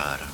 Para.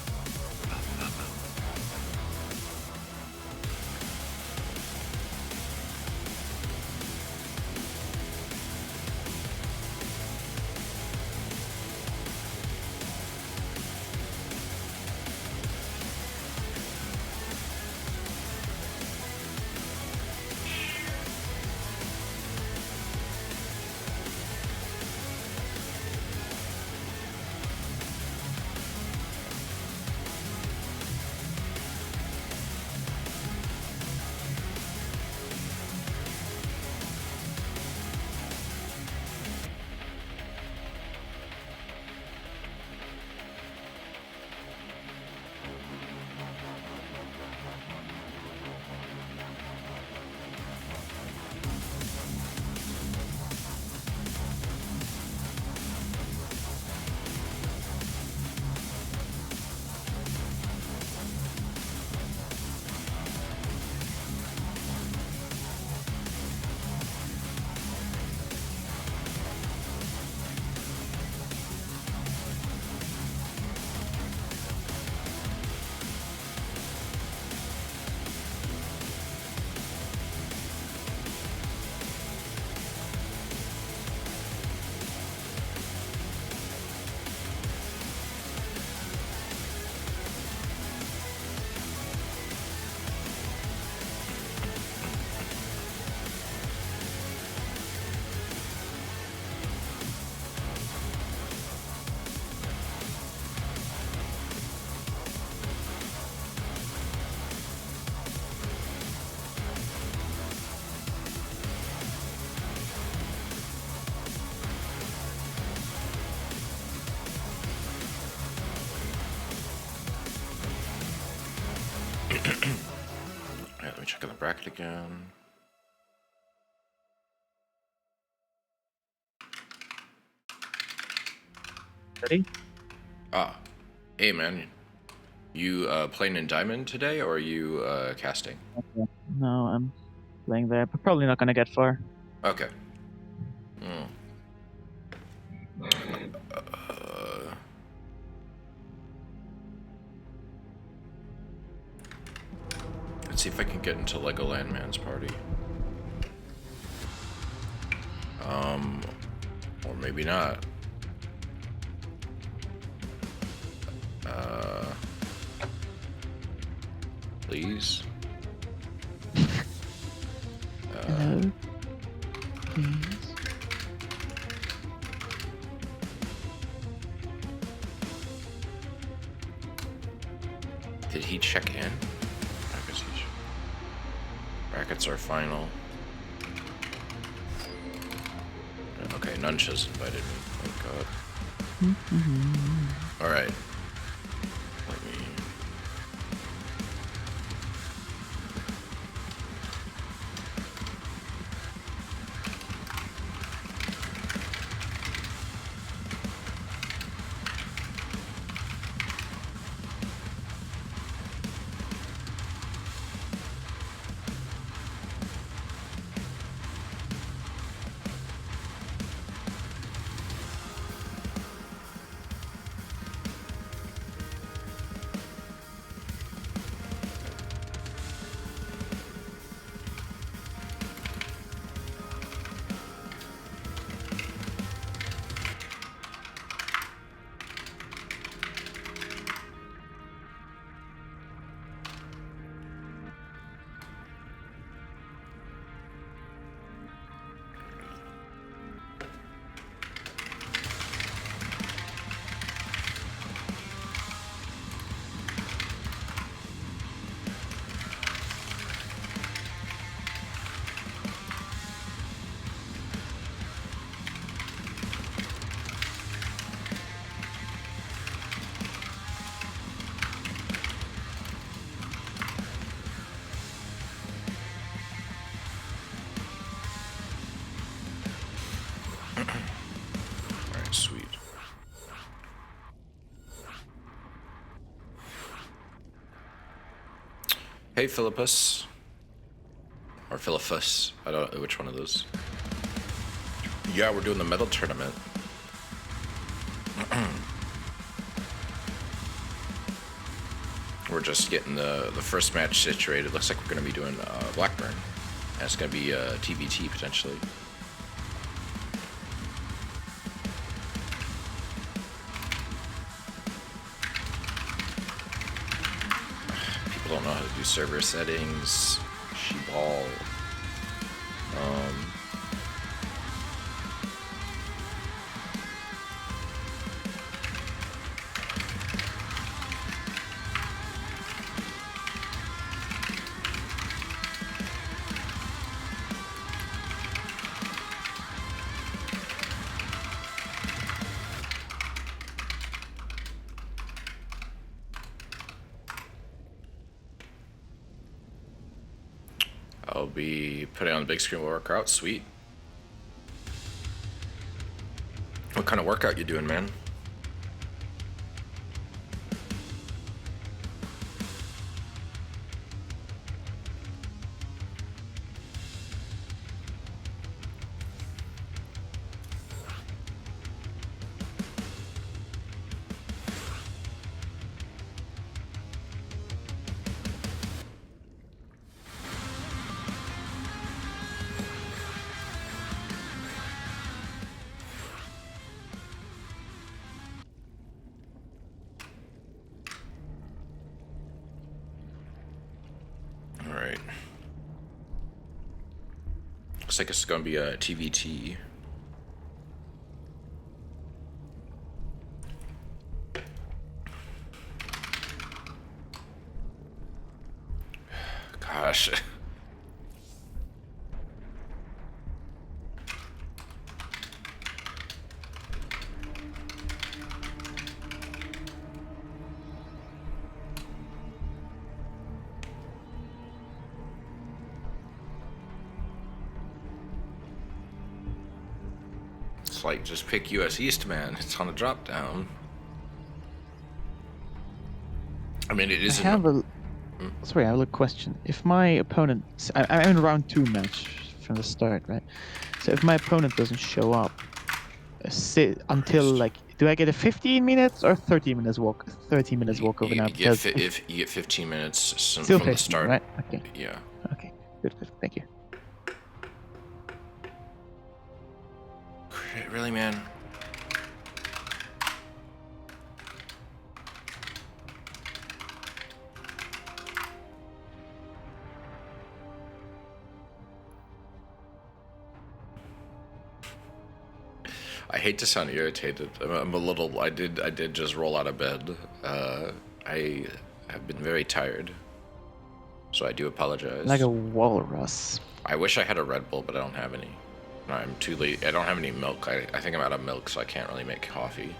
Alright, let me check on the bracket again. Ready? Ah. Hey, man. You playing in Diamond today, or are you casting? Okay. No, I'm playing there, but probably not gonna get far. Okay. Uh, let's see if I can get into Legoland Man's party. Or maybe not. Please. Hello. Please. Did he check in? Brackets are final. Okay, Nuncha's invited me. Thank God. Alright. Let me... Alright, sweet. Hey, Philippus. Or Philippus. I don't know which one of those. Yeah, we're doing the medal tournament. we're just getting the first match situated. Looks like we're going to be doing Blackburn. And it's going to be TBT potentially. People don't know how to do server settings. Sheball. I'll be putting on the big screen workout. Sweet. What kind of workout you doing, man? Alright. Looks like it's gonna be a TVT. Gosh. It's like, just pick US East, man. It's on a drop down. I mean, it isn't. Sorry, I have a question. If my opponent, I'm in round 2 match from the start, right? So if my opponent doesn't show up, until like, do I get a 15 minutes or 30 minutes walk? 30 minutes walk over now. If you get 15 minutes still from 15, the start, right? Okay. Yeah. Okay. Good. Thank you. Really, man? I hate to sound irritated. I'm a little. I did just roll out of bed. I have been very tired, so I do apologize. Like a walrus. I wish I had a Red Bull, but I don't have any. I'm too late. I don't have any milk. I think I'm out of milk, so I can't really make coffee.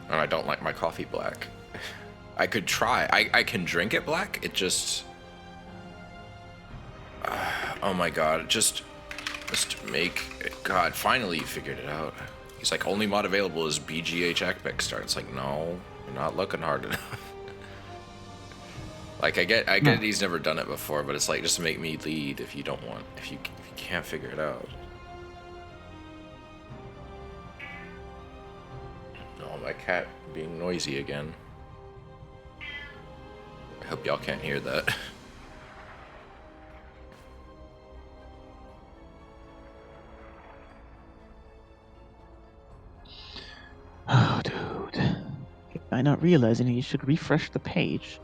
And I don't like my coffee black. I could try. I can drink it black. It just. Oh my god! Just make. God, finally you figured it out. He's like, only mod available is BGH Epic Start. It's like, no, you're not looking hard enough. Like, I get he's never done it before, but it's like, just make me lead if you don't want, if you can't figure it out. Oh, my cat being noisy again. I hope y'all can't hear that. Oh, dude. By not realizing you should refresh the page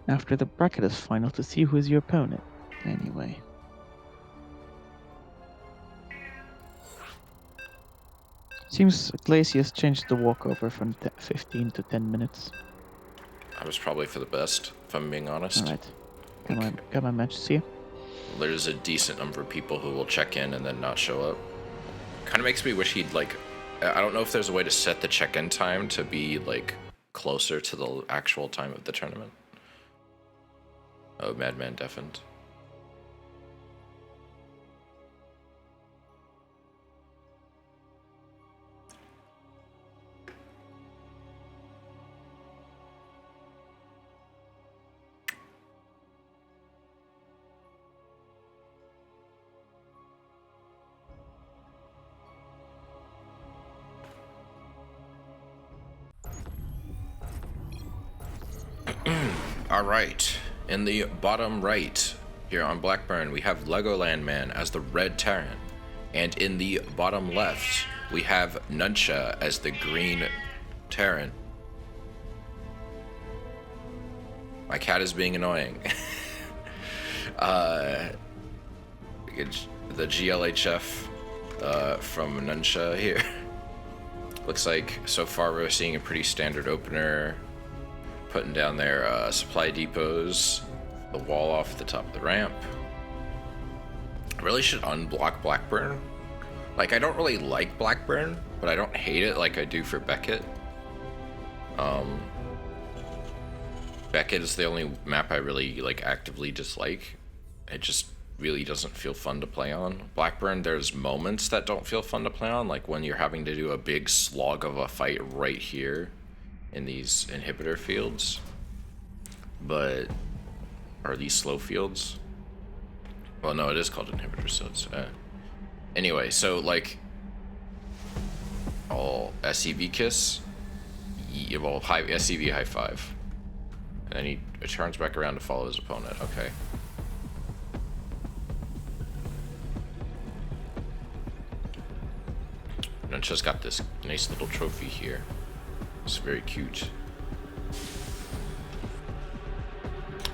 after the bracket is final to see who is your opponent. Anyway. Seems Glacius changed the walkover from 15 to 10 minutes. I was probably for the best, if I'm being honest. Alright. Got my match to see you. There's a decent number of people who will check in and then not show up. Kind of makes me wish he'd, like... I don't know if there's a way to set the check-in time to be, like, closer to the actual time of the tournament. Oh, Madman deafened. Alright, in the bottom right here on Blackburn, we have Legoland Man as the red Terran. And in the bottom left, we have Nuncha as the green Terran. My cat is being annoying. The GLHF from Nuncha here. Looks like so far we're seeing a pretty standard opener. Putting down their supply depots, the wall off the top of the ramp. I really should unblock Blackburn. Like, I don't really like Blackburn, but I don't hate it like I do for Beckett. Beckett is the only map I really like actively dislike. It just really doesn't feel fun to play on. Blackburn, there's moments that don't feel fun to play on, like when you're having to do a big slog of a fight right here in these inhibitor fields, or these slow fields. Well, no, it is called inhibitor, so it's anyway. So like, SEV kiss, well, high SEV high five, and then he turns back around to follow his opponent. Okay. Nuncha's got this nice little trophy here. It's very cute.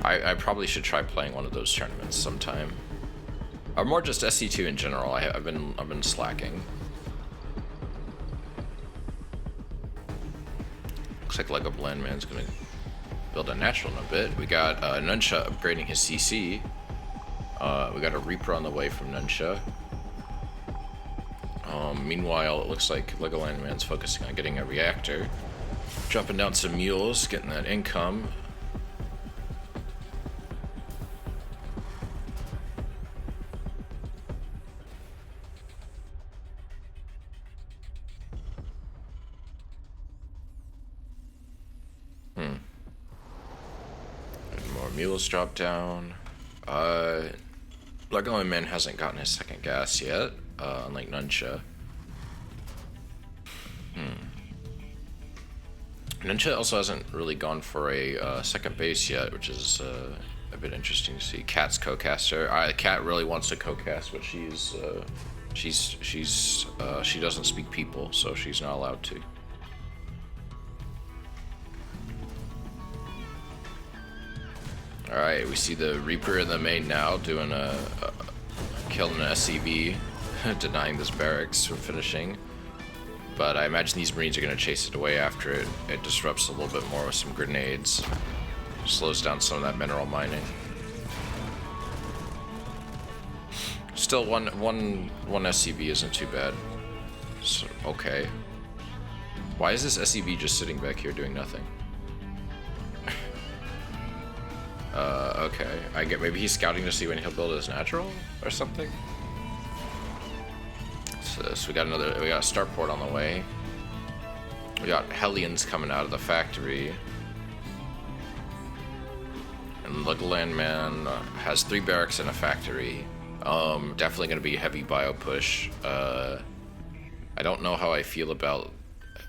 I probably should try playing one of those tournaments sometime, or more just SC2 in general. I've been slacking. Looks like Legoland Man's gonna build a natural in a bit. We got Nuncha upgrading his CC. We got a Reaper on the way from Nuncha. Meanwhile, it looks like Legoland Man's focusing on getting a reactor. Dropping down some mules, getting that income. And more mules drop down. Legoland Man hasn't gotten his second gas yet, unlike Nuncha. Nuncha also hasn't really gone for a second base yet, which is a bit interesting to see. Cat's co-caster. Cat really wants to co-cast, but she doesn't speak people, so she's not allowed to. All right, we see the Reaper in the main now doing killing an SCV, denying this barracks from finishing. But I imagine these Marines are going to chase it away after it. It disrupts a little bit more with some grenades. Slows down some of that mineral mining. Still, one SCV isn't too bad. So, okay. Why is this SCV just sitting back here doing nothing? Okay. I get maybe he's scouting to see when he'll build his natural or something. So we got a starport on the way. We got Hellions coming out of the factory. And Legoland Man has 3 barracks and a factory. Definitely going to be a heavy bio push. I don't know how I feel about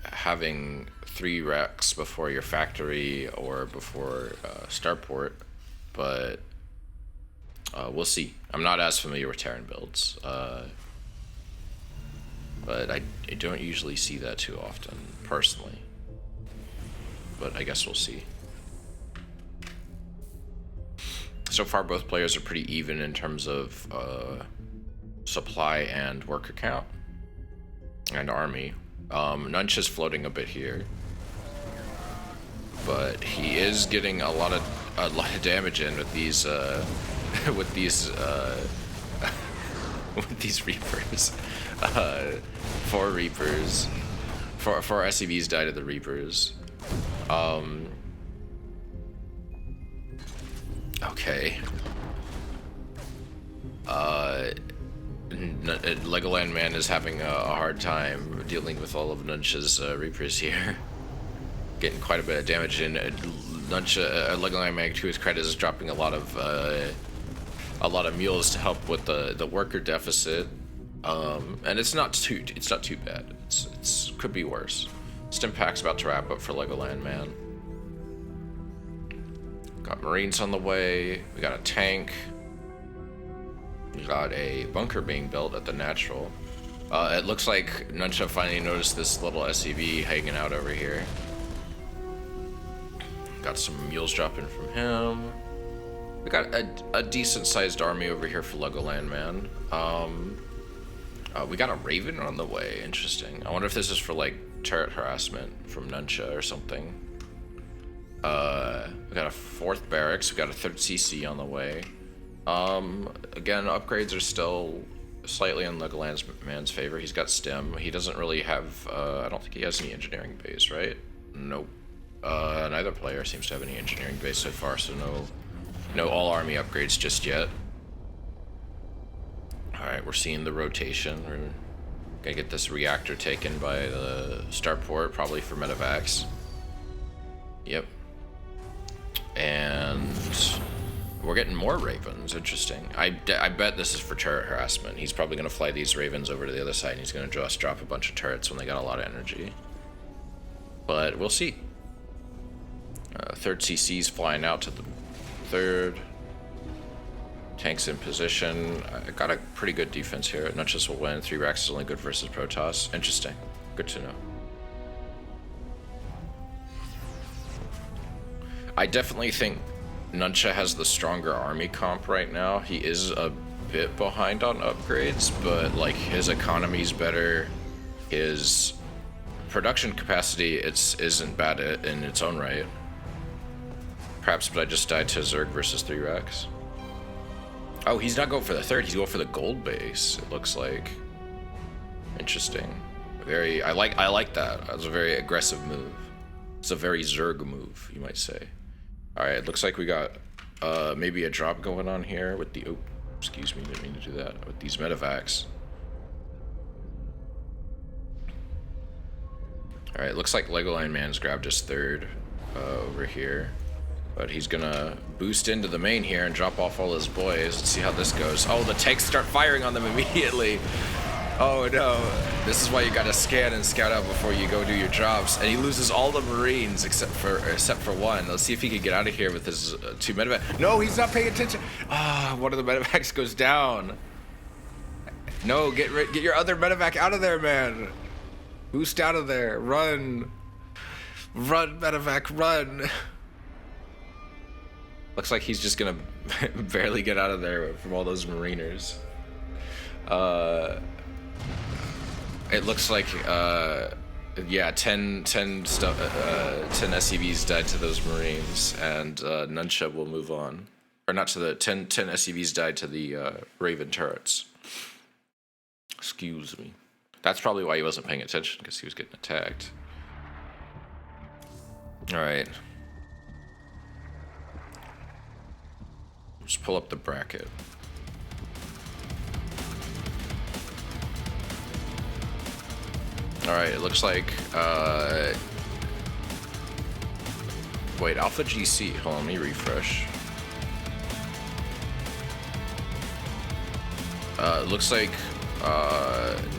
having 3 racks before your factory or before starport, but we'll see. I'm not as familiar with Terran builds. But I don't usually see that too often, personally. But I guess we'll see. So far, both players are pretty even in terms of supply and worker count and army. Nuncha's floating a bit here, but he is getting a lot of damage in with these with these Reapers. 4 Reapers. 4 SCVs died to the Reapers. Okay. Legoland Man is having a hard time dealing with all of Nuncha's Reapers here. Getting quite a bit of damage in. Legoland Man, to his credit, is dropping a lot of mules to help with the worker deficit. And it's not too bad. It's could be worse. Stimpack's about to wrap up for Legoland Man. Got Marines on the way. We got a tank. We got a bunker being built at the natural. It looks like Nuncha finally noticed this little SCV hanging out over here. Got some mules dropping from him. We got a decent-sized army over here for Legoland Man. We got a Raven on the way. Interesting. I wonder if this is for, like, turret harassment from Nuncha or something. We got a 4th barracks. We got a 3rd CC on the way. Again, upgrades are still slightly in Legoland Man's favor. He's got STEM. He doesn't really have, I don't think he has any engineering base, right? Nope. Neither player seems to have any engineering base so far, so no all army upgrades just yet. Alright, we're seeing the rotation. We're gonna get this reactor taken by the starport, probably for medevacs. Yep. And we're getting more Ravens. Interesting. I bet this is for turret harassment. He's probably going to fly these Ravens over to the other side, and he's going to just drop a bunch of turrets when they got a lot of energy. But we'll see. 3rd CC's flying out to the 3rd. Tanks in position. I got a pretty good defense here. Nunchas will win. 3 racks is only good versus Protoss. Interesting. Good to know. I definitely think Nuncha has the stronger army comp right now. He is a bit behind on upgrades, but like his economy's better. His production capacity isn't bad in its own right. Perhaps, but I just died to Zerg versus 3 racks. Oh, he's not going for the 3rd. He's going for the gold base. It looks like interesting. Very. I like that. That was a very aggressive move. It's a very Zerg move, you might say. Alright, it looks like we got maybe a drop going on here with the... Oh, excuse me, didn't mean to do that. With these medevacs. Alright, looks like Legoland Man's grabbed his 3rd over here. But he's gonna boost into the main here and drop off all his boys. Let's see how this goes. Oh, the tanks start firing on them immediately. Oh no, this is why you gotta scan and scout out before you go do your jobs. And he loses all the Marines except for 1. Let's see if he can get out of here with his 2 medevacs. No, he's not paying attention. Ah, one of the medevacs goes down. No, get your other medevac out of there, man. Boost out of there. Run. Run, medevac, run. Looks like he's just gonna barely get out of there from all those Mariners. It looks like, yeah, 10 SCVs died to those Marines, and Nuncha will move on. Or not to the 10 SCVs died to the Raven turrets. Excuse me. That's probably why he wasn't paying attention, because he was getting attacked. Alright. Just pull up the bracket. Alright, it looks like, wait, Alpha GC, hold on, let me refresh. It looks like,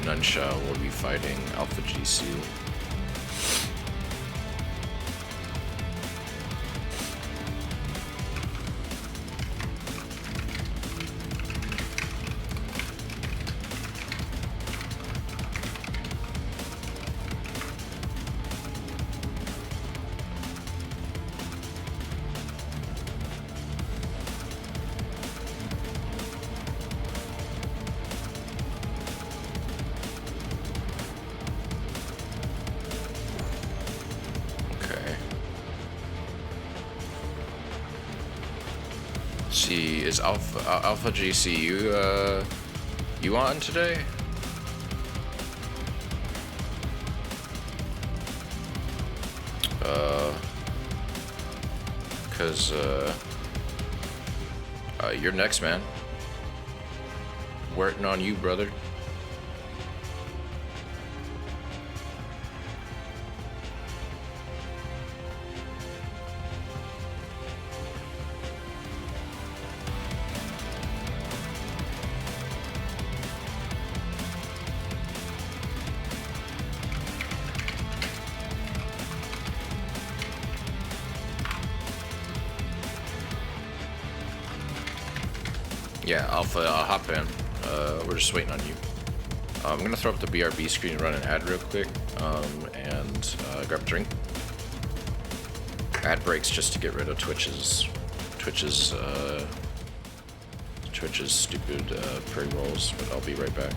Nuncha will be fighting Alpha GC. See, is Alpha GC you on today? Cause you're next, man. Working on you, brother. Yeah, Alpha, I'll hop in. We're just waiting on you. I'm gonna throw up the BRB screen and run an ad real quick, and grab a drink. Ad breaks just to get rid of Twitch's stupid pre-rolls, but I'll be right back.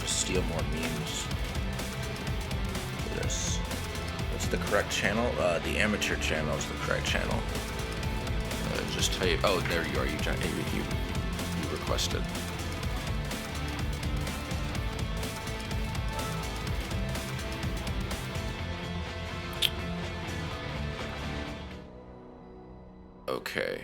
Steal more memes for this. What's the correct channel? The amateur channel is the correct channel. Just tell you. Oh, there you are. You requested. Okay.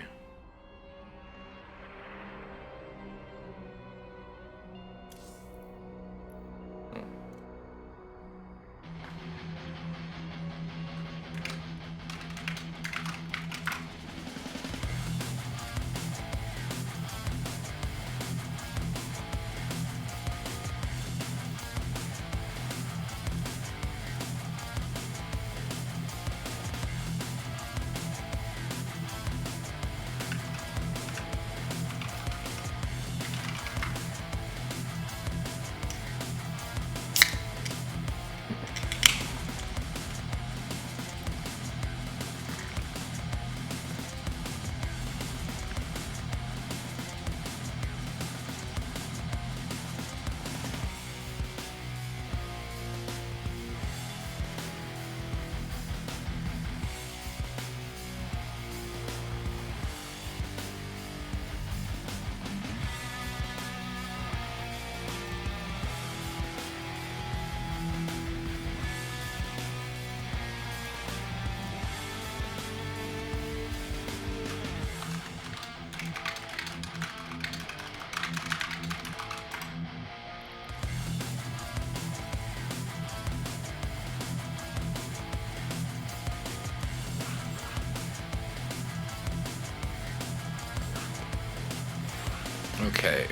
Okay.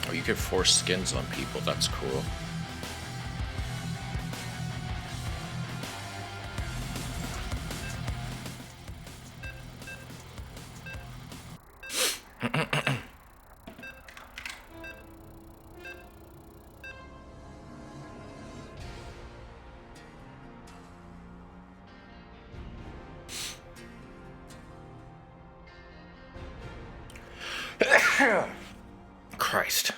Oh, you could force skins on people. That's cool. Christ.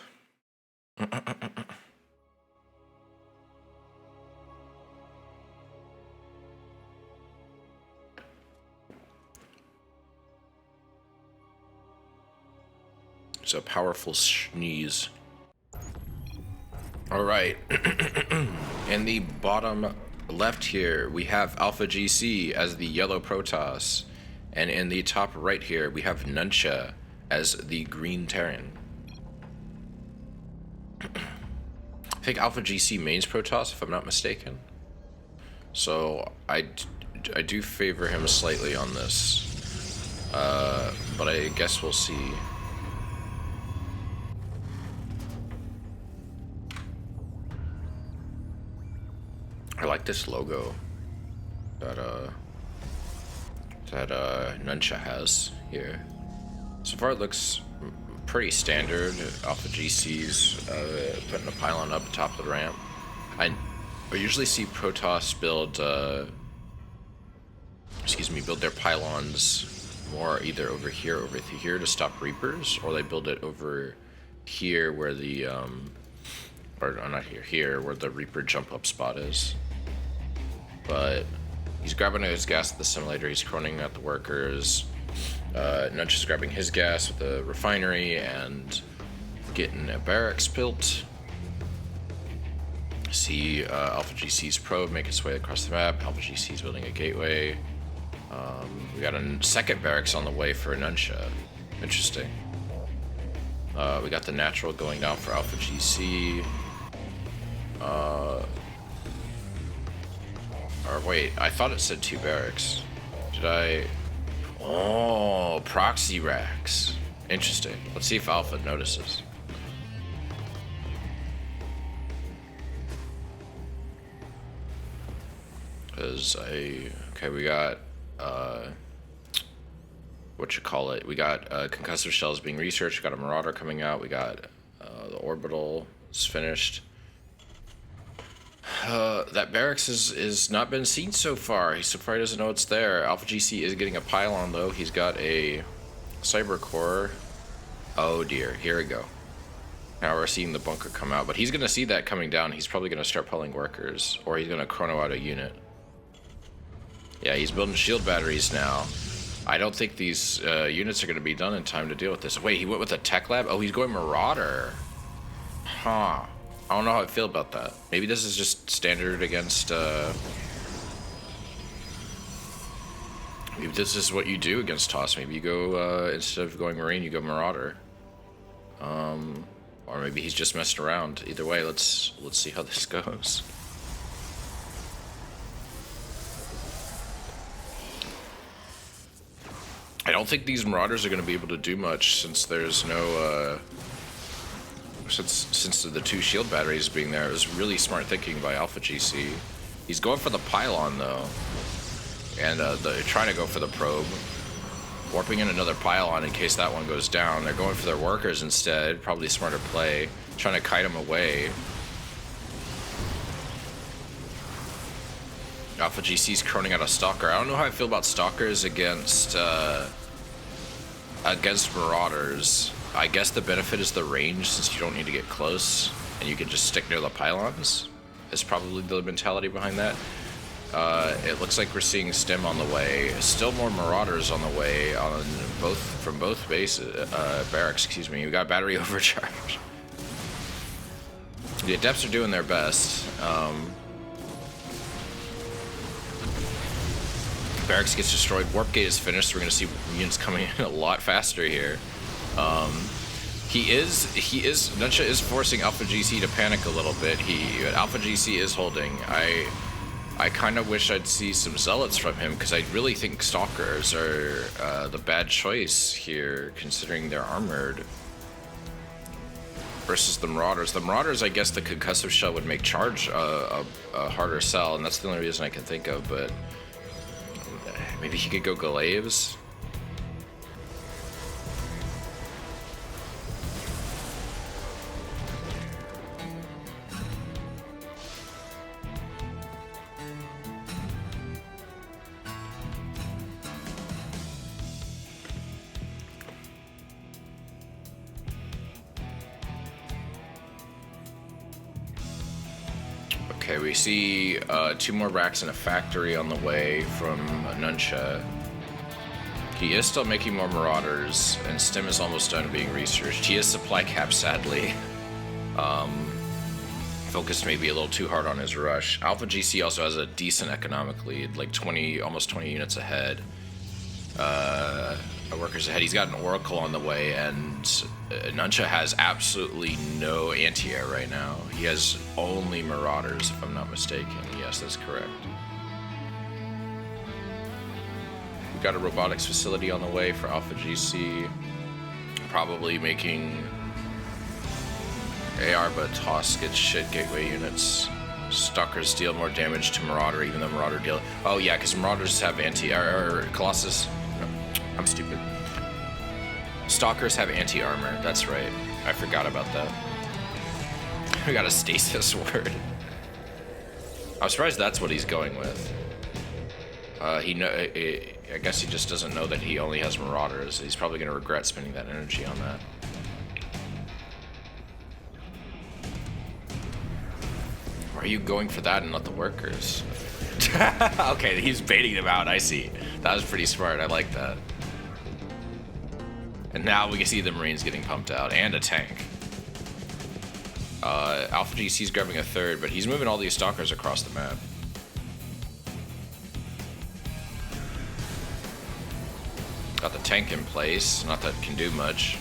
It's a powerful sneeze. All right. In the bottom left here, we have Alpha GC as the yellow Protoss. And in the top right here, we have Nuncha as the green Terran. I think Alpha GC mains Protoss, if I'm not mistaken. So I do favor him slightly on this. But I guess we'll see. I like this logo that Nuncha has here. So far it looks pretty standard. Alpha GC's putting a pylon up top of the ramp. I usually see Protoss build build their pylons more either over here to stop Reapers, or they build it over here where the or not here where the Reaper jump up spot is. But he's grabbing his gas at the simulator. He's croning at the workers. Nunch is grabbing his gas with the refinery and getting a barracks built. See Alpha GC's probe make its way across the map. Alpha GC's building a gateway. We got a second barracks on the way for Nuncha. Interesting. We got the natural going down for Alpha GC. Or wait, I thought it said 2 barracks. Did I? Oh, proxy racks. Interesting. Let's see if Alpha notices. Okay, we got we got concussive shells being researched. We got a Marauder coming out. We got the orbital is finished. That barracks is not been seen so far. He so far doesn't know it's there. Alpha GC is getting a pylon though. He's got a cyber core. Oh dear, here we go. Now we're seeing the bunker come out, but he's gonna see that coming down. He's probably gonna start pulling workers, or he's gonna chrono out a unit. Yeah, he's building shield batteries now. I don't think these units are going to be done in time to deal with this. Wait, he went with a tech lab? Oh, he's going Marauder. Huh. I don't know how I feel about that. Maybe this is just standard against... maybe this is what you do against TOS. Maybe you go, instead of going Marine, you go Marauder. Or maybe he's just messed around. Either way, let's see how this goes. I don't think these Marauders are going to be able to do much since there's no, since the 2 shield batteries being there. It was really smart thinking by Alpha GC. He's going for the pylon though, and they're trying to go for the probe, warping in another pylon in case that one goes down. They're going for their workers instead. Probably smarter play, trying to kite them away. Alpha GC's croning out a Stalker. I don't know how I feel about Stalkers against Marauders. I guess the benefit is the range, since you don't need to get close and you can just stick near the pylons. Is probably the mentality behind that. It looks like we're seeing Stim on the way. Still more Marauders on the way on from both bases, barracks. Excuse me. We got battery overcharge. The Adepts are doing their best. Barracks gets destroyed. Warp gate is finished. So we're going to see units coming in a lot faster here. Nuncha is forcing Alpha GC to panic a little bit. Alpha GC is holding. I kind of wish I'd see some Zealots from him, because I really think Stalkers are the bad choice here, considering they're armored. Versus the Marauders. The Marauders, I guess the concussive shell would make charge a harder sell, and that's the only reason I can think of, but maybe he could go Glaives. Okay, we see 2 more racks in a factory on the way from Nuncha. He is still making more Marauders, and Stim is almost done being researched. He is supply capped, sadly. Focused maybe a little too hard on his rush. Alpha GC also has a decent economic lead, like almost 20 units ahead. Workers ahead. He's got an Oracle on the way, and Nuncha has absolutely no anti-air right now. He has only Marauders, if I'm not mistaken. Yes, that's correct. We've got a robotics facility on the way for Alpha GC. Probably making AR, but TOS gets shit gateway units. Stalkers deal more damage to Marauder, even though Marauder deal... Oh yeah, because Marauders have anti-air... Colossus... No, I'm stupid. Stalkers have anti-armor, that's right. I forgot about that. We got a stasis word. I'm surprised that's what he's going with. I guess he just doesn't know that he only has Marauders. He's probably going to regret spending that energy on that. Why are you going for that and not the workers? Okay, he's baiting them out. I see. That was pretty smart. I like that. And now we can see the Marines getting pumped out and a tank. Alpha GC's grabbing a third, but he's moving all these stalkers across the map. Got the tank in place. Not that it can do much.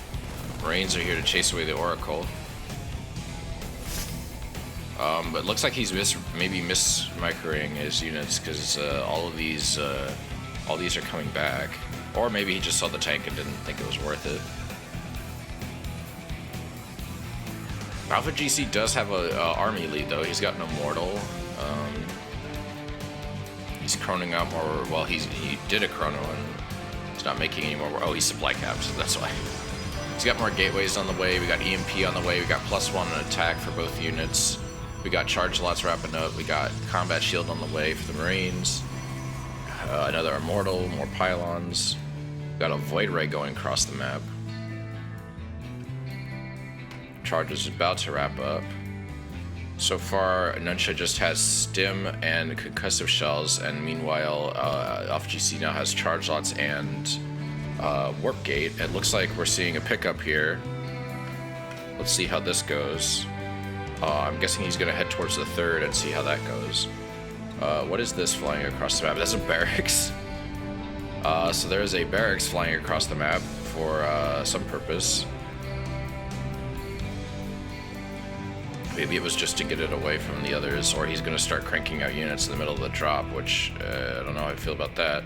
Marines are here to chase away the Oracle. But it looks like he's maybe mismicroing his units because all these are coming back. Or maybe he just saw the tank and didn't think it was worth it. Alpha GC does have a army lead though. He's got an Immortal. He's chroning out more. Well, he did a chrono and he's not making any more. Oh, he's supply capped. So that's why. He's got more gateways on the way. We got EMP on the way. We got +1 on attack for both units. We got charge lots wrapping up. We got combat shield on the way for the Marines. Another Immortal, more pylons. Got a Void Ray going across the map. Charge is about to wrap up. So far, Nuncha just has Stim and concussive shells, and meanwhile, Alpha GC now has charge lots and warp gate. It looks like we're seeing a pickup here. Let's see how this goes. I'm guessing he's gonna head towards the third and see how that goes. What is this flying across the map? That's a barracks. So there is a barracks flying across the map for some purpose. Maybe it was just to get it away from the others, or he's gonna start cranking out units in the middle of the drop, which I don't know how I feel about that.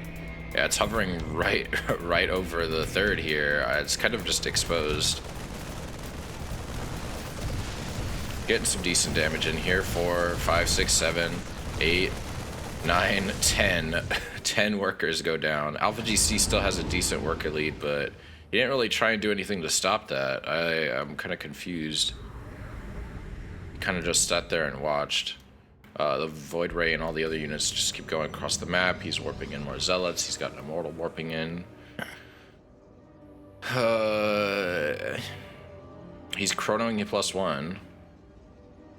Yeah, it's hovering right over the third here. It's kind of just exposed. Getting some decent damage in here. 4, 5, 6, 7, 8, 9, 10. 10 workers go down. Alpha GC still has a decent worker lead, but he didn't really try and do anything to stop that. I'm kind of confused. He kind of just sat there and watched. The Void Ray and all the other units just keep going across the map. He's warping in more Zealots. He's got an Immortal warping in. He's chronoing a +1.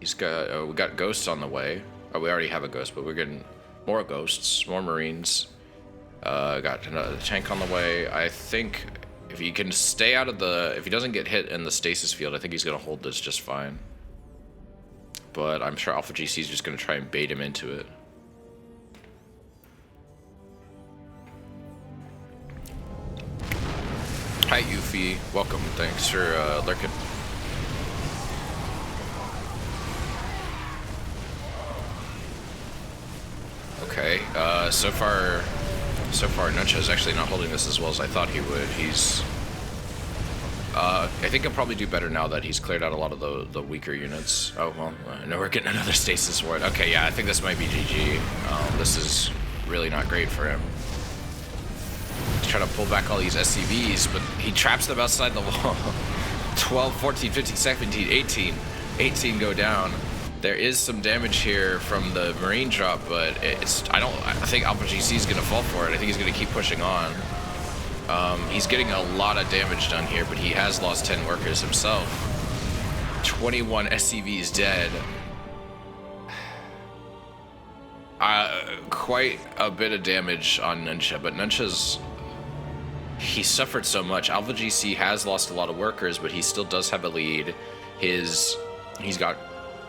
He's got we got ghosts on the way. Oh, we already have a ghost, but we're getting more ghosts, more Marines. Got another tank on the way. I think if he can stay out of if he doesn't get hit in the stasis field, I think he's gonna hold this just fine. But I'm sure Alpha GC is just gonna try and bait him into it. Hi, Yuffie. Welcome. Thanks for lurking. Okay, so far Nuncha is actually not holding this as well as I thought he would. He's, I think he'll probably do better now that he's cleared out a lot of the weaker units. Oh, well, no, we're getting another stasis ward. Okay, yeah, I think this might be GG. This is really not great for him. He's trying to pull back all these SCVs, but he traps them outside the wall. 12, 14, 15, 17, 18. 18 go down. There is some damage here from the Marine drop, but I think Alpha GC is gonna fall for it. I think he's gonna keep pushing on. He's getting a lot of damage done here, but he has lost 10 workers himself. 21 SCVs dead. Quite a bit of damage on Nuncha, but he suffered so much. Alpha GC has lost a lot of workers, but he still does have a lead. He's got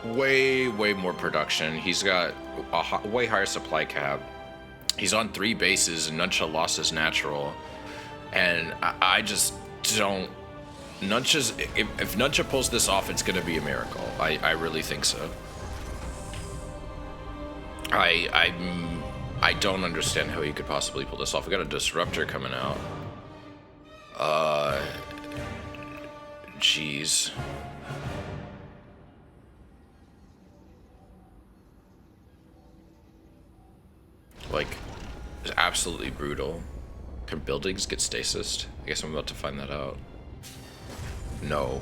way more production. He's got a way higher supply cap. He's on 3 bases, and Nuncha lost his natural. And I just don't. If Nuncha pulls this off, it's gonna be a miracle. I really think so. I don't understand how he could possibly pull this off. We got a disruptor coming out. Jeez. Like, it's absolutely brutal. Can buildings get stasis? I guess I'm about to find that out. No.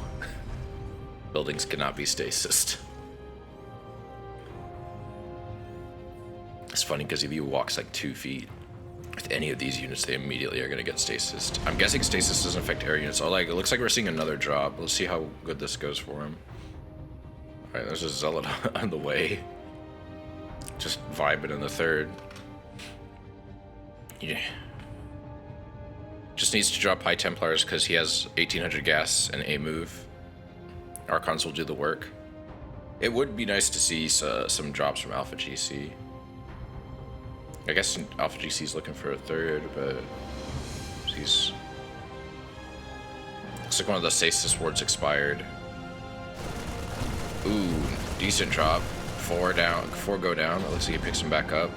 Buildings cannot be stasis. It's funny because if he walks like 2 feet with any of these units, they immediately are going to get stasis. I'm guessing stasis doesn't affect air units. Oh, like, it looks like we're seeing another drop. Let's see how good this goes for him. Alright, there's a Zealot on the way. Just vibing in the third. Yeah. Just needs to drop High Templars because he has 1800 gas and a move. Archons will do the work. It would be nice to see some drops from Alpha GC. I guess Alpha GC's looking for a third, but he's... Looks like one of the Stasis wards expired. Ooh, decent drop. 4 down, 4 go down. It looks like he picks him back up.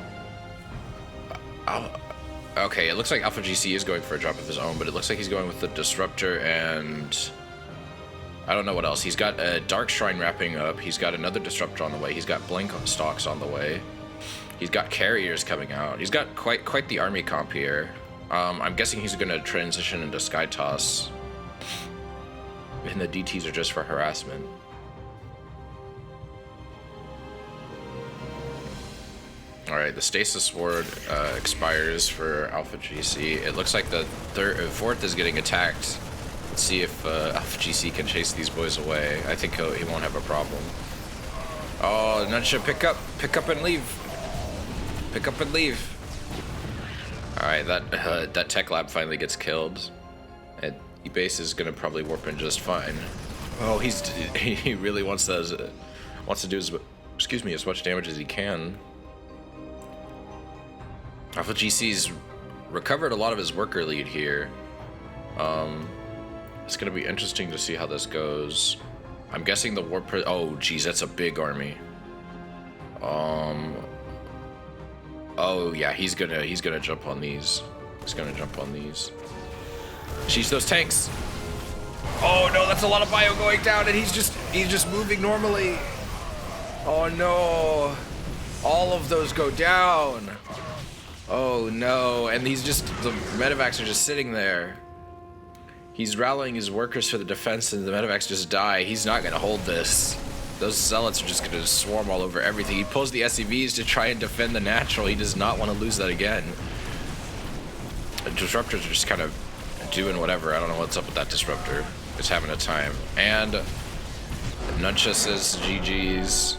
Okay, it looks like Alpha GC is going for a drop of his own, but it looks like he's going with the Disruptor and... I don't know what else. He's got a Dark Shrine wrapping up. He's got another Disruptor on the way. He's got Blink stocks on the way. He's got Carriers coming out. He's got quite the army comp here. I'm guessing he's going to transition into Sky Toss. And the DTs are just for harassment. Alright, the Stasis Ward expires for Alpha GC. It looks like the fourth is getting attacked. Let's see if Alpha GC can chase these boys away. I think he won't have a problem. Oh, Nuncha, pick up and leave. Pick up and leave. Alright, that tech lab finally gets killed. And E-Base is gonna probably warp in just fine. Oh, he really wants to do as much damage as he can. Alpha GC's recovered a lot of his worker lead here. It's gonna be interesting to see how this goes. I'm guessing the warp. Oh, geez, that's a big army. Oh yeah, he's gonna jump on these. He's gonna jump on these. Sheesh, those tanks. Oh no, that's a lot of bio going down, and he's just moving normally. Oh no, all of those go down. Oh no, and the medevacs are just sitting there. He's rallying his workers for the defense and the medevacs just die. He's not gonna hold this. Those zealots are just gonna swarm all over everything. He pulls the SCVs to try and defend the natural. He does not want to lose that again. The disruptors are just kind of doing whatever. I don't know what's up with that disruptor. It's having a time. And Nuncha says GG's,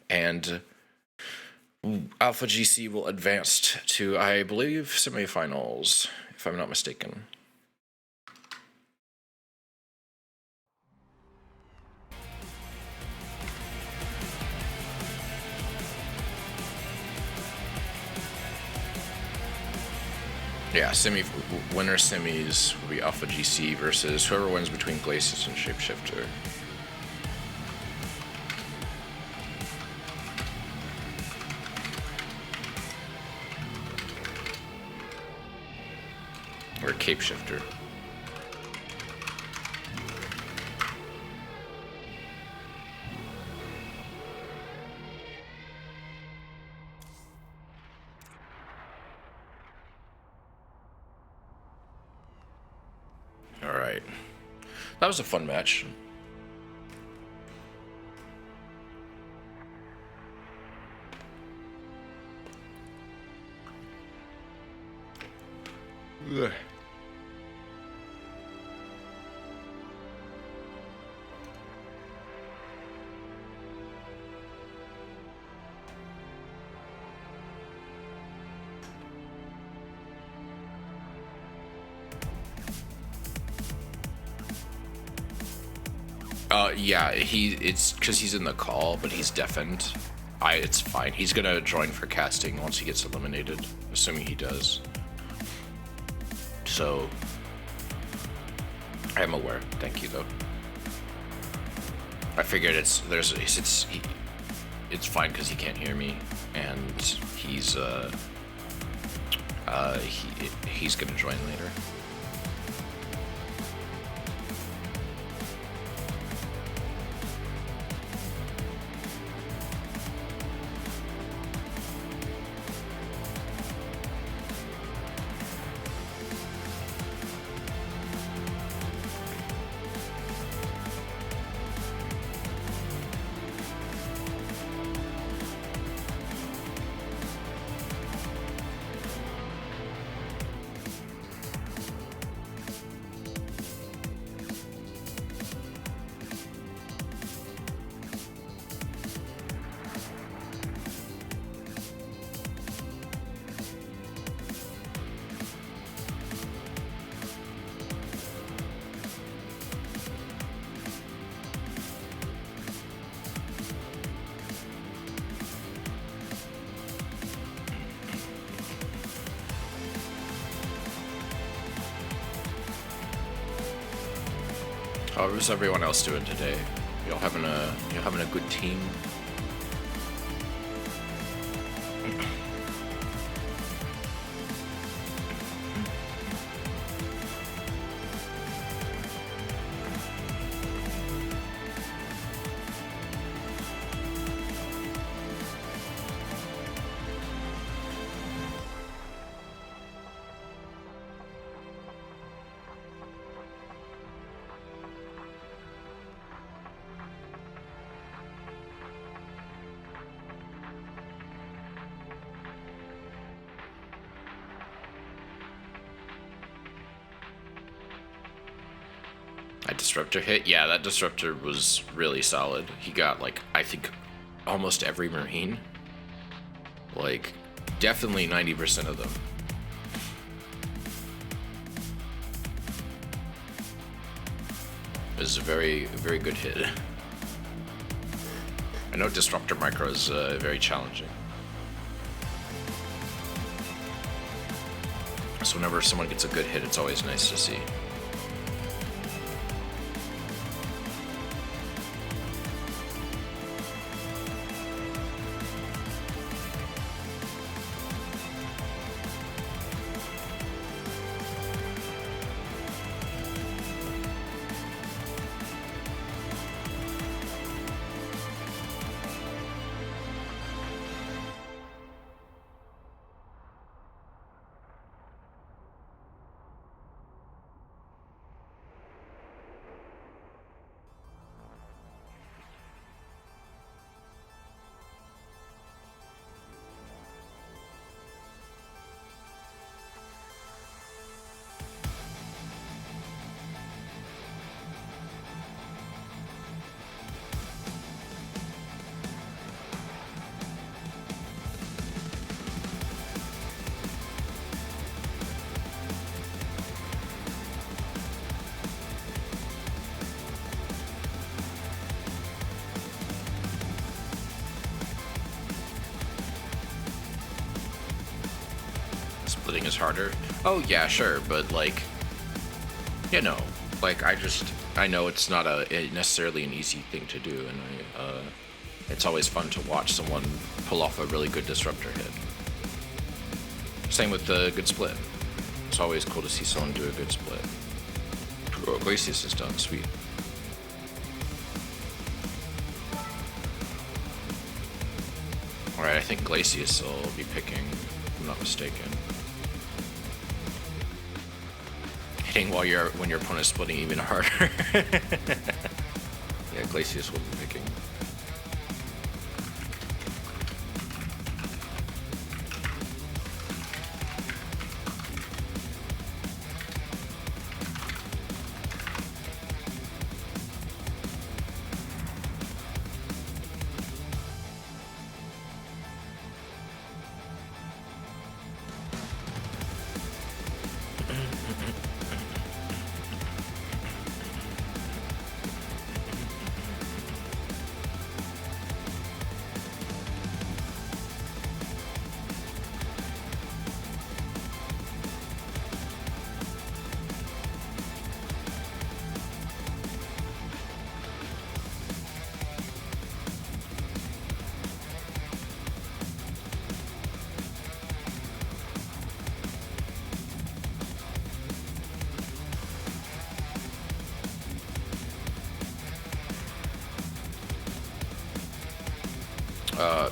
and Alpha GC will advance to, I believe, semifinals, if I'm not mistaken. Yeah, winner semis will be Alpha GC versus whoever wins between Glacius and Shapeshifter. Or Cape Shifter. All right, that was a fun match. Ugh. Yeah, it's because he's in the call, but he's deafened. It's fine. He's gonna join for casting once he gets eliminated, assuming he does. So, I'm aware. Thank you, though. I figured it's fine because he can't hear me, and he's gonna join later. How's everyone else doing today? Y'all having a good team? That disruptor hit? Yeah, that disruptor was really solid. He got, like, I think almost every Marine. Like, definitely 90% of them. It was a very, very good hit. I know Disruptor Micro is very challenging. So whenever someone gets a good hit, it's always nice to see. Splitting is harder. Oh yeah, sure, but like, you know, like I know it's not necessarily an easy thing to do, and it's always fun to watch someone pull off a really good disruptor hit. Same with the good split. It's always cool to see someone do a good split. Oh, Glacius is done, sweet. Alright, I think Glacius will be picking, if I'm not mistaken. Hitting when your opponent's splitting even harder. Yeah, Glacius will be picking.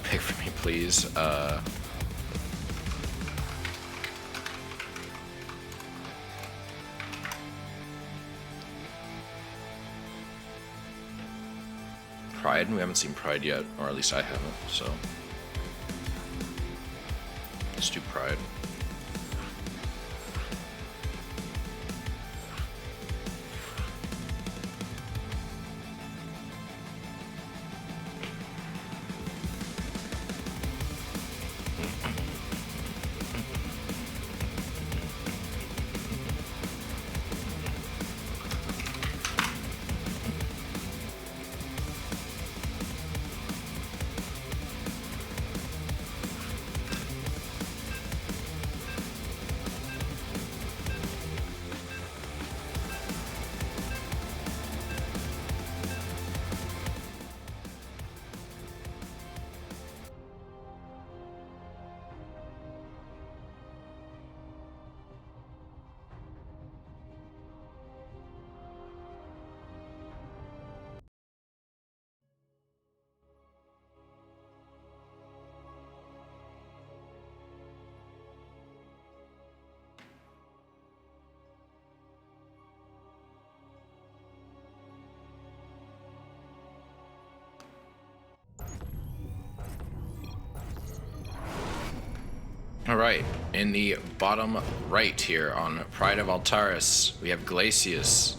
Pick for me, please. Pride? We haven't seen Pride yet, or at least I haven't, so let's do Pride. All right, in the bottom right here on Pride of Altaris, we have Glacius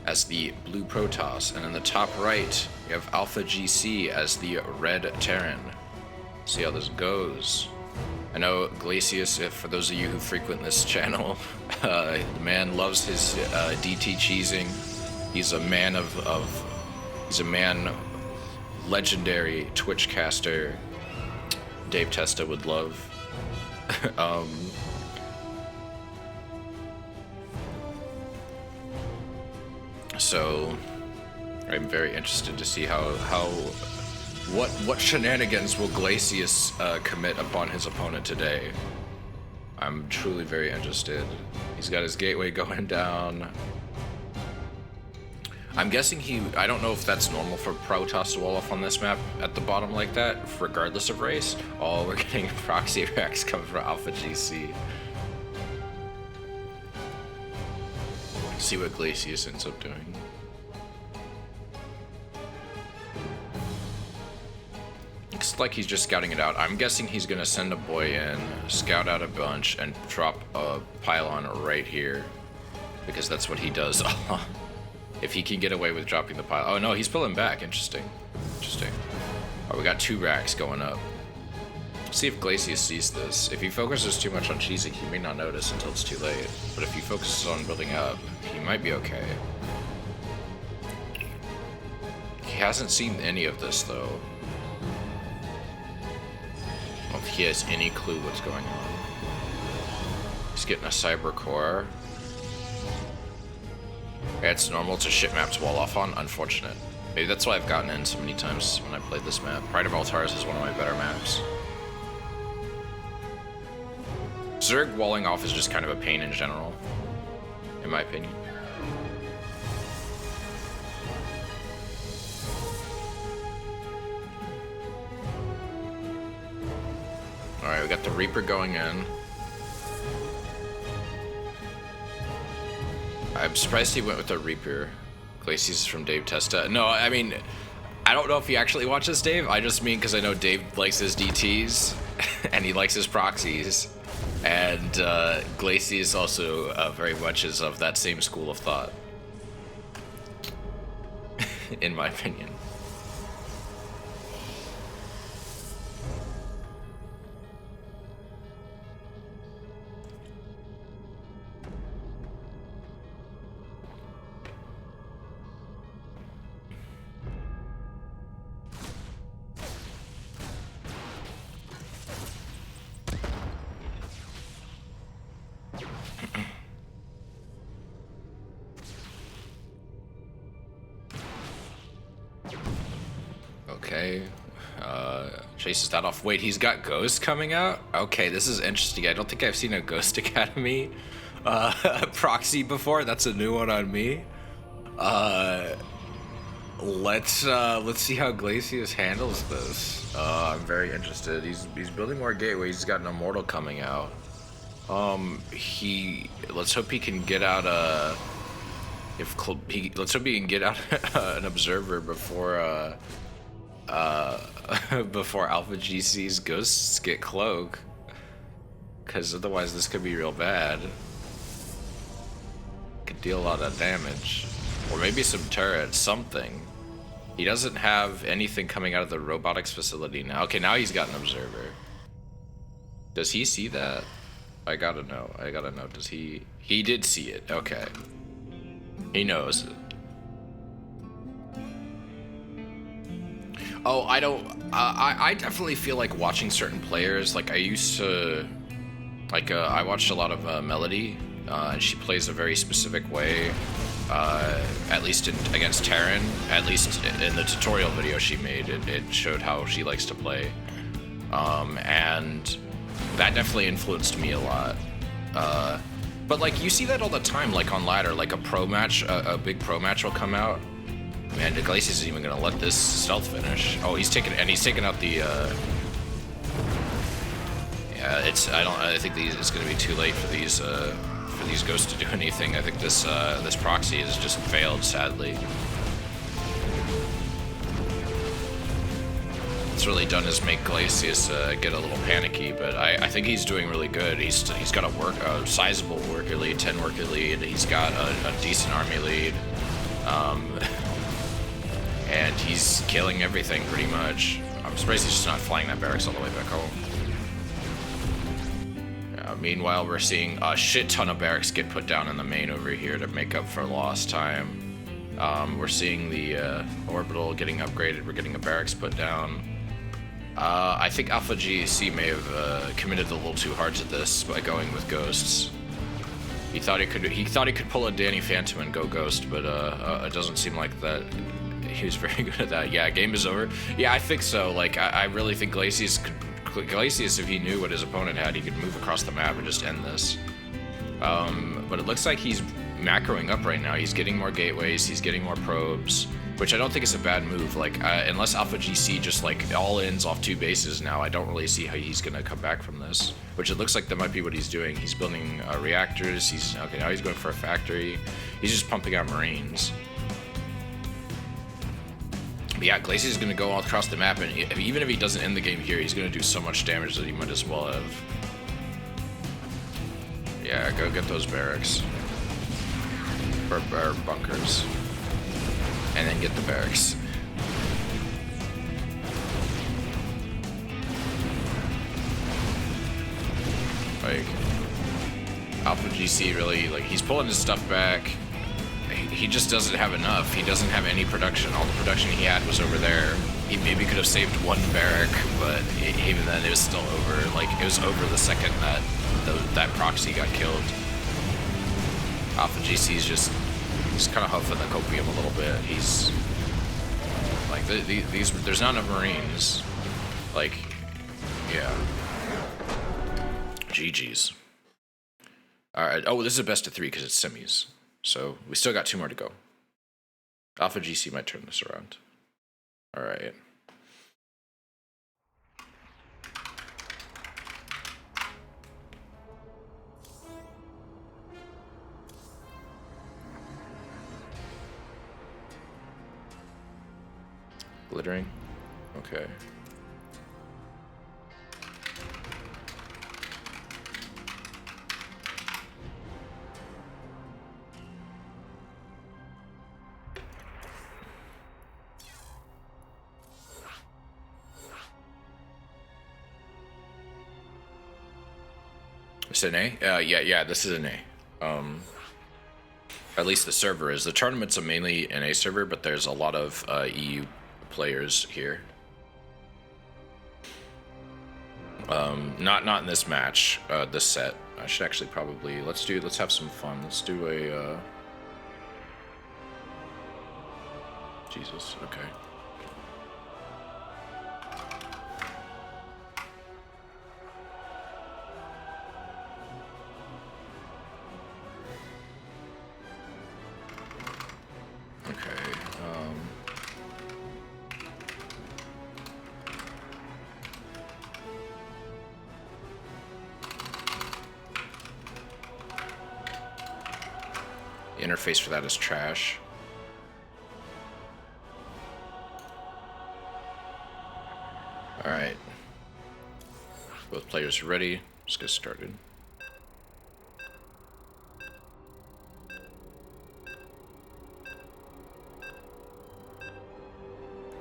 as the blue Protoss, and in the top right, we have Alpha GC as the red Terran. See how this goes. I know Glacius, for those of you who frequent this channel, the man loves his DT cheesing. He's a man he's a man, legendary Twitch caster Dave Testa would love. So I'm very interested to see what shenanigans will Glacius commit upon his opponent today. I'm truly very interested. He's got his gateway going down. I'm guessing I don't know if that's normal for Protoss to wall off on this map at the bottom like that, regardless of race. Oh, we're getting proxy racks coming from Alpha GC. See what Glacius ends up doing. Looks like he's just scouting it out. I'm guessing he's gonna send a boy in, scout out a bunch, and drop a pylon right here. Because that's what he does. If he can get away with dropping the pylon. Oh no, he's pulling back. Interesting. Interesting. Oh, we got 2 racks going up. Let's see if Glacius sees this. If he focuses too much on cheesing, he may not notice until it's too late. But if he focuses on building up, he might be okay. He hasn't seen any of this though. I don't know if he has any clue what's going on. He's getting a cyber core. Yeah, it's normal to ship maps wall off on. Unfortunate. Maybe that's why I've gotten in so many times when I played this map. Pride of Altaris is one of my better maps. Zerg walling off is just kind of a pain in general, in my opinion. Alright, we got the Reaper going in. I'm surprised he went with the Reaper. Glacius from Dave Testa. No, I mean, I don't know if he actually watches Dave. I just mean because I know Dave likes his DTs and he likes his proxies. And Glacius also very much is of that same school of thought. In my opinion. Okay, chases that off. Wait, he's got Ghost coming out? Okay, this is interesting. I don't think I've seen a Ghost Academy proxy before. That's a new one on me. Let's see how Glacius handles this. I'm very interested. He's building more gateways. He's got an Immortal coming out. Let's hope he can get out let's hope he can get out an observer before before Alpha GC's ghosts get cloak, because otherwise this could be real bad. Could deal a lot of damage, or maybe some turrets, something. He doesn't have anything coming out of the robotics facility now. Okay, now he's got an observer. Does he see that? I gotta know. Does he? He did see it. Okay. He knows it. Oh, I don't. I definitely feel like watching certain players. Like I used to. Like I watched a lot of Melody, and she plays a very specific way. At least against Terran. At least in the tutorial video she made, it showed how she likes to play, and that definitely influenced me a lot. But like you see that all the time, like on ladder, like a pro match, a big pro match will come out. Man, Glacius isn't even gonna let this stealth finish. Oh, he's taking out the. Yeah, I think it's gonna be too late for these ghosts to do anything. I think this proxy has just failed, sadly. it's really done is make Glacius get a little panicky, but I think he's doing really good. He's got a sizable worker lead, 10 worker lead. He's got a decent army lead, and he's killing everything pretty much. I'm surprised he's just not flying that barracks all the way back home. Meanwhile, we're seeing a shit ton of barracks get put down in the main over here to make up for lost time. We're seeing the orbital getting upgraded. We're getting a barracks put down. I think Alpha GC may have committed a little too hard to this by going with ghosts. He thought he could pull a Danny Phantom and go ghost, but it doesn't seem like that. He was very good at that. Yeah, game is over. Yeah, I think so. Like I really think Glacius, if he knew what his opponent had, he could move across the map and just end this. But it looks like he's macroing up right now. He's getting more gateways, he's getting more probes, which I don't think is a bad move. Like, unless Alpha GC just like all ins off 2 bases now, I don't really see how he's gonna come back from this. Which it looks like that might be what he's doing. He's building reactors. Now he's going for a factory. He's just pumping out Marines. But yeah, Glacius is gonna go all across the map, and even if he doesn't end the game here, he's gonna do so much damage that he might as well have. Yeah, go get those barracks. Or bunkers. And then get the barracks. Like, Alpha GC really, like, he's pulling his stuff back. He just doesn't have enough. He doesn't have any production. All the production he had was over there. He maybe could have saved 1 barrack, but even then it was still over. Like, it was over the second that that proxy got killed. Alpha GC's he's kind of huffing the copium a little bit. He's like, there's not enough Marines. Like, yeah. GG's. Alright, oh, this is a best of 3 because it's semis. So we still got 2 more to go. Alpha GC might turn this around. Alright. Glittering? Okay. It's an A? Yeah, this is an A. At least the server is. The tournament's mainly an A server, but there's a lot of EU players here. Not in this match, this set. I should actually probably, let's have some fun. Let's do a, Jesus, okay. Interface for that is trash. Alright. Both players are ready. Let's get started.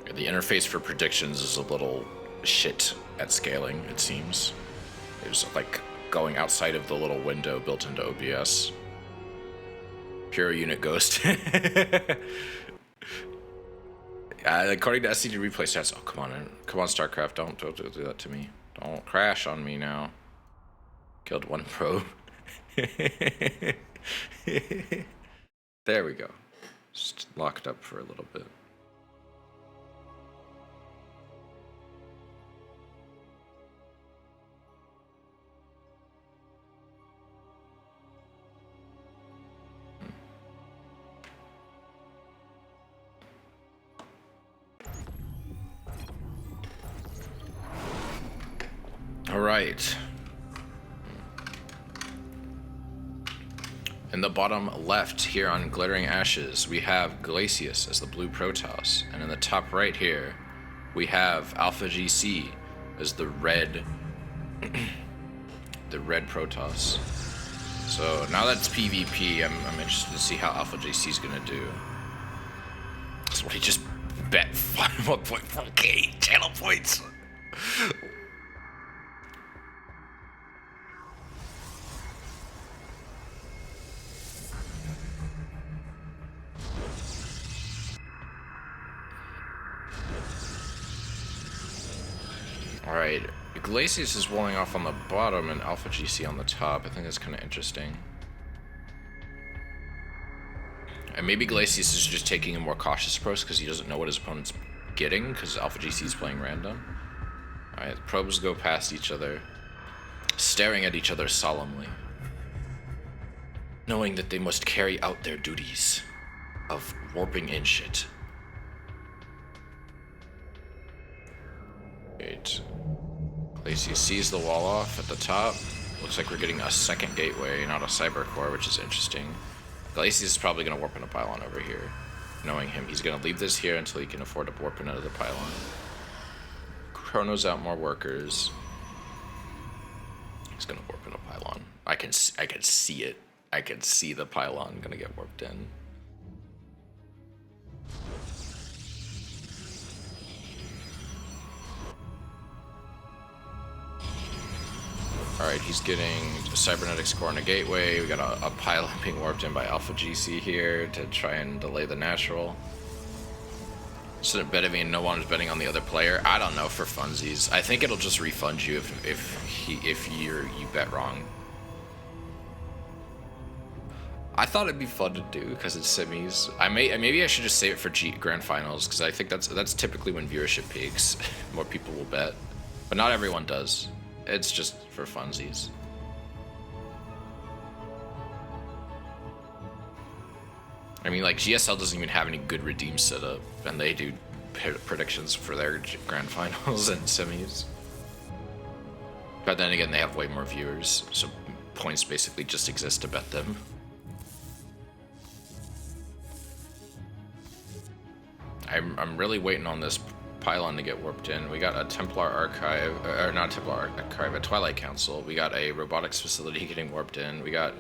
Yeah, the interface for predictions is a little shit at scaling, it seems. It was like going outside of the little window built into OBS. Pure unit ghost. According to SCD replay stats, oh come on StarCraft, don't do that to me. Don't crash on me now. Killed 1 probe. There we go. Just locked up for a little bit. All right. In the bottom left here on Glittering Ashes, we have Glacius as the blue Protoss. And in the top right here, we have Alpha GC as the red, the red Protoss. So now that's PvP, I'm interested to see how Alpha GC is gonna do. That's what he just bet 1.4k channel points. Alright, Glacius is walling off on the bottom and Alpha GC on the top. I think that's kind of interesting. And maybe Glacius is just taking a more cautious approach because he doesn't know what his opponent's getting because Alpha GC is playing random. Alright, the probes go past each other, staring at each other solemnly, knowing that they must carry out their duties of warping in shit. Great. Glacius sees the wall off at the top. Looks like we're getting a second gateway, not a cyber core, which is interesting. Glacius is probably going to warp in a pylon over here. Knowing him, he's going to leave this here until he can afford to warp into the pylon. Chronos out more workers. He's going to warp in a pylon. I can see it. I can see the pylon going to get warped in. Alright, he's getting the Cybernetics core in a gateway. We got a pylon being warped in by Alpha GC here to try and delay the natural. Instead of betting, no one is betting on the other player. I don't know, for funsies. I think it'll just refund you if you bet wrong. I thought it'd be fun to do because it's semis. Maybe I should just save it for Grand Finals because I think that's typically when viewership peaks. More people will bet, but not everyone does. It's just for funsies. I mean, like, GSL doesn't even have any good redeem setup, and they do predictions for their grand finals and semis. But then again, they have way more viewers, so points basically just exist to bet them. I'm really waiting on this pylon to get warped in. We got a Templar Archive, or not Templar Archive, a Twilight Council. We got a robotics facility getting warped in. We got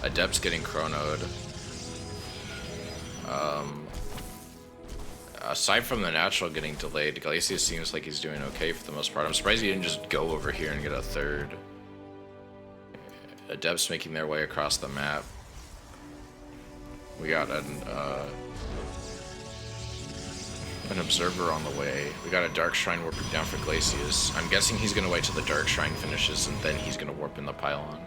Adepts getting chronoed. Aside from the natural getting delayed, Glacius seems like he's doing okay for the most part. I'm surprised he didn't just go over here and get a third. Adepts making their way across the map. We got an observer on the way. We got a Dark Shrine warping down for Glacius. I'm guessing he's going to wait till the Dark Shrine finishes and then he's going to warp in the pylon.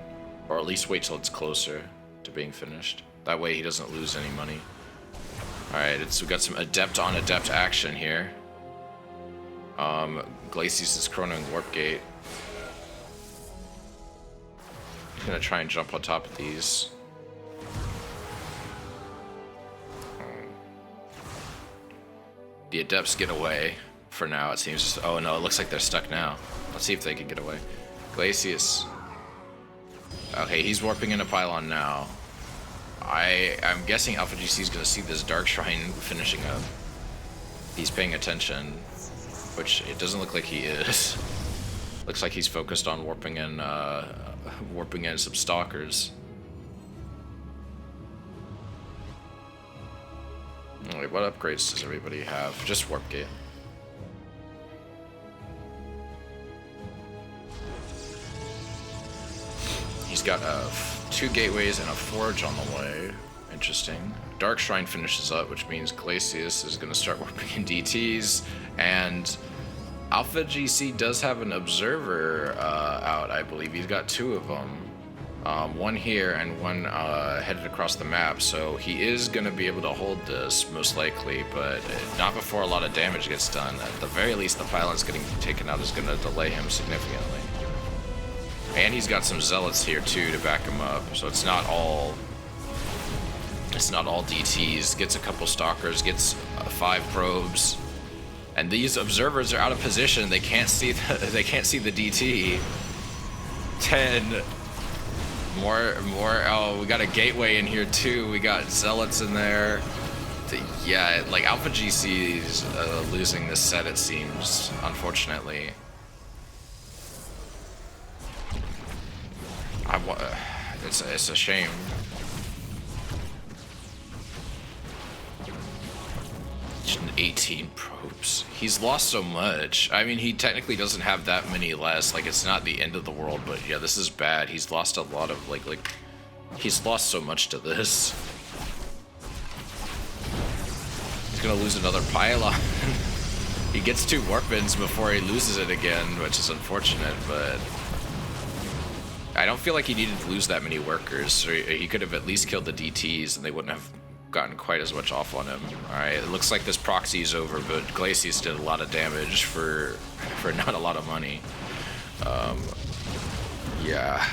Or at least wait till it's closer to being finished. That way he doesn't lose any money. Alright, we got some Adept on Adept action here. Glacius is chronoing Warp Gate. He's going to try and jump on top of these. The Adepts get away for now, it seems. Oh no, it looks like they're stuck now. Let's see if they can get away. Glacius. Okay, he's warping in a pylon now. I'm guessing Alpha GC is going to see this Dark Shrine finishing up. He's paying attention, which it doesn't look like he is. Looks like he's focused on warping in some Stalkers. Wait, what upgrades does everybody have? Just Warp Gate. He's got 2 gateways and a forge on the way. Interesting. Dark Shrine finishes up, which means Glacius is going to start warping in DTs, and Alpha GC does have an observer out, I believe. He's got 2 of them. One here and one headed across the map, so he is going to be able to hold this, most likely, but not before a lot of damage gets done. At the very least, the pylons getting taken out is going to delay him significantly. And he's got some Zealots here, too, to back him up, so it's not all DTs. Gets a couple Stalkers, gets 5 probes, and these observers are out of position. They can't see the DT. 10... More. Oh, we got a gateway in here too. We got Zealots in there. Yeah, like Alpha GC is losing this set, it seems, unfortunately. It's a shame. Just 18 probes. He's lost so much. I mean, he technically doesn't have that many less. Like, it's not the end of the world, but yeah, this is bad. He's lost a lot of, like, he's lost so much to this. He's gonna lose another pylon. He gets 2 warp ins before he loses it again, which is unfortunate, but I don't feel like he needed to lose that many workers. So he could have at least killed the DTs and they wouldn't have gotten quite as much off on him. Alright, it looks like this proxy is over, but Glacius did a lot of damage for not a lot of money. Yeah.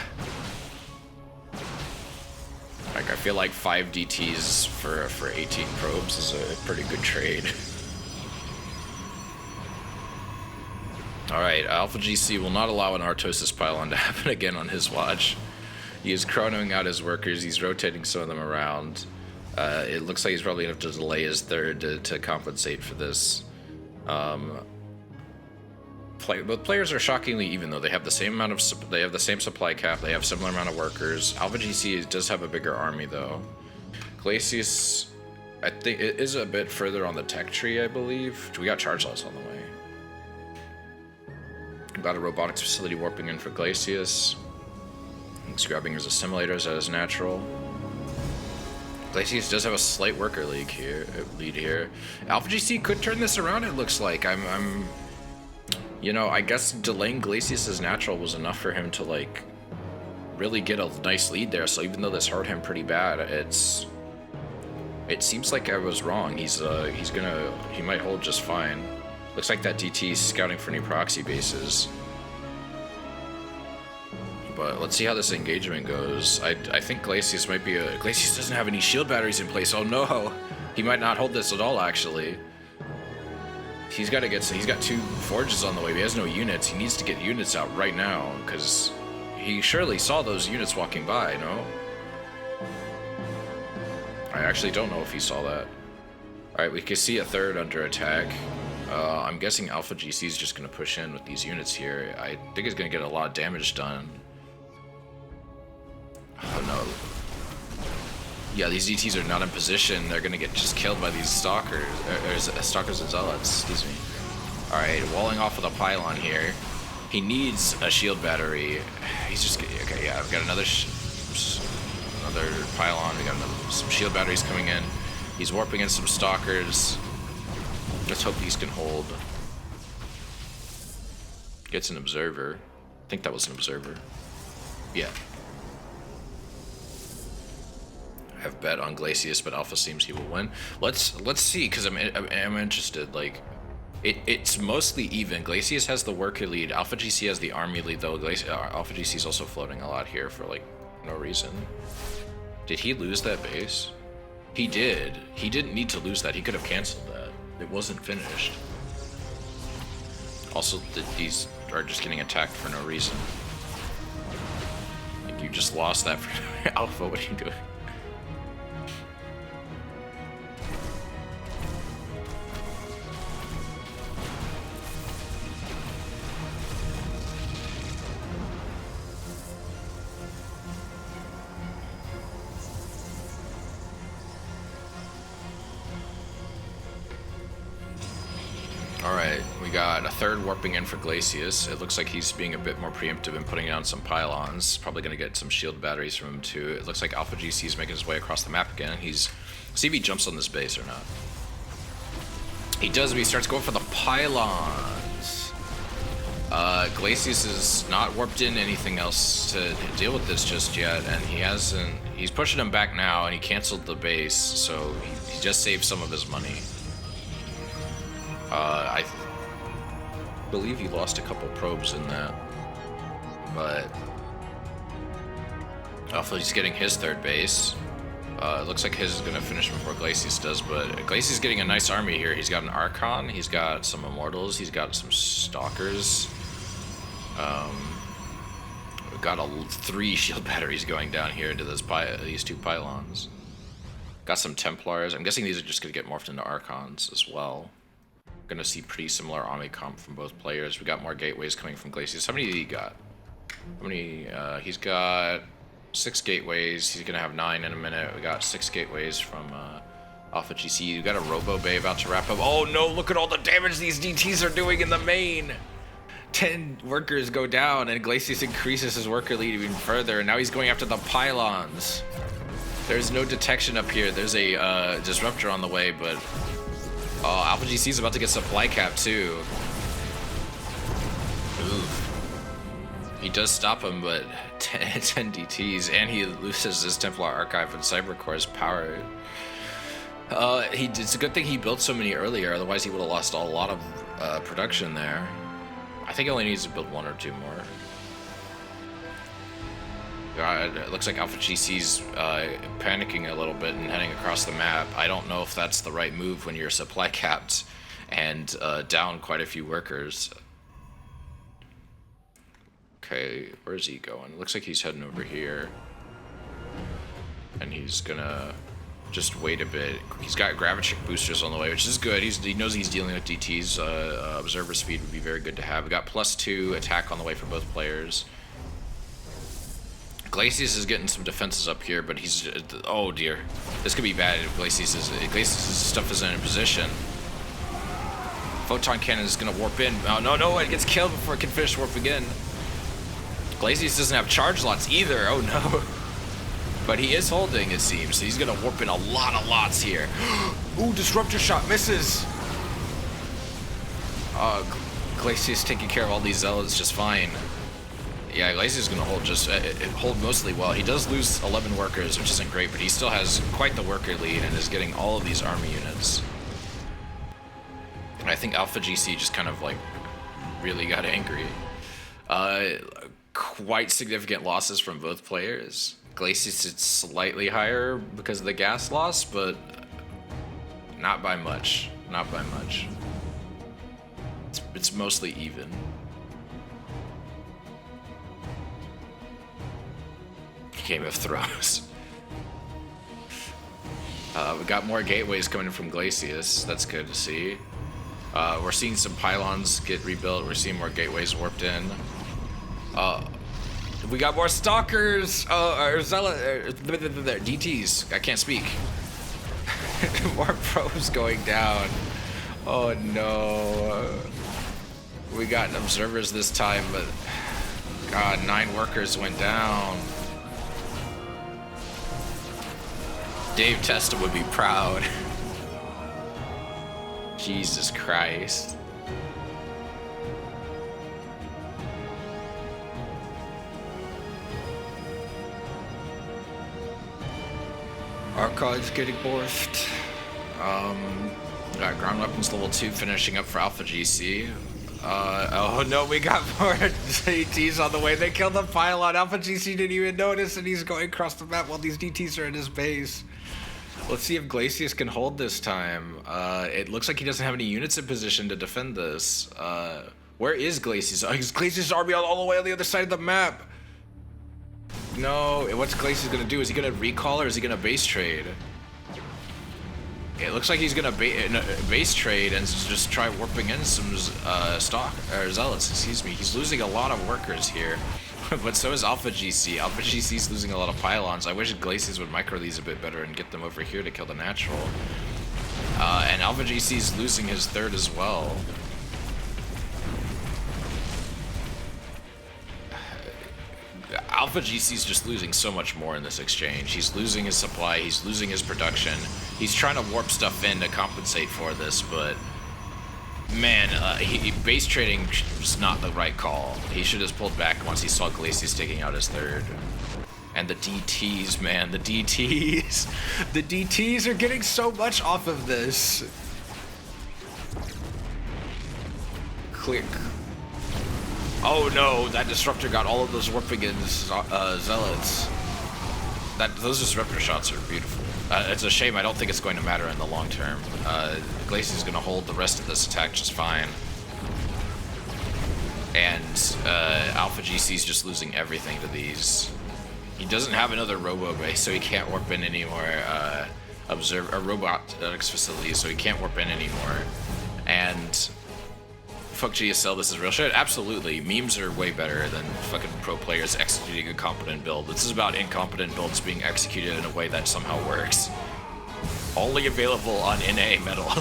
Like, I feel like 5 DTs for 18 probes is a pretty good trade. Alright, Alpha GC will not allow an Artosis pylon to happen again on his watch. He is chronoing out his workers, he's rotating some of them around. It looks like he's probably going to have to delay his third to compensate for this. Both players are shockingly even, though. They have the same amount of they have the same supply cap, they have similar amount of workers. Alpha GC does have a bigger army, though. Glacius, I think, it is a bit further on the tech tree, I believe. We got charge loss on the way. Got a robotics facility warping in for Glacius. He's grabbing his assimilators as natural. Glacius does have a slight worker lead here. Alpha GC could turn this around, it looks like. You know, I guess delaying Glacius as natural was enough for him to, like, really get a nice lead there. So even though this hurt him pretty bad, it seems like I was wrong. He might hold just fine. Looks like that DT is scouting for new proxy bases. But let's see how this engagement goes. I think Glacius might be Glacius doesn't have any shield batteries in place. Oh no! He might not hold this at all, actually. He's got 2 forges on the way, but he has no units. He needs to get units out right now, because he surely saw those units walking by, no? I actually don't know if he saw that. Alright, we can see a third under attack. I'm guessing Alpha GC is just going to push in with these units here. I think he's going to get a lot of damage done. Oh no. Yeah, these DTs are not in position. They're going to get just killed by these stalkers. Stalkers and zealots, excuse me. Alright, walling off with a pylon here. He needs a shield battery. He's just... Okay, yeah, we've got another pylon. We got some shield batteries coming in. He's warping in some stalkers. Let's hope these can hold. Gets an observer. I think that was an observer. Yeah. I have bet on Glacius, but Alpha seems he will win. Let's see, because I'm interested. Like, it's mostly even. Glacius has the worker lead. Alpha GC has the army lead, though. Alpha GC is also floating a lot here for, like, no reason. Did he lose that base? He did. He didn't need to lose that. He could have canceled that. It wasn't finished. Also, these are just getting attacked for no reason. You just lost that for Alpha. What are you doing? Alright, we got a third warping in for Glacius. It looks like he's being a bit more preemptive and putting down some pylons. Probably going to get some shield batteries from him too. It looks like Alpha GC is making his way across the map again. See if he jumps on this base or not. He does, but he starts going for the pylons. Glacius is not warped in anything else to deal with this just yet, and he's pushing him back now, and he canceled the base, so he just saved some of his money. I believe he lost a couple probes in that, but Alpha's getting his third base. It looks like his is going to finish before Glacius does, but Glacius is getting a nice army here. He's got an Archon, he's got some Immortals, he's got some Stalkers. We've got 3 shield batteries going down here into these 2 pylons. Got some Templars. I'm guessing these are just going to get morphed into Archons as well. Gonna see pretty similar Army comp from both players. We got more gateways coming from Glacius. How many did he got? How many? He's got 6 gateways. He's gonna have 9 in a minute. We got 6 gateways from Alpha GC. You got a Robo Bay about to wrap up. Oh no, look at all the damage these DTs are doing in the main. 10 workers go down and Glacius increases his worker lead even further, and now he's going after the pylons. There's no detection up here. There's a disruptor on the way, but Alpha GC is about to get supply cap too. Ooh. He does stop him, but 10 DTs, and he loses his Templar Archive and Cybercore's power. It's a good thing he built so many earlier, otherwise he would have lost a lot of production there. I think he only needs to build 1 or 2 more. It looks like Alpha GC's panicking a little bit and heading across the map. I don't know if that's the right move when you're supply capped and down quite a few workers. Okay, where's he going? Looks like he's heading over here. And he's gonna just wait a bit. He's got Gravitric boosters on the way, which is good. He knows he's dealing with DTs. Observer speed would be very good to have. We got +2 attack on the way for both players. Glacius is getting some defenses up here, but he's... Oh dear. This could be bad if Glacius' stuff isn't in position. Photon Cannon is going to warp in. Oh, no, it gets killed before it can finish warping in. Glacius doesn't have charge lots either. Oh no. But he is holding, it seems. So he's going to warp in a lot of lots here. Ooh, Disruptor Shot misses. Glacius taking care of all these zealots just fine. Yeah, Glacius is going to hold mostly well. He does lose 11 workers, which isn't great, but he still has quite the worker lead and is getting all of these army units. And I think Alpha GC just kind of like really got angry. Quite significant losses from both players. Glacius is slightly higher because of the gas loss, but not by much. Not by much. It's mostly even. Game of Thrones. We got more gateways coming in from Glacius. That's good to see. We're seeing some pylons get rebuilt. We're seeing more gateways warped in. We got more stalkers. DTs. I can't speak. More probes going down. Oh no. We got observers this time, but God, 9 workers went down. Dave Testa would be proud. Jesus Christ. Archive's getting morphed. Got ground weapons level 2 finishing up for Alpha GC. Oh no, we got more DTs on the way. They killed the pylon. Alpha GC didn't even notice, and he's going across the map while these DTs are in his base. Let's see if Glacius can hold this time. It looks like he doesn't have any units in position to defend this. Where is Glacius? Is Glacius' army all the way on the other side of the map? No, what's Glacius gonna do? Is he gonna recall or is he gonna base trade? It looks like he's gonna base trade and just try warping in some zealots. Excuse me. He's losing a lot of workers here, but so is Alpha GC. Alpha GC's losing a lot of pylons. I wish Glacius would micro these a bit better and get them over here to kill the natural. And Alpha GC's losing his 3rd as well. Alpha GC's just losing so much more in this exchange. He's losing his supply, he's losing his production. He's trying to warp stuff in to compensate for this, but man, base trading was not the right call. He should have pulled back once he saw Glacius taking out his 3rd. And the DTs, man, the DTs. The DTs are getting so much off of this. Click. Oh no, that disruptor got all of those warping in zealots. Those disruptor shots are beautiful. It's a shame. I don't think it's going to matter in the long term. Glacius is going to hold the rest of this attack just fine. And Alpha GC is just losing everything to these. He doesn't have another Robo Bay, so he can't warp in anymore. robotics facility, so he can't warp in anymore. And fuck GSL, this is real shit. Absolutely, memes are way better than fucking pro players executing a competent build. This is about incompetent builds being executed in a way that somehow works. Only available on NA Metal.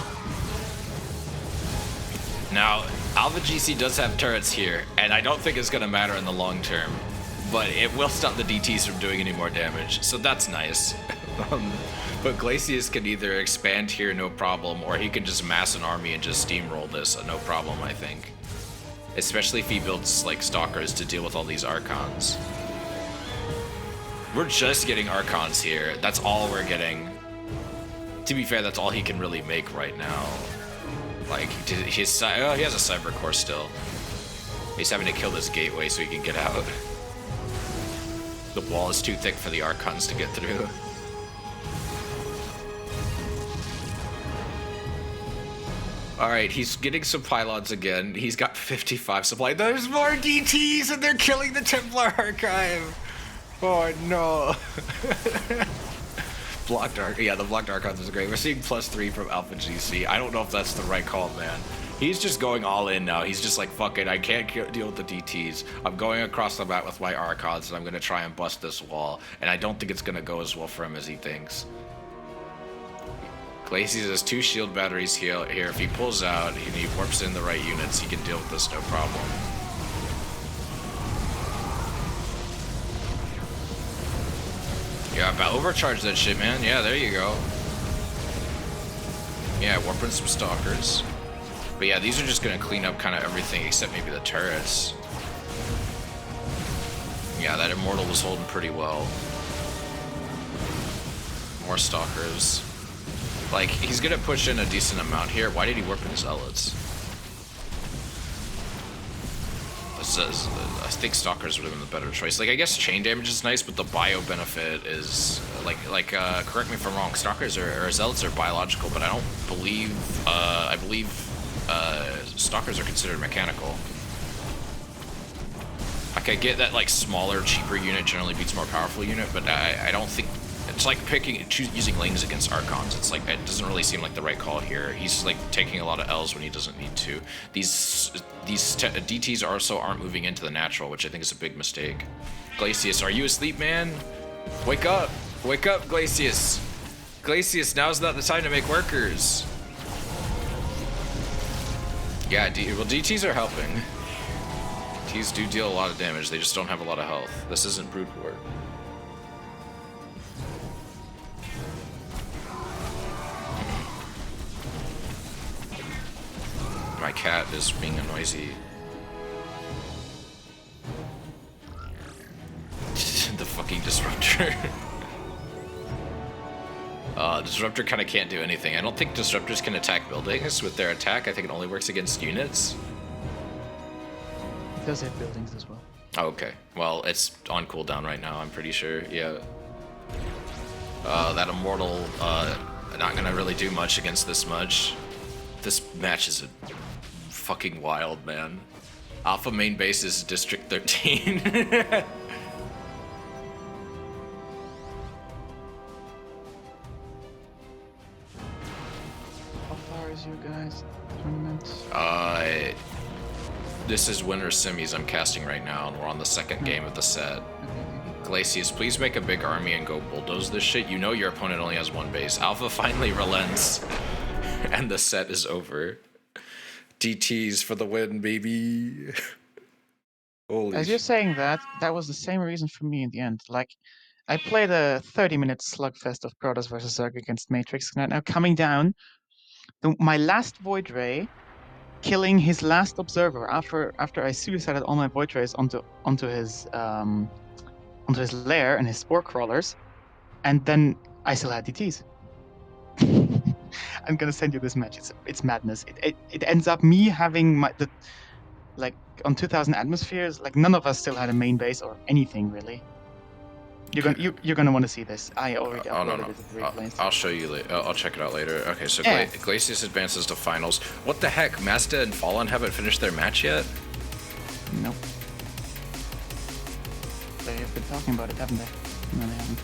Now, Alpha GC does have turrets here, and I don't think it's gonna matter in the long term, but it will stop the DTs from doing any more damage, so that's nice. But Glacius can either expand here, no problem, or he can just mass an army and just steamroll this, no problem, I think. Especially if he builds, like, Stalkers to deal with all these Archons. We're just getting Archons here. That's all we're getting. To be fair, that's all he can really make right now. Like, he has a Cyber Core still. He's having to kill this gateway so he can get out. The wall is too thick for the Archons to get through. Alright, he's getting some pylons again. He's got 55 supply. There's more DTs and they're killing the Templar Archive! Oh no. The blocked Archons is great. We're seeing +3 from Alpha GC. I don't know if that's the right call, man. He's just going all in now. He's just like, fuck it, I can't deal with the DTs. I'm going across the map with my Archons and I'm gonna try and bust this wall. And I don't think it's gonna go as well for him as he thinks. Glacius has 2 shield batteries here. If he pulls out and he warps in the right units, he can deal with this no problem. Yeah, about overcharge that shit, man. Yeah, there you go. Yeah, warp in some Stalkers. But yeah, these are just gonna clean up kind of everything except maybe the turrets. Yeah, that Immortal was holding pretty well. More Stalkers. Like, he's gonna push in a decent amount here. Why did he warp in Zealots? I think Stalkers would have been the better choice. Like, I guess chain damage is nice, but the bio benefit is correct me if I'm wrong. Stalkers or Zealots are biological, but I don't believe. I believe Stalkers are considered mechanical. Like, I get that like smaller, cheaper unit generally beats more powerful unit, but I don't think. It's like using Lings against Archons. It's like, it doesn't really seem like the right call here. He's like taking a lot of L's when he doesn't need to. These DTs also aren't moving into the natural, which I think is a big mistake. Glacius, are you asleep, man? Wake up! Wake up, Glacius! Glacius, now's not the time to make workers. Yeah, well, DTs are helping. DTs do deal a lot of damage, they just don't have a lot of health. This isn't Brood War. My cat is being a noisy. The fucking Disruptor. Disruptor kind of can't do anything. I don't think Disruptors can attack buildings with their attack. I think it only works against units. It does hit buildings as well. Oh, okay. Well, it's on cooldown right now, I'm pretty sure. Yeah. That Immortal, not gonna really do much against this much. This match is fucking wild, man. Alpha main base is District 13. How far is you guys' tournament? This is winter semis I'm casting right now, and we're on the second game of the set. Glacius, please make a big army and go bulldoze this shit. You know your opponent only has 1 base. Alpha finally relents, and the set is over. DTs for the win, baby. Holy As you're saying that, that was the same reason for me in the end. Like, I played a 30-minute slugfest of Protoss versus Zerg against Matrix. Now coming down, my last Void Ray, killing his last Observer after I suicided all my Void Rays onto his lair and his Spore Crawlers, and then I still had DTs. I'm gonna send you this match. It's madness. It ends up me having on 2000 atmospheres. Like, none of us still had a main base or anything really. You're gonna want to see this. I already uploaded it. I'll show you later. I'll check it out later. Okay, so Glacius advances to finals. What the heck? Mazda and Fallen haven't finished their match yet? Nope. They've been talking about it, haven't they? No, they haven't.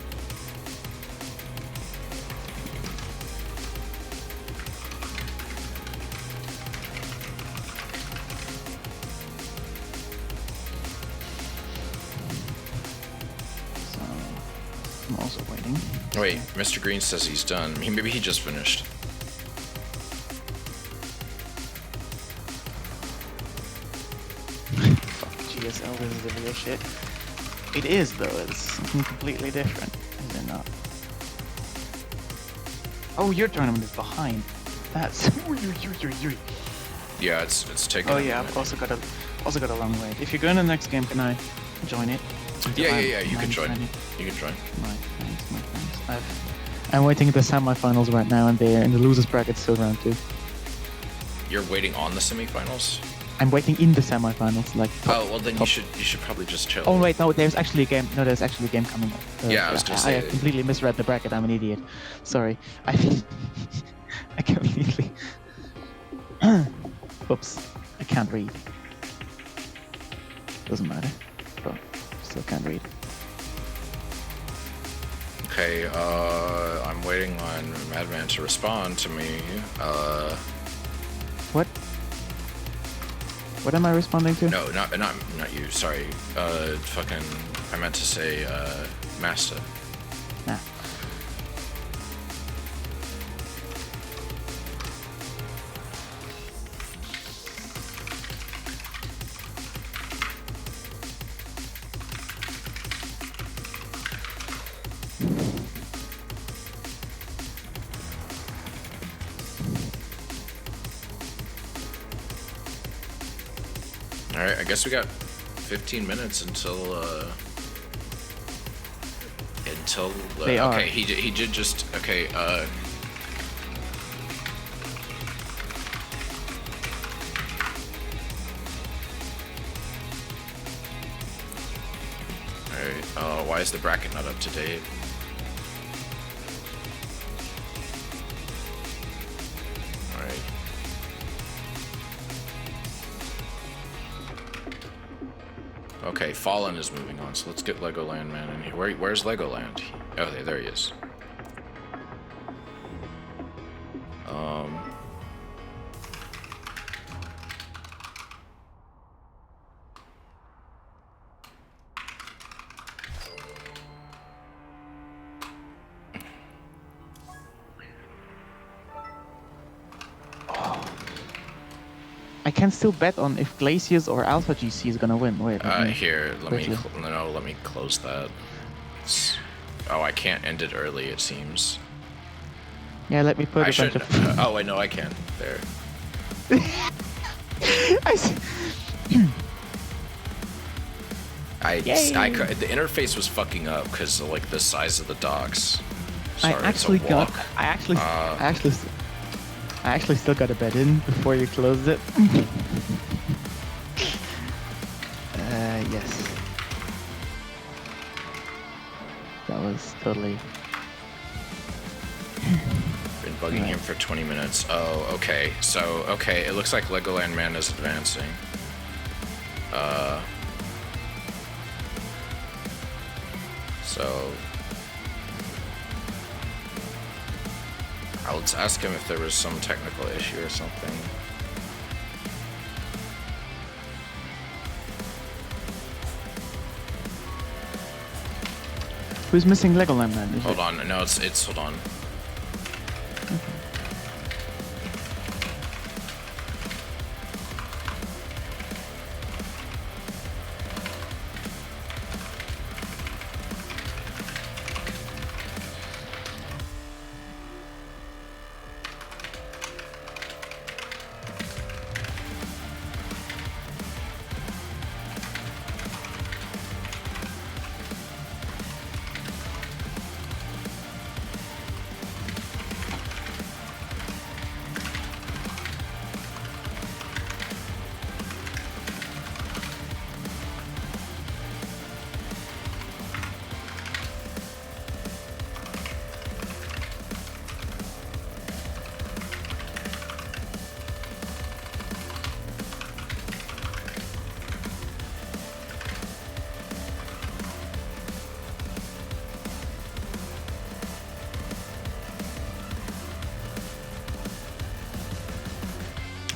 also waiting. Wait, Mr. Green says he's done. Maybe he just finished. Fuck GSL, this is the real shit. It is though, it's something completely different, is it not? Oh, your tournament is behind. That's Yeah, it's taking. Oh yeah, I've also got a long wait. If you go in the next game, can I join it? Yeah, you can join. Ready? You can join. My thanks. I'm waiting at the semifinals right now, and they're in the losers bracket still round 2. You're waiting on the semifinals? I'm waiting in the semifinals, like. Oh well, then you should probably just chill. Oh wait, no, there's actually a game. No, there's actually a game coming up. Yeah, I was gonna say. I completely misread the bracket. I'm an idiot. Sorry. I completely. Oops. I can't read. Doesn't matter. But still can't read. Okay, I'm waiting on Madman to respond to me. What? What am I responding to? No, not you. Sorry. Fucking. I meant to say, Master. Nah. Alright, I guess we got 15 minutes until They are. Okay, he did just okay, Alright, why is the bracket not up to date? Alright. Okay, Fallen is moving on, so let's get Legoland Man in here. Where's Legoland? Oh, there he is. I can still bet on if Glacius or Alpha GC is gonna win. Wait. Here, let me quickly. let me close that. Oh, I can't end it early. It seems. Yeah, let me put I a should. bunch of. Oh wait, no, I can. There. The interface was fucking up because of, like, the size of the docks. Sorry, I actually still got a bet in before you closed it. Yes. That was totally. Been bugging him for 20 minutes. Oh, okay. So, okay, it looks like Legoland Man is advancing. So let's ask him if there was some technical issue or something. Who's missing Legoland Man? Is Hold it? on, no, it's hold on.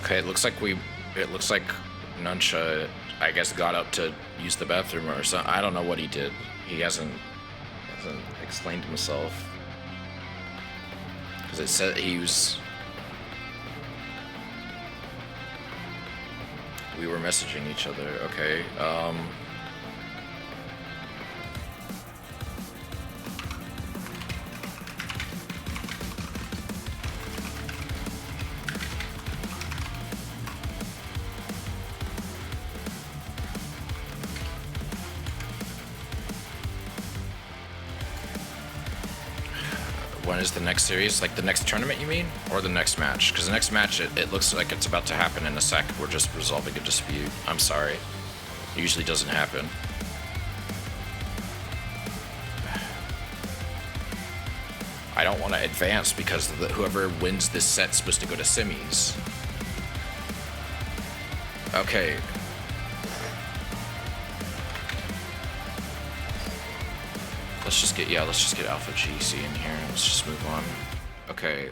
Okay, it looks like Nuncha, I guess, got up to use the bathroom or something. I don't know what he did. He hasn't explained himself. Because it said he was... We were messaging each other, okay. When is the next series? Like the next tournament, you mean? Or the next match? Because the next match, it looks like it's about to happen in a sec. We're just resolving a dispute. I'm sorry. It usually doesn't happen. I don't want to advance because whoever wins this set's supposed to go to semis. Okay. Let's just get Alpha GC in here. Let's just move on. Okay.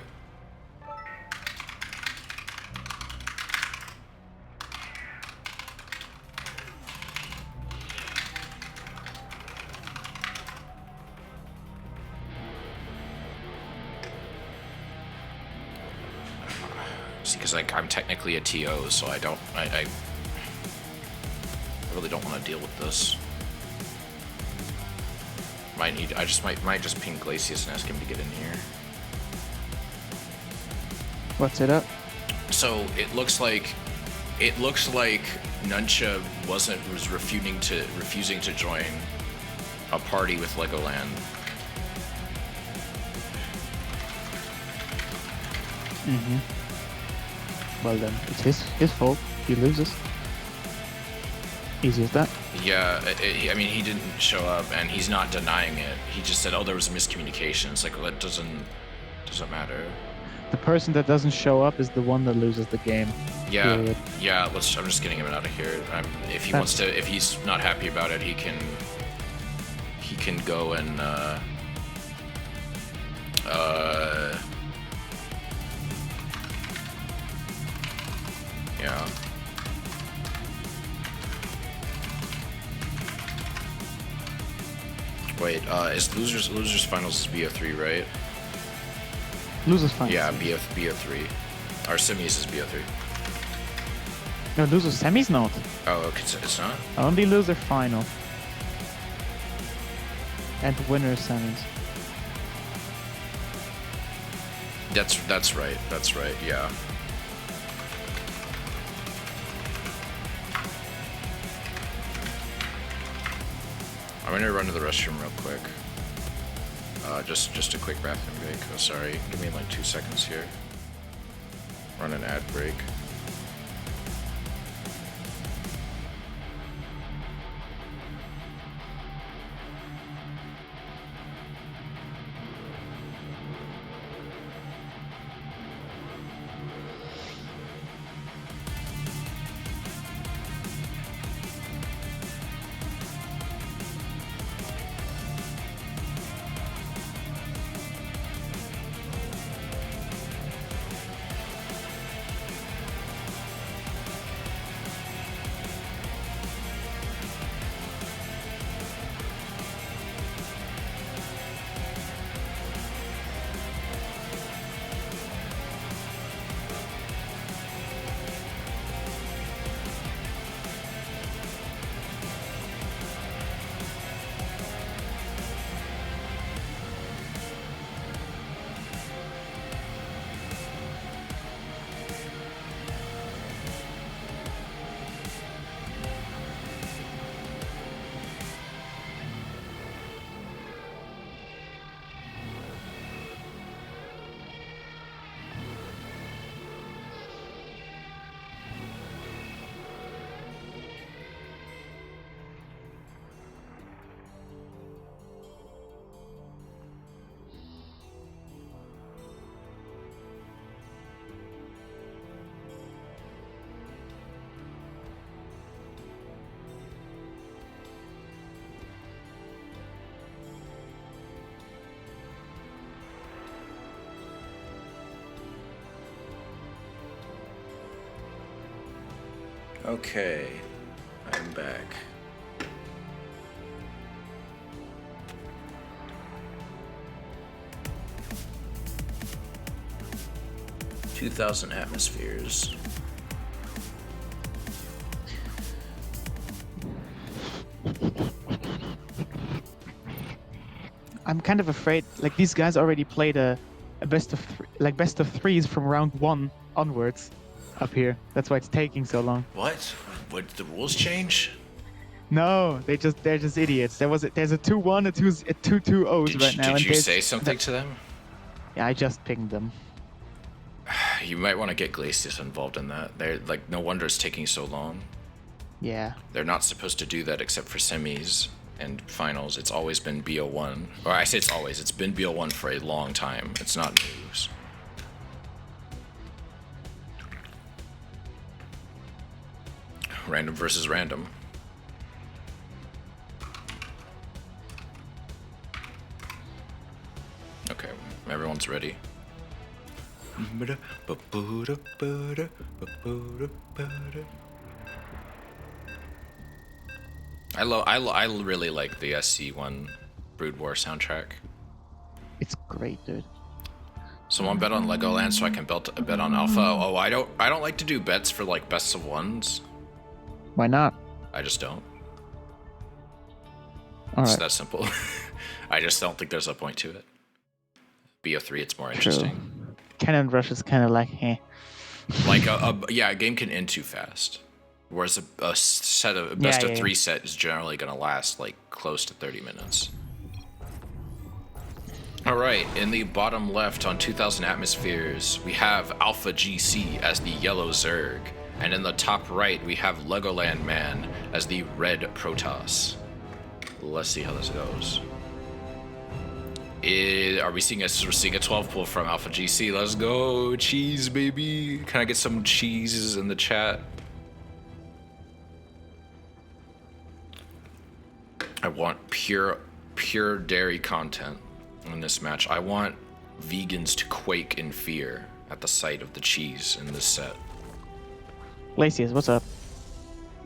See, because like I'm technically a TO, so I really don't want to deal with this. I might just ping Glacius and ask him to get in here. What's it up? So it looks like Nuncha was refusing to join a party with Legoland. Well then, it's his fault. He loses. Easy as that. Yeah, I mean, he didn't show up, and he's not denying it. He just said, "Oh, there was a miscommunication." It's like, well, that doesn't matter. The person that doesn't show up is the one that loses the game. Yeah, Period. yeah. I'm just getting him out of here. If he's not happy about it, he can go and yeah. Wait, is losers finals is BO3, right? Losers finals. Yeah, BO3. Our semis is BO3. No, losers semis not. Oh, okay, it's not? Only loser final. And winner semis. That's right, yeah. I'm gonna run to the restroom real quick. Just a quick bathroom break. Oh, sorry. Give me like 2 seconds here. Run an ad break. Okay, I'm back. 2,000 atmospheres. I'm kind of afraid. Like these guys already played a best of best of threes from round 1 onwards, up here. That's why it's taking so long. What? What did the rules change? No, they're just idiots. There's a 2-1, a 2-2-0s right now. Did and you say something to them? Yeah, I just pinged them. You might want to get Glacius involved in that. They're like, no wonder it's taking so long. Yeah. They're not supposed to do that except for semis and finals. It's always been BO1. Or I say it's been BO1 for a long time. It's not news. Random versus random. Okay, everyone's ready. I really like the SC1 Brood War soundtrack. It's great, dude. Someone bet on Legoland so I can bet on Alpha. Oh, I don't like to do bets for like best of ones. Why not? I just don't. All It's right. that simple. I just don't think there's a point to it. BO3, it's more True. interesting. Cannon Rush is kind of like, eh. Like a game can end too fast, whereas a set of best of 3 set is generally gonna last like close to 30 minutes. All right, in the bottom left on 2,000 atmospheres, we have Alpha GC as the yellow Zerg, and in the top right we have Legoland Man as the red Protoss. Let's see how this goes. Are we seeing we're seeing a 12 pull from Alpha GC? Let's go, cheese baby. Can I get some cheeses in the chat? I want pure dairy content in this match. I want vegans to quake in fear at the sight of the cheese in this set. Glacius, what's up?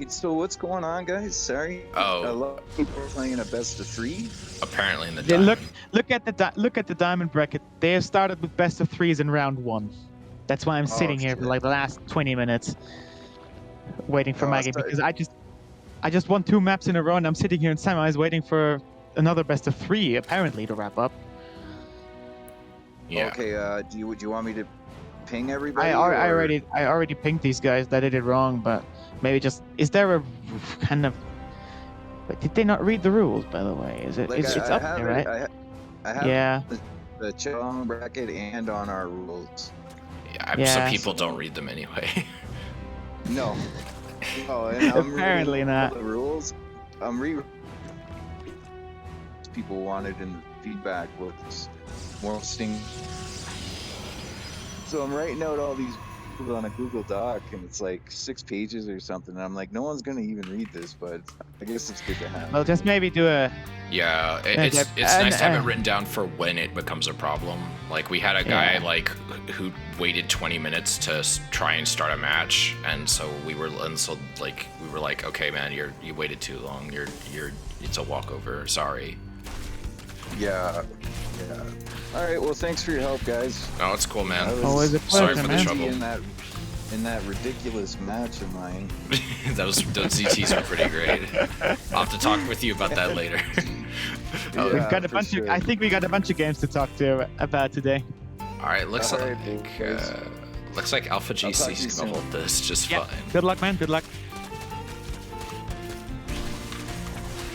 So what's going on, guys? Sorry. Oh. A lot of people are playing a best of 3. Apparently in the Yeah, diamond. look at the diamond bracket. They have started with best of 3s in round 1. That's why I'm sitting here for shit. like the last 20 minutes, waiting for Oh, Maggie sorry. because I just won 2 maps in a row and I'm sitting here in semis waiting for another best of 3 apparently to wrap up. Yeah. Okay. Do you want me to ping everybody? I or- already pinged these guys that did it wrong, but maybe just is there a kind of? But did they not read the rules? By the way, is it? Like, It's I up have there, it- right? I have Yeah. the challenge bracket and on our rules. Some Yeah. people don't read them anyway. No. Oh, and I'm Apparently reading not. all the rules. I'm people wanted in the feedback was more sting. So I'm writing out all these on a Google Doc, and it's like 6 pages or something. And I'm like, no one's gonna even read this, but I guess it's good to have. Well, just maybe do a. Yeah, Yeah, it's and- nice to have it written down for when it becomes a problem. Like we had a guy Yeah. like who waited 20 minutes to try and start a match, and so we were like, okay, man, you waited too long. It's a walkover. Sorry. Yeah. All right. Well, thanks for your help, guys. No, it's cool, man. I was Always a Sorry pleasure, for the man. trouble. in that ridiculous match of mine. those ZTs were pretty great. I'll have to talk with you about that later. Yeah, We've got a for bunch sure. of. I think we got a bunch of games to talk to about today. All right, looks All like right, boys. looks like Alpha talk to you GC's gonna soon. hold this just Yeah. fine. Good luck, man. Good luck.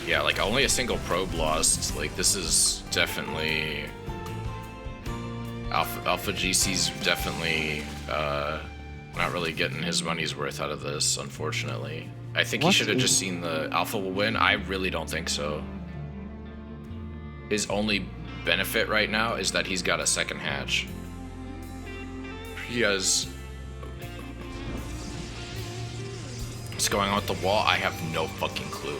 Yeah, like only a single probe lost. Like this is definitely Alpha GC's definitely not really getting his money's worth out of this, unfortunately. I think he What should have is- just seen the Alpha will win. I really don't think so. His only benefit right now is that he's got a second hatch. He has. What's going on with the wall? I have no fucking clue.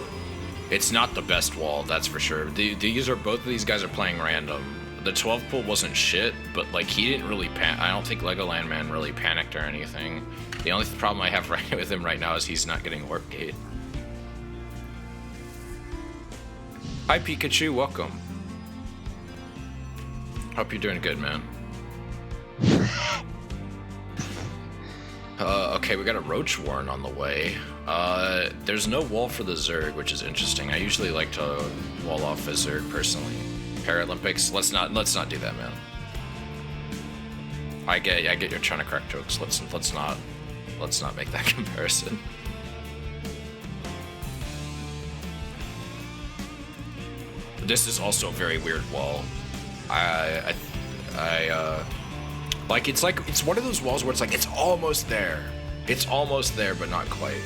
It's not the best wall, that's for sure. Both of these guys are playing random. The 12 pull wasn't shit, but like he didn't really I don't think Legoland Man really panicked or anything. The only problem I have right with him right now is he's not getting warp gate. Hi Pikachu, welcome. Hope you're doing good, man. Okay, we got a Roach Warren on the way. There's no wall for the Zerg, which is interesting. I usually like to wall off a Zerg personally. Paralympics, let's not do that, man. I get you're trying to crack jokes. Let's not make that comparison. This is also a very weird wall. It's one of those walls where it's like it's almost there. It's almost there, but not quite.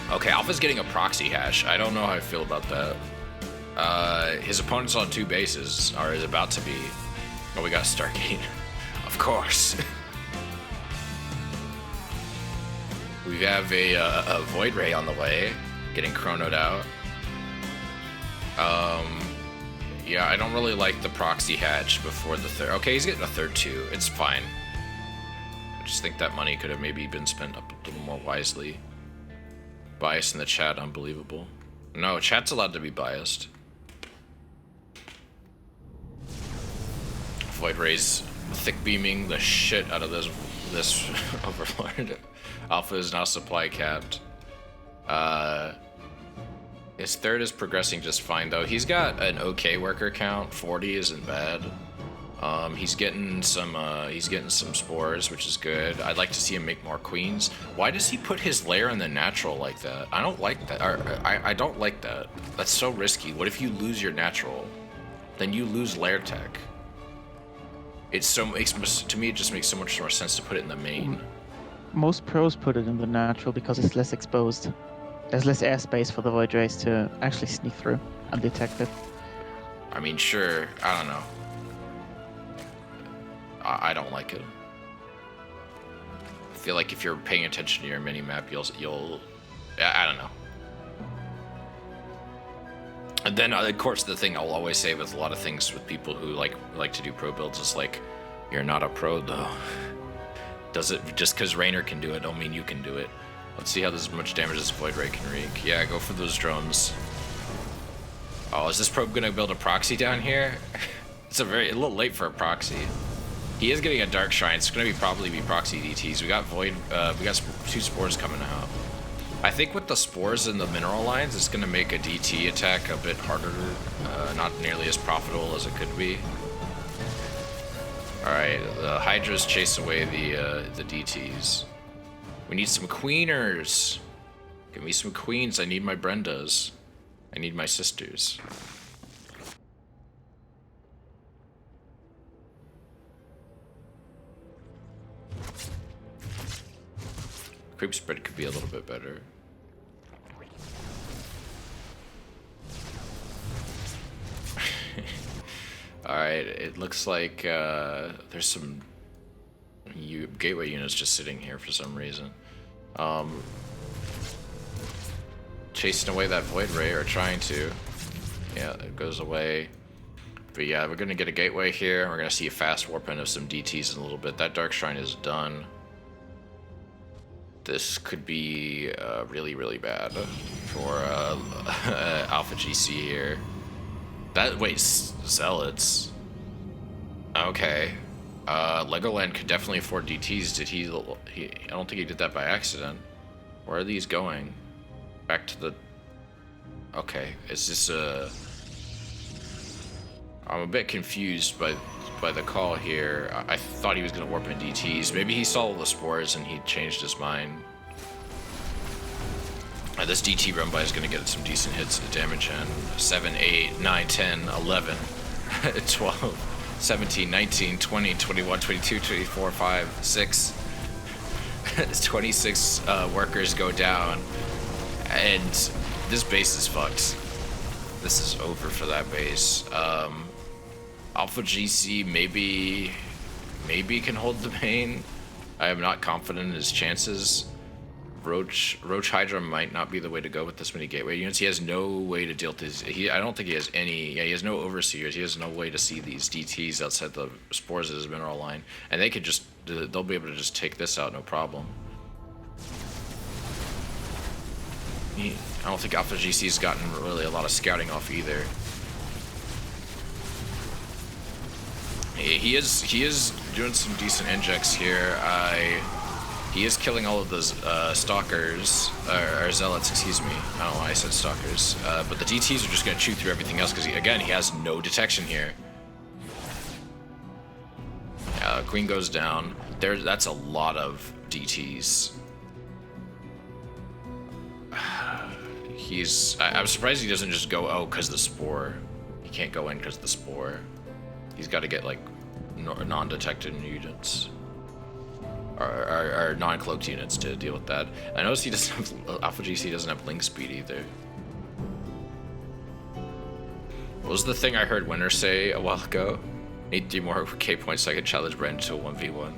Okay, Alpha's getting a proxy hash. I don't know how I feel about that. His opponent's on 2 bases, or is about to be. Oh, we got Stargate. Of course. We have a Void Ray on the way, getting chronoed out. Yeah, I don't really like the proxy hatch before the 3rd. Okay, he's getting a 3rd too. It's fine. I just think that money could have maybe been spent up a little more wisely. Bias in the chat, unbelievable. No, chat's allowed to be biased. Void Ray's thick beaming the shit out of this Overlord. Alpha is now supply capped. His 3rd is progressing just fine though. He's got an okay worker count. 40 isn't bad. He's getting some spores, which is good. I'd like to see him make more queens. Why does he put his lair in the natural like that? I don't like that. I don't like that. That's so risky. What if you lose your natural? Then you lose lair tech. To me it just makes so much more sense to put it in the main. Most pros put it in the natural because it's less exposed. There's less airspace for the Void Rays to actually sneak through and detect it. I mean, sure. I don't know. I don't like it. I feel like if you're paying attention to your mini-map, you'll... I don't know. And then, of course, the thing I'll always say with a lot of things with people who like to do pro builds is like, you're not a pro, though. Does it just because Raynor can do it don't mean you can do it. Let's see how much damage this Void Ray can wreak. Yeah, go for those drones. Oh, is this probe gonna build a proxy down here? It's a little late for a proxy. He is getting a Dark Shrine. It's gonna probably be proxy DTs. We got 2 spores coming out. I think with the spores and the mineral lines, it's gonna make a DT attack a bit harder, not nearly as profitable as it could be. All right, the Hydras chase away the DTs. We need some queeners. Give me some queens. I need my Brendas. I need my sisters. Creep spread could be a little bit better. Alright, it looks like there's some gateway units just sitting here for some reason. Chasing away that Void Ray, or trying to. Yeah, it goes away. But yeah, we're gonna get a gateway here. We're gonna see a fast warp in of some DTs in a little bit. That Dark Shrine is done. This could be really, really bad for Alpha GC here. Wait, Zealots. Okay. Legoland could definitely afford DTs. I don't think he did that by accident. Where are these going? Back to the... Okay, is this I'm a bit confused by the call here. I thought he was going to warp in DTs. Maybe he saw all the spores and he changed his mind. This DT run by is going to get some decent hits of damage in. 7, 8, 9, 10, 11, 12, 17, 19, 20, 21, 22, 24, 5, 6. 26 workers go down. And this base is fucked. This is over for that base. Alpha GC maybe can hold the main. I am not confident in his chances. Roach Hydra might not be the way to go with this many gateway units. He has no way to deal with these. I don't think he has any. Yeah, he has no overseers. He has no way to see these DTs outside the spores of his mineral line, and they could just. They'll be able to just take this out, no problem. I don't think Alpha GC's gotten really a lot of scouting off either. He is doing some decent injects here. He is killing all of those stalkers, or zealots, excuse me. I don't know why I said stalkers. But the DTs are just going to chew through everything else because, again, he has no detection here. Queen goes down. That's a lot of DTs. I'm surprised he doesn't just go, oh, because the spore. He can't go in because the spore. He's got to get, like, non-detected units. Or non-cloaked units to deal with that. I noticed he doesn't have, Alpha GC doesn't have link speed either. What was the thing I heard Winner say a while ago? Need 3 more K points so I could challenge Brand to a 1v1.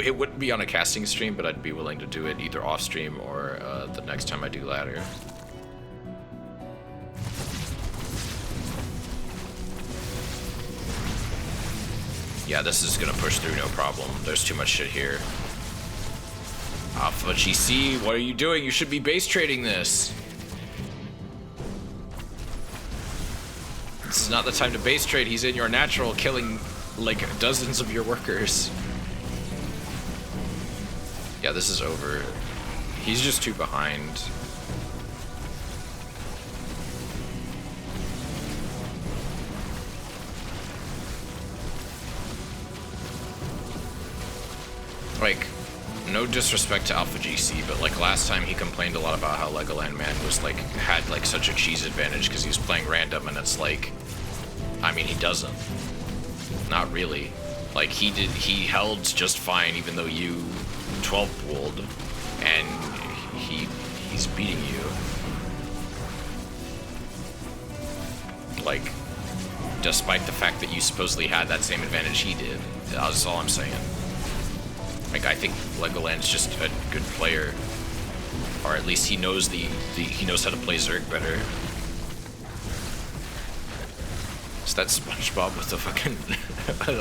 It wouldn't be on a casting stream, but I'd be willing to do it either off stream or the next time I do ladder. Yeah, this is gonna push through no problem. There's too much shit here. Alpha GC, what are you doing? You should be base trading this. This is not the time to base trade. He's in your natural, killing like dozens of your workers. Yeah, this is over. He's just too behind. Like, no disrespect to Alpha GC, but like last time he complained a lot about how Legoland Man was like, had like such a cheese advantage because he was playing random, and it's like, I mean, he doesn't. Not really. Like, he held just fine even though you 12 pooled, and he's beating you. Like, despite the fact that you supposedly had that same advantage he did. That's all I'm saying. Like, I think Legoland's just a good player, or at least he knows he knows how to play Zerg better. Is that SpongeBob with the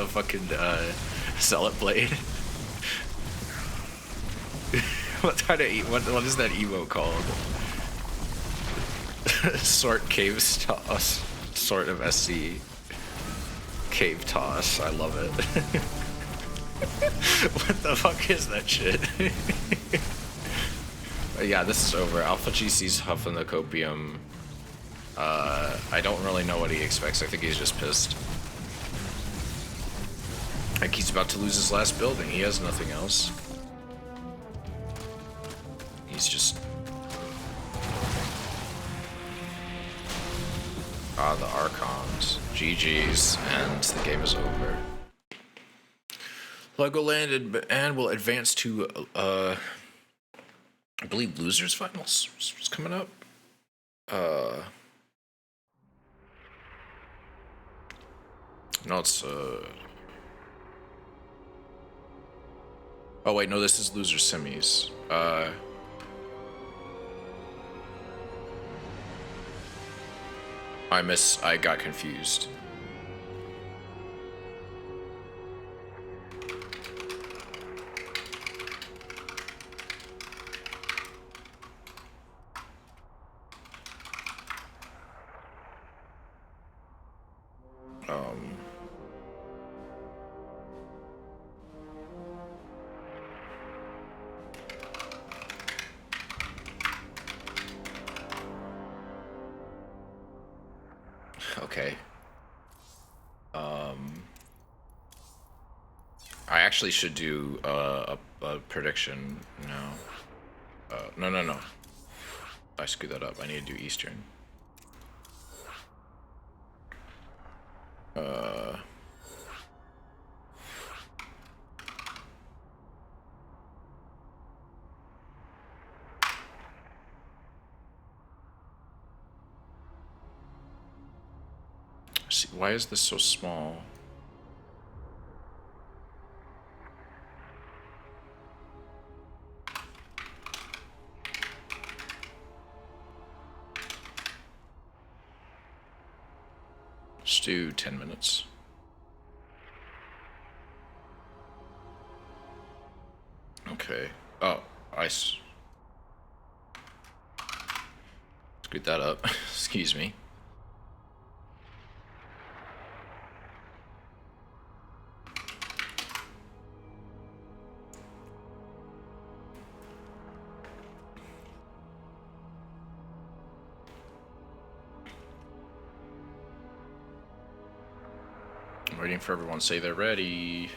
fucking Zealot blade? what is that emote called? Sort cave toss, sort of SC cave toss. I love it. What the fuck is that shit? Yeah, this is over. Alpha GC's huffing the copium. I don't really know what he expects. I think he's just pissed. Like, he's about to lose his last building. He has nothing else. He's just... the Archons. GG's, and the game is over. Legoland and will advance to, I believe Losers Finals is coming up. No, it's, oh wait, no, this is Losers Semis. I got confused. Okay. I actually should do a prediction now. No. I screwed that up. I need to do Eastern. See, why is this so small? Let's do 10 minutes. Okay. Oh, I screwed that up. Excuse me. Waiting for everyone to say they're ready.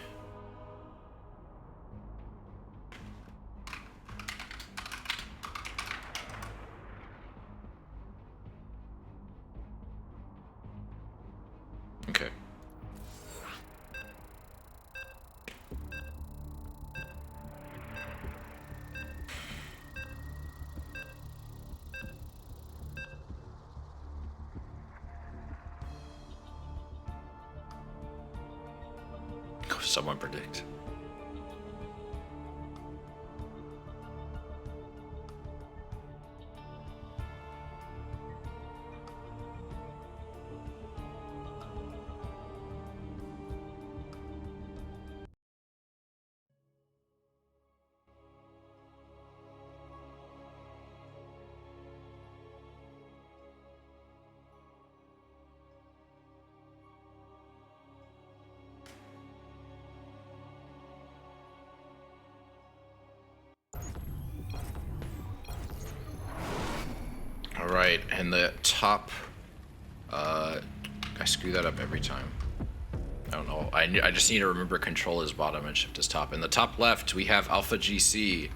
Okay. Someone predict. Alright, and the top, I screw that up every time. I don't know, I just need to remember control is bottom and shift is top. In the top left, we have Alpha GC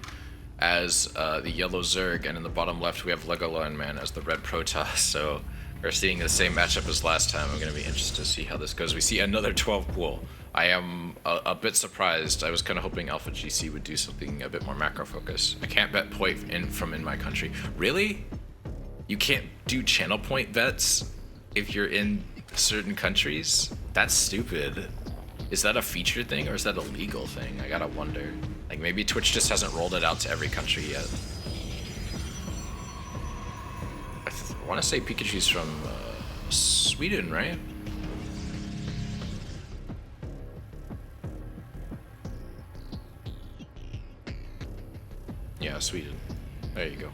as the yellow Zerg, and in the bottom left, we have Lego Lion Man as the red Protoss, so we're seeing the same matchup as last time. I'm going to be interested to see how this goes. We see another 12 pool. I am a bit surprised. I was kind of hoping Alpha GC would do something a bit more macro focus. I can't bet point from in my country. Really? You can't do channel point bets if you're in certain countries? That's stupid. Is that a feature thing or is that a legal thing? I gotta wonder. Like maybe Twitch just hasn't rolled it out to every country yet. I want to say Pikachu's from Sweden, right? Yeah, Sweden. There you go.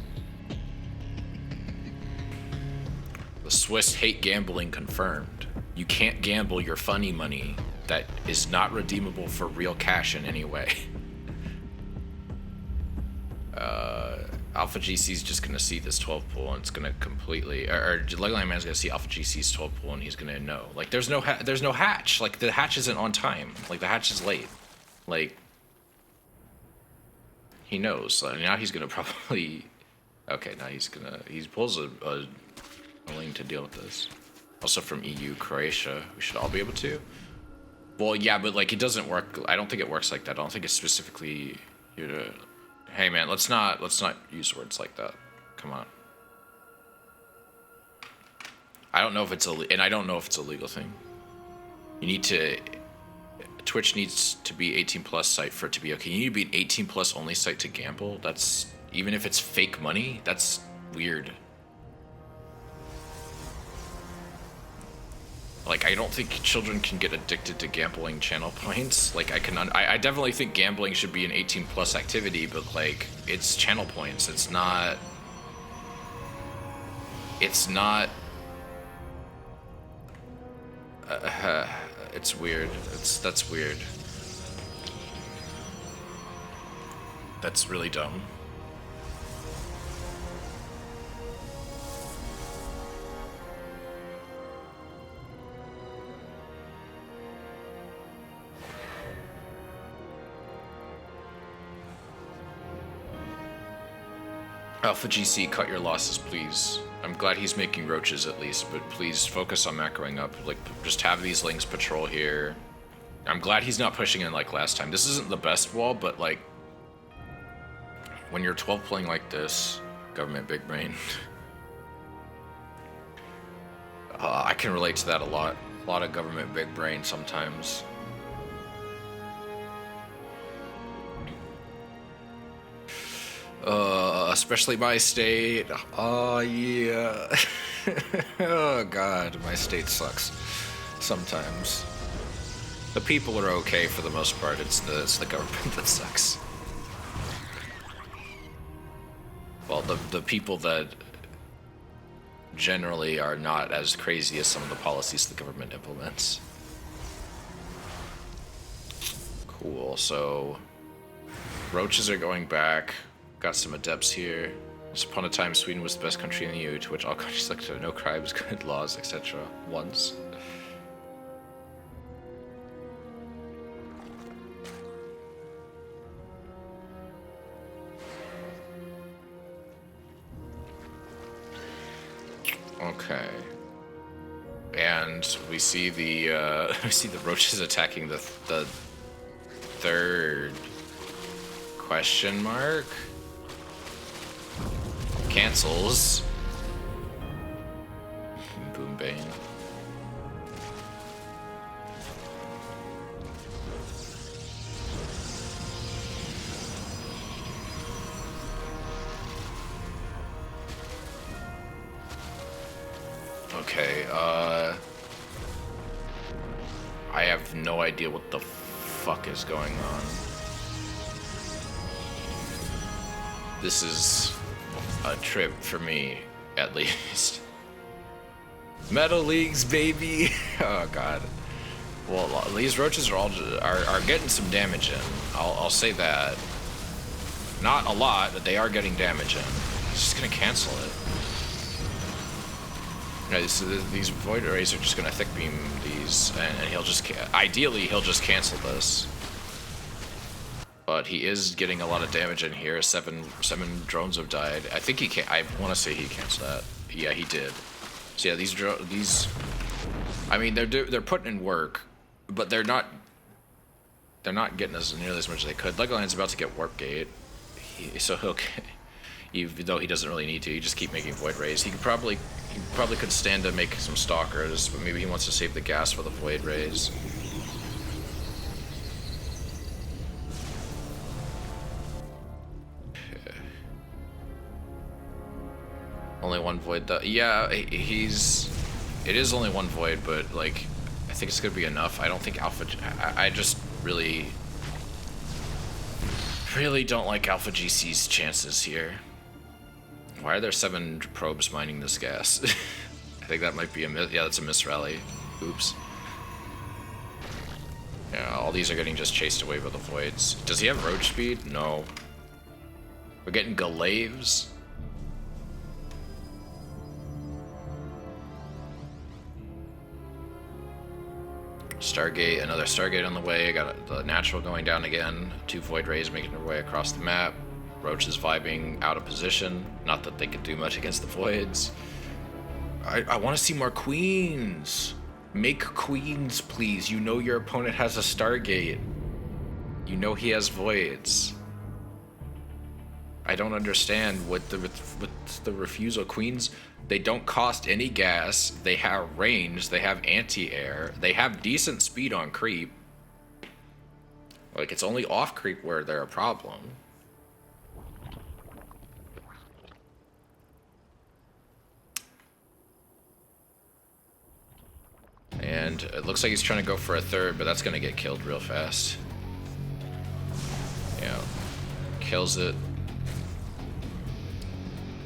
The Swiss hate gambling confirmed. You can't gamble your funny money that is not redeemable for real cash in any way. Alpha GC's just gonna see this 12 pool and it's gonna completely, or Lego Lion Man's gonna see Alpha GC's 12 pool and he's gonna know. Like there's no hatch. Like the hatch isn't on time. Like the hatch is late. Like he knows. Now he's gonna probably. Okay, now he pulls a lane to deal with this. Also from EU, Croatia. We should all be able to. Well, yeah, but like it doesn't work. I don't think it works like that. I don't think it's specifically here to. Hey man, let's not use words like that. Come on. I don't know if it's and I don't know if it's a legal thing. You need to. Twitch needs to be 18 plus site for it to be okay. You need to be an 18 plus only site to gamble. That's even if it's fake money. That's weird. Like, I don't think children can get addicted to gambling channel points. Like, I definitely think gambling should be an 18 plus activity, but like, it's channel points. It's not, it's weird. That's weird. That's really dumb. Alpha GC, cut your losses, please. I'm glad he's making roaches at least, but please focus on macroing up. Like, just have these links patrol here. I'm glad he's not pushing in like last time. This isn't the best wall, but like, when you're 12 playing like this, government big brain. I can relate to that a lot. A lot of government big brain sometimes. Especially my state. Oh, yeah. Oh, God, my state sucks sometimes. The people are okay for the most part. It's the government that sucks. Well, the people that generally are not as crazy as some of the policies the government implements. Cool, so roaches are going back. Got some adepts here. Once upon a time, Sweden was the best country in the EU, to which all countries looked to no crimes, good laws, etc. Once. Okay. And we see the we see the roaches attacking the third question mark. Cancels. Boombane. Okay, I have no idea what the fuck is going on. This is a trip for me, at least. Metal Leagues, baby! Oh god. Well, these roaches are all are getting some damage in. I'll say that. Not a lot, but they are getting damage in. It's just gonna cancel it. Yeah, so these Void Arrays are just gonna thick beam these, and he'll just ideally he'll just cancel this. But he is getting a lot of damage in here. Seven drones have died. I think he can. I want to say he canceled that. Yeah, he did. So yeah, these. I mean, they're putting in work, but they're not getting as nearly as much as they could. Legoland's about to get Warp Gate, so he'll. Even though he doesn't really need to, he just keep making Void Rays. He probably could stand to make some Stalkers, but maybe he wants to save the gas for the Void Rays. Only one Void though. Yeah, it is only one Void, but like, I think it's gonna be enough. I don't think Alpha. I just really don't like Alpha GC's chances here. Why are there 7 probes mining this gas? I think that might be a miss. Yeah, that's a miss rally. Oops. Yeah, all these are getting just chased away by the Voids. Does he have roach speed? No. We're getting Galaves. Stargate, another Stargate on the way. I got the natural going down again. 2 Void Rays making their way across the map. Roach is vibing out of position. Not that they could do much against the Voids. I want to see more queens. Make queens, please. You know your opponent has a Stargate. You know he has Voids. I don't understand what the refusal. Queens, they don't cost any gas. They have range. They have anti-air. They have decent speed on creep. Like, it's only off creep where they're a problem. And it looks like he's trying to go for a third, but that's going to get killed real fast. Yeah. Kills it.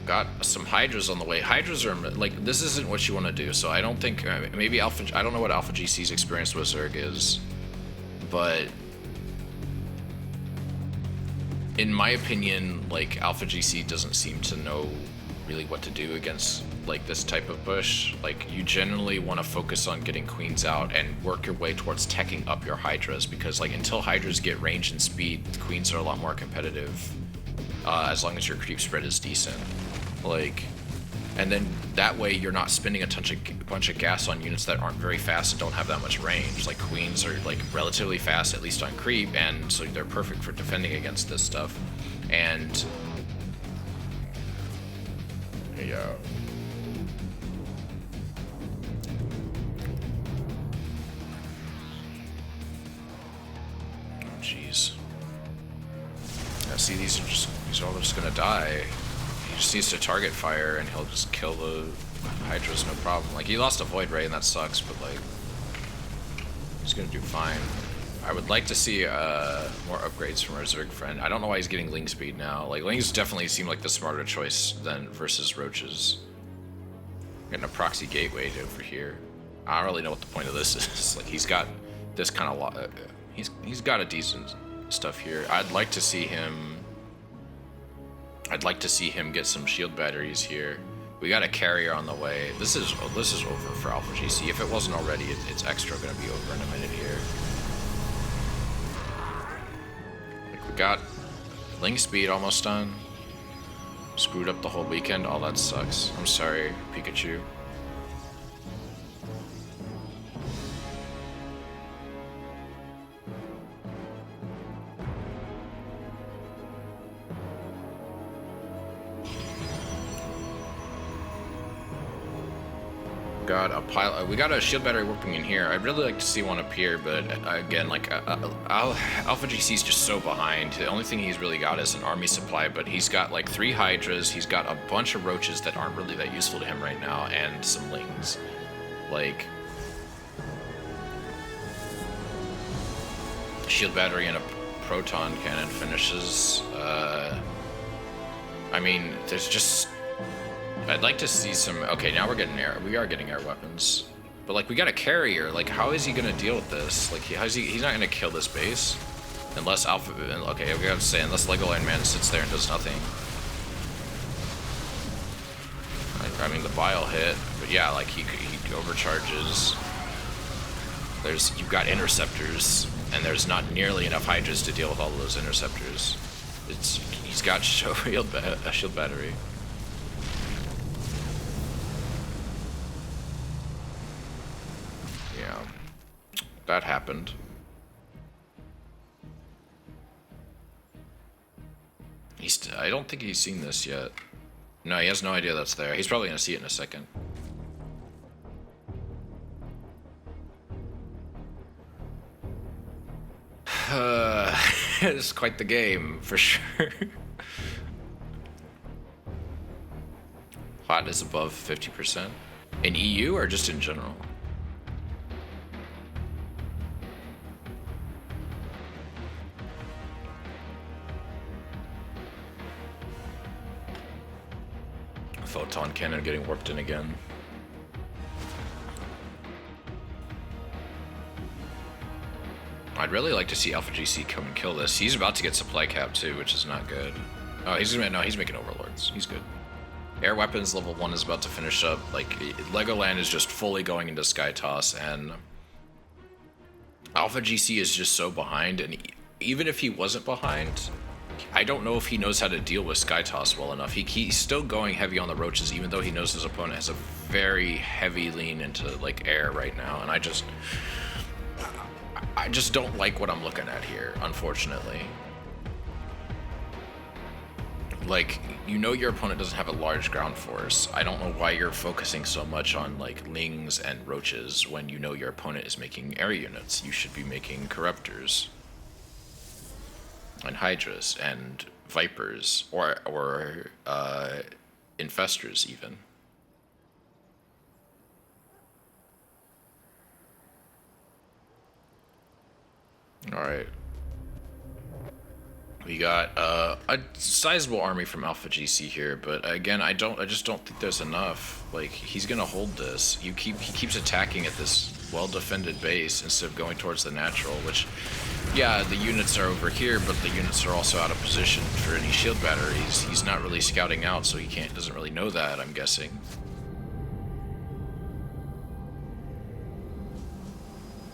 Got some Hydras on the way. Hydras are, like, this isn't what you want to do, so I don't think, maybe Alpha, I don't know what Alpha GC's experience with Zerg is, but in my opinion, like, Alpha GC doesn't seem to know really what to do against, like, this type of push. Like, you generally want to focus on getting queens out and work your way towards teching up your Hydras, because, like, until Hydras get range and speed, queens are a lot more competitive, as long as your creep spread is decent. Like, and then that way you're not spending a bunch of gas on units that aren't very fast and don't have that much range. Like, queens are, like, relatively fast, at least on creep, and so they're perfect for defending against this stuff. And yeah. Oh jeez. Yeah, see, these are all just gonna die. He just needs to target fire and he'll just kill the Hydras, no problem. Like, he lost a Void Ray and that sucks, but, like, he's gonna do fine. I would like to see more upgrades from our Zerg friend. I don't know why he's getting Ling speed now. Like, Lings definitely seem like the smarter choice than versus Roaches. Getting a proxy gateway over here. I don't really know what the point of this is. Like, he's got this kind of he's got a decent stuff here. I'd like to see him get some shield batteries here. We got a carrier on the way. This is over for Alpha GC. If it wasn't already, it's extra gonna be over in a minute here. Like, we got Ling speed almost done. Screwed up the whole weekend. Oh, that sucks. I'm sorry, Pikachu. got a pile. We got a shield battery working in here. I'd really like to see one up here, but again, like Alpha GC is just so behind. The only thing he's really got is an army supply, but he's got like 3 Hydras. He's got a bunch of roaches that aren't really that useful to him right now, and some lings. Like shield battery and a proton cannon finishes. I mean, there's just. I'd like to see some. Okay, now we are getting air weapons, but like we got a carrier. Like, how is he gonna deal with this? Like, he's not gonna kill this base unless Alpha. Okay, we gotta say unless Legoland Man sits there and does nothing. I mean, the bile hit, but yeah, like he overcharges. You've got interceptors, and there's not nearly enough Hydras to deal with all of those interceptors. He's got a shield battery. That happened. I don't think he's seen this yet. No, he has no idea that's there. He's probably gonna see it in a second. It's quite the game, for sure. Hot is above 50%. In EU or just in general? Photon cannon getting warped in again. I'd really like to see Alpha GC come and kill this. He's about to get supply cap too, which is not good. Oh, he's making overlords. He's good. Air weapons level 1 is about to finish up. Like, Legoland is just fully going into Sky Toss, and Alpha GC is just so behind. And even if he wasn't behind, I don't know if he knows how to deal with Sky Toss well enough. He's still going heavy on the roaches, even though he knows his opponent has a very heavy lean into like air right now. And I just don't like what I'm looking at here, unfortunately. Like, you know your opponent doesn't have a large ground force. I don't know why you're focusing so much on like lings and roaches when you know your opponent is making air units. You should be making corruptors. And Hydras and Vipers or Infestors even. All right. We got a sizable army from Alpha GC here, but again, I just don't think there's enough. Like, he's gonna hold this. He keeps attacking at this well-defended base instead of going towards the natural, which, yeah, the units are over here, but the units are also out of position for any shield batteries. He's not really scouting out, so he doesn't really know that, I'm guessing.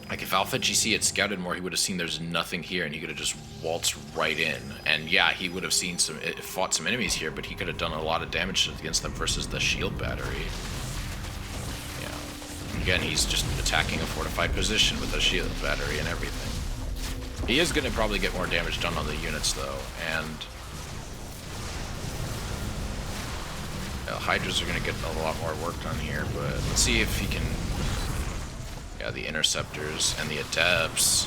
Like, if Alpha GC had scouted more, he would have seen there's nothing here, and he could have just waltzed right in. And yeah, he would have fought some enemies here, but he could have done a lot of damage against them versus the shield battery. Yeah. Again, he's just attacking a fortified position with a shield battery and everything. He is going to probably get more damage done on the units, though, and Hydras are going to get a lot more work done here, but let's see if he can. Yeah, the interceptors and the adepts.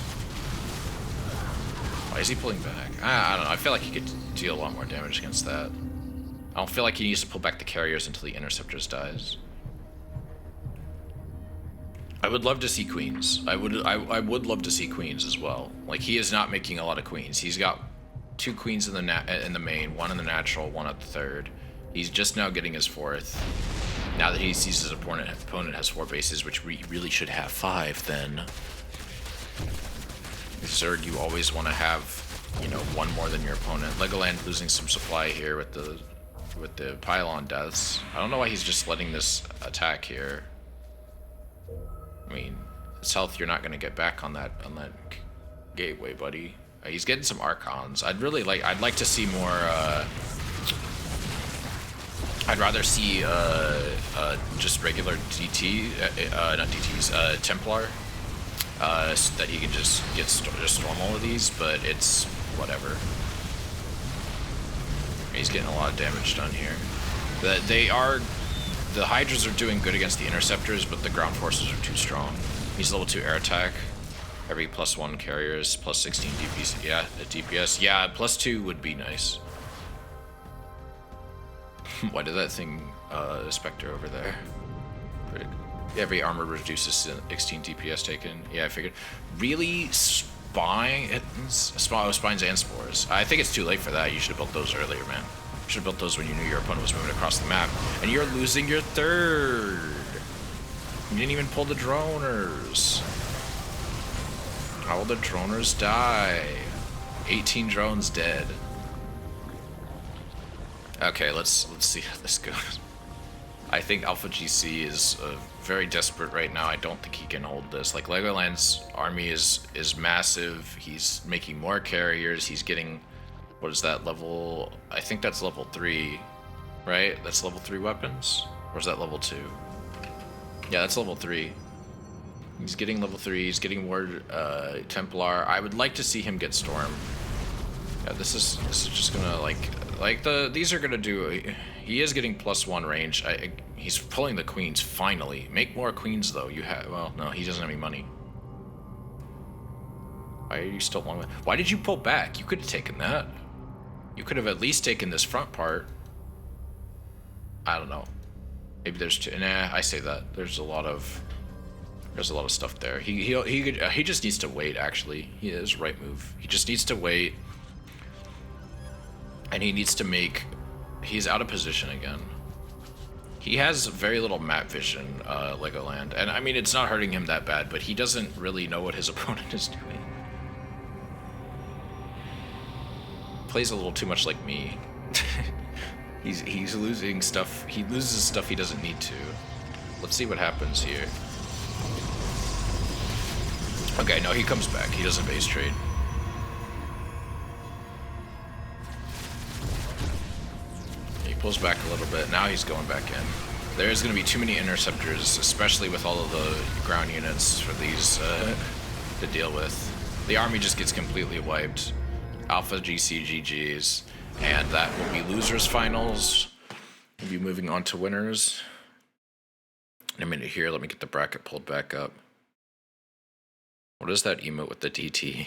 Why is he pulling back? I don't know. I feel like he could deal a lot more damage against that. I don't feel like he needs to pull back the carriers until the interceptors dies. I would love to see queens. I would love to see queens as well. Like, he is not making a lot of queens. He's got 2 queens in the main, 1 in the natural, 1 at the third. He's just now getting his 4th. Now that he sees his opponent has 4 bases, which really should have 5, then Zerg, you always want to have, 1 more than your opponent. Legoland losing some supply here with the pylon deaths. I don't know why he's just letting this attack here. I mean, his health you're not going to get back on that gateway, buddy. He's getting some Archons. I'd like to see more. I'd rather see just regular DT, not DTs, Templar, so that he can just storm all of these, but it's whatever. He's getting a lot of damage done here. They are the Hydras are doing good against the Interceptors, but the ground forces are too strong. He's level 2 air attack. Every +1 carriers, plus 16 DPS. Yeah, a DPS. Yeah, +2 would be nice. Why did that thing Spectre over there? Pretty good. Every armor reduces 16 DPS taken. Yeah, I figured. Really? Spines and Spores. I think it's too late for that. You should have built those earlier, man. You should have built those when you knew your opponent was moving across the map. And you're losing your third. You didn't even pull the droners. How will the droners die? 18 drones dead. Okay, let's see how this goes. I think Alpha GC is very desperate right now. I don't think he can hold this. Like, Legoland's army is massive. He's making more carriers. He's getting, what is that, level, I think that's level 3, right? That's level 3 weapons? Or is that level 2? Yeah, that's level 3. He's getting level 3. He's getting more Templar. I would like to see him get Storm. Yeah, this is just gonna these are gonna do. He is getting +1 range. He's pulling the queens finally. Make more queens though. You have, well, no, he doesn't have any money. Why are you still long? Why did you pull back? You could have taken that. You could have at least taken this front part. I don't know. Maybe there's two. Nah, I say that. There's a lot of stuff there. He just needs to wait. Actually, he is right move. He just needs to wait. And he needs to make... He's out of position again. He has very little map vision, Legoland. And I mean, it's not hurting him that bad, but he doesn't really know what his opponent is doing. Plays a little too much like me. He's losing stuff. He loses stuff he doesn't need to. Let's see what happens here. Okay, no, he comes back. He doesn't base trade. Pulls back a little bit. Now he's going back in. There's going to be too many interceptors, especially with all of the ground units for these to deal with. The army just gets completely wiped. Alpha GC GG's, and that will be losers finals. We'll be moving on to winners. In a minute here, let me get the bracket pulled back up. What is that emote with the DT?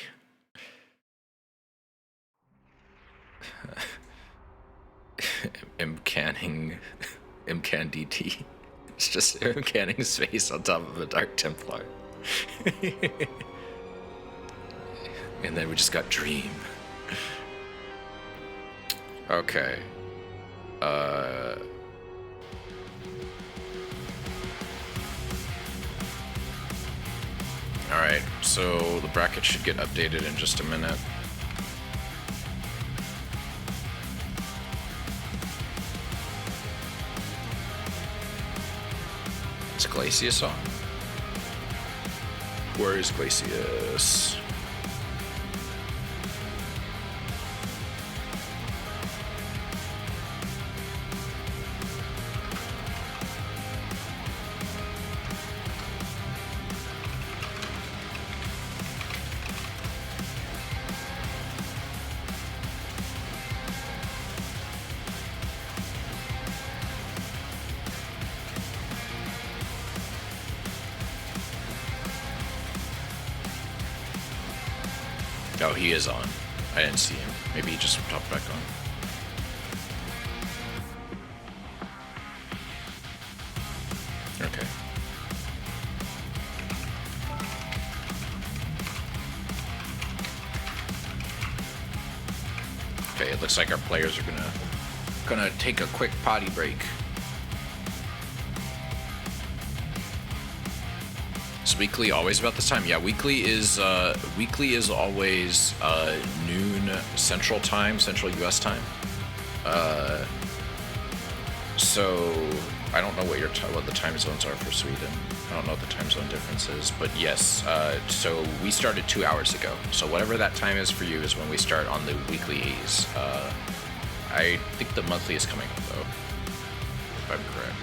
Imcanning DT. It's just Imcanning's face on top of a Dark Templar. And then we just got Dream. Okay. Alright, so the bracket should get updated in just a minute. Is Glacius on? Where is Glacius? Oh, he is on. I didn't see him. Maybe he just popped back on. Okay. Okay, it looks like our players are gonna take a quick potty break. Is weekly always about this time? Yeah, weekly is always noon Central Time, Central US time. So I don't know what the time zones are for Sweden. I don't know what the time zone difference is, but yes. So we started 2 hours ago. So whatever that time is for you is when we start on the weeklies. I think the monthly is coming up though, if I'm correct.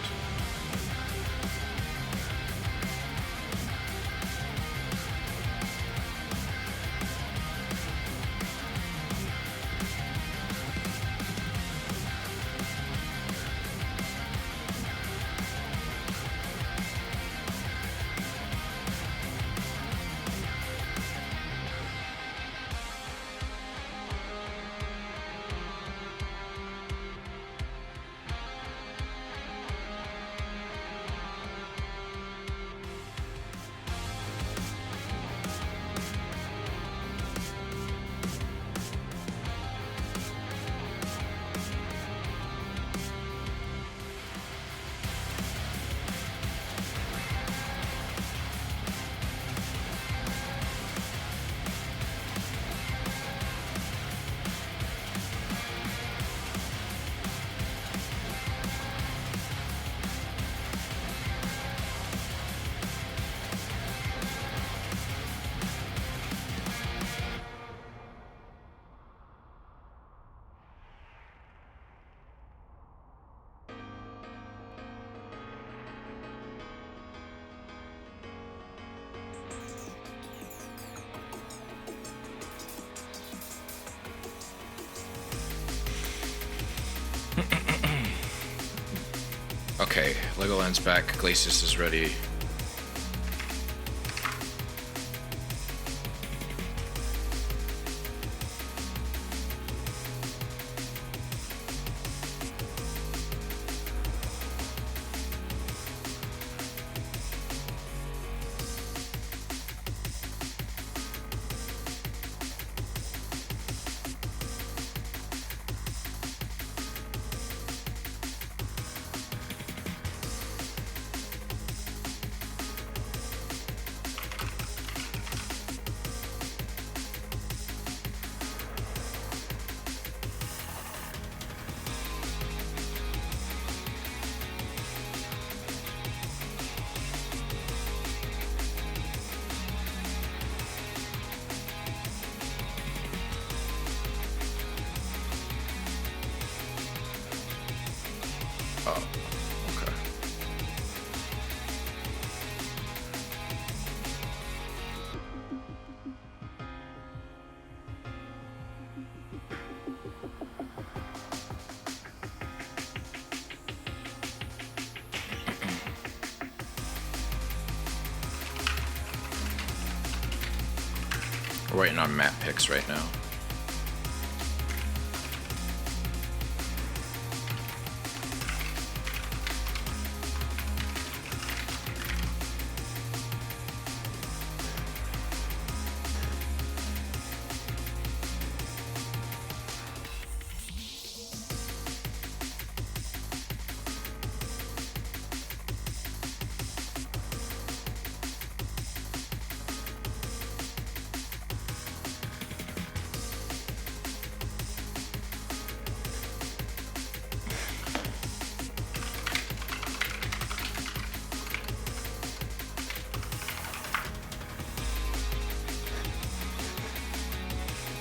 Okay, Legoland's back. Glacius is ready. Oh, okay. We're waiting on map picks right now.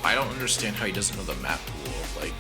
I don't understand how he doesn't know the map pool. Like,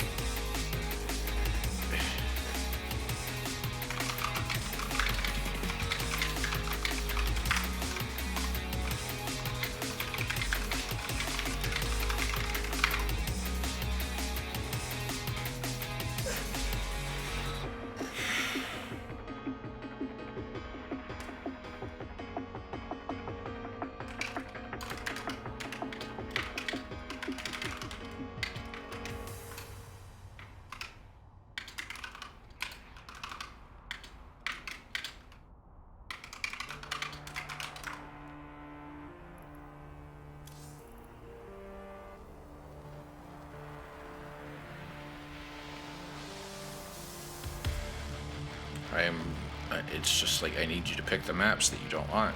it's just like I need you to pick the maps that you don't want,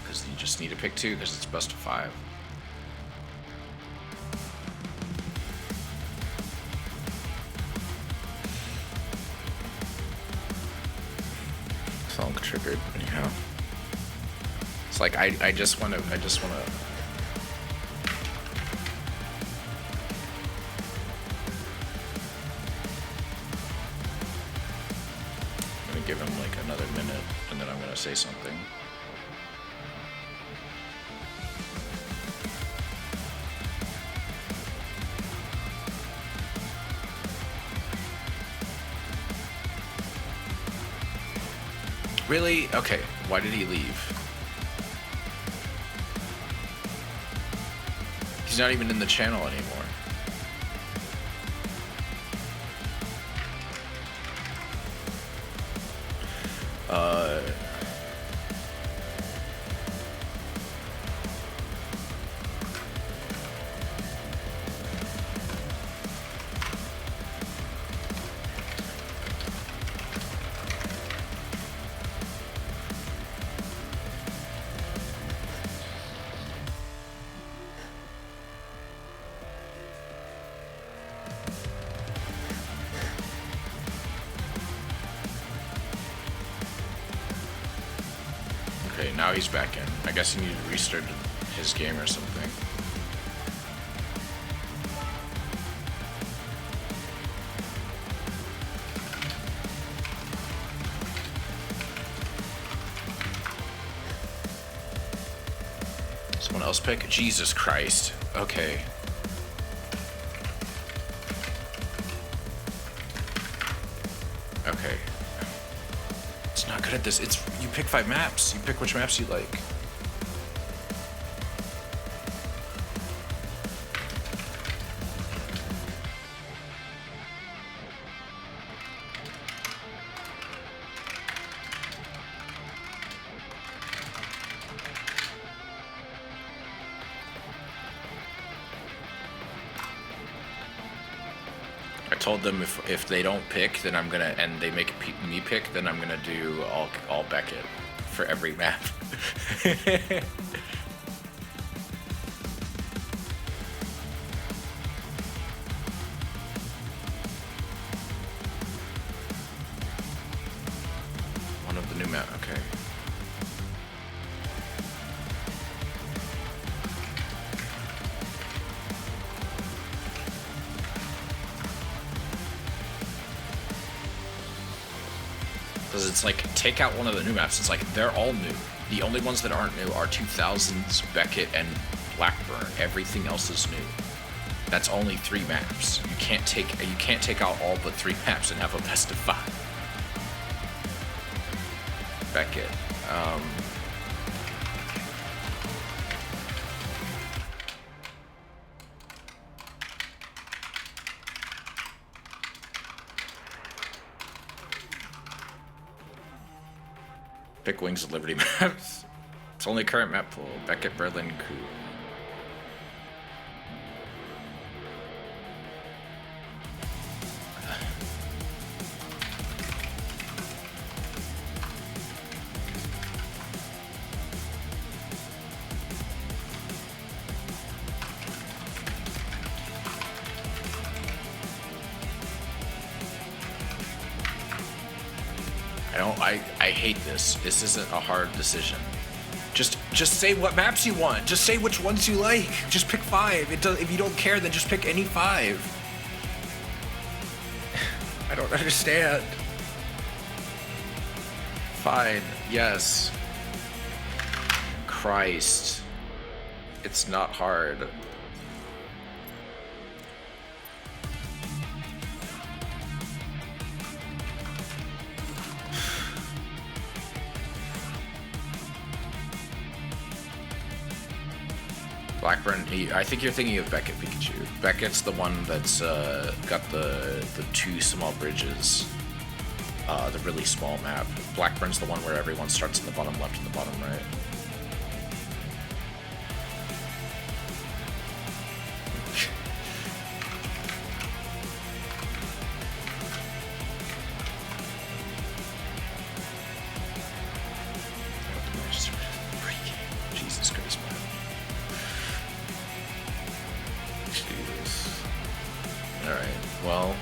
because you just need to pick two because it's best of 5. Song triggered anyhow. It's like I just want to. Give him like another minute and then I'm gonna say something. Really? Okay, why did he leave? He's not even in the channel anymore. Okay, now he's back in. I guess he needed to restart his game or something. Someone else pick? Jesus Christ. Okay. Okay. good at this. It's you pick 5 maps. You pick which maps you like. I told them if they don't pick, then I'm gonna, and they make me pick, then I'm gonna do all Beckett for every map. One of the new map, okay. Because it's like, take out one of the new maps. It's like, they're all new. The only ones that aren't new are 2000s, Beckett, and Blackburn. Everything else is new. That's only 3 maps. You can't take out all but 3 maps and have a best of 5. Beckett. Pick Wings of Liberty maps. It's only current map pool. Beckett, Berlin, Coup. I hate this. This isn't a hard decision. Just say what maps you want. Just say which ones you like. Just pick 5. If you don't care, then just pick any 5. I don't understand. Fine. Yes. Christ. It's not hard. Blackburn, I think you're thinking of Beckett Pikachu. Beckett's the one that's got the 2 small bridges, the really small map. Blackburn's the one where everyone starts in the bottom left and the bottom right. Jesus Christ, man. Jesus. Alright, well.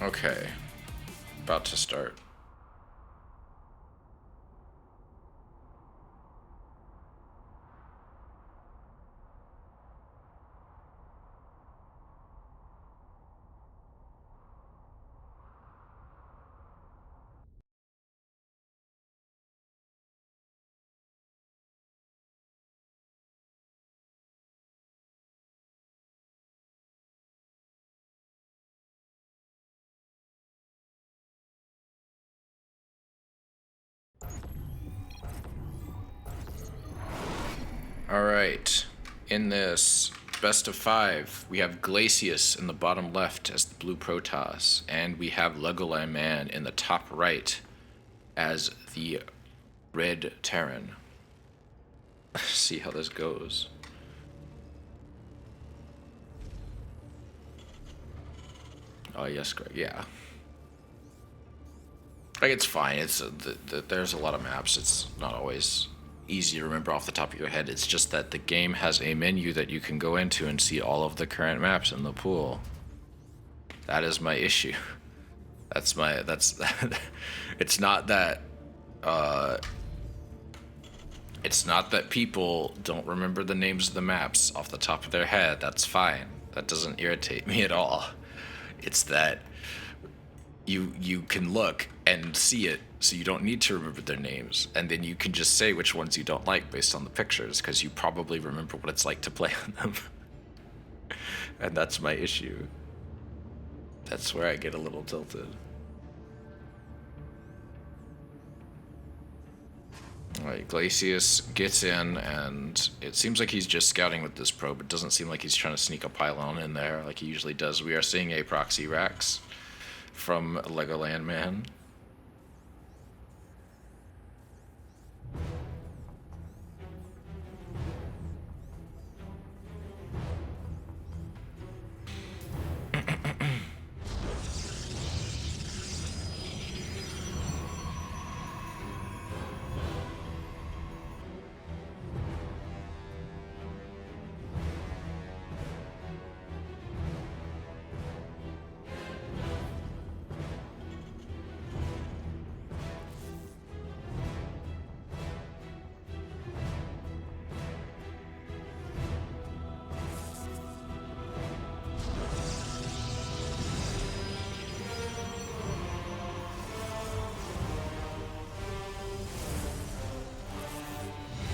Okay, about to start. Alright, in this best of 5, we have Glacius in the bottom left as the blue Protoss, and we have Legoland Man in the top right as the red Terran. See how this goes. Oh yes, Greg, yeah. Like, it's fine, it's there's a lot of maps, it's not always easy to remember off the top of your head. It's just that the game has a menu that you can go into and see all of the current maps in the pool. That is my issue. That's my, that's, it's not that, it's not that people don't remember the names of the maps off the top of their head. That's fine. That doesn't irritate me at all. It's that you can look and see it, so you don't need to remember their names, and then you can just say which ones you don't like based on the pictures, because you probably remember what it's like to play on them. And that's my issue. That's where I get a little tilted. Alright, Glacius gets in, and it seems like he's just scouting with this probe. It doesn't seem like he's trying to sneak a pylon in there like he usually does. We are seeing a proxy Rax from Legoland Man.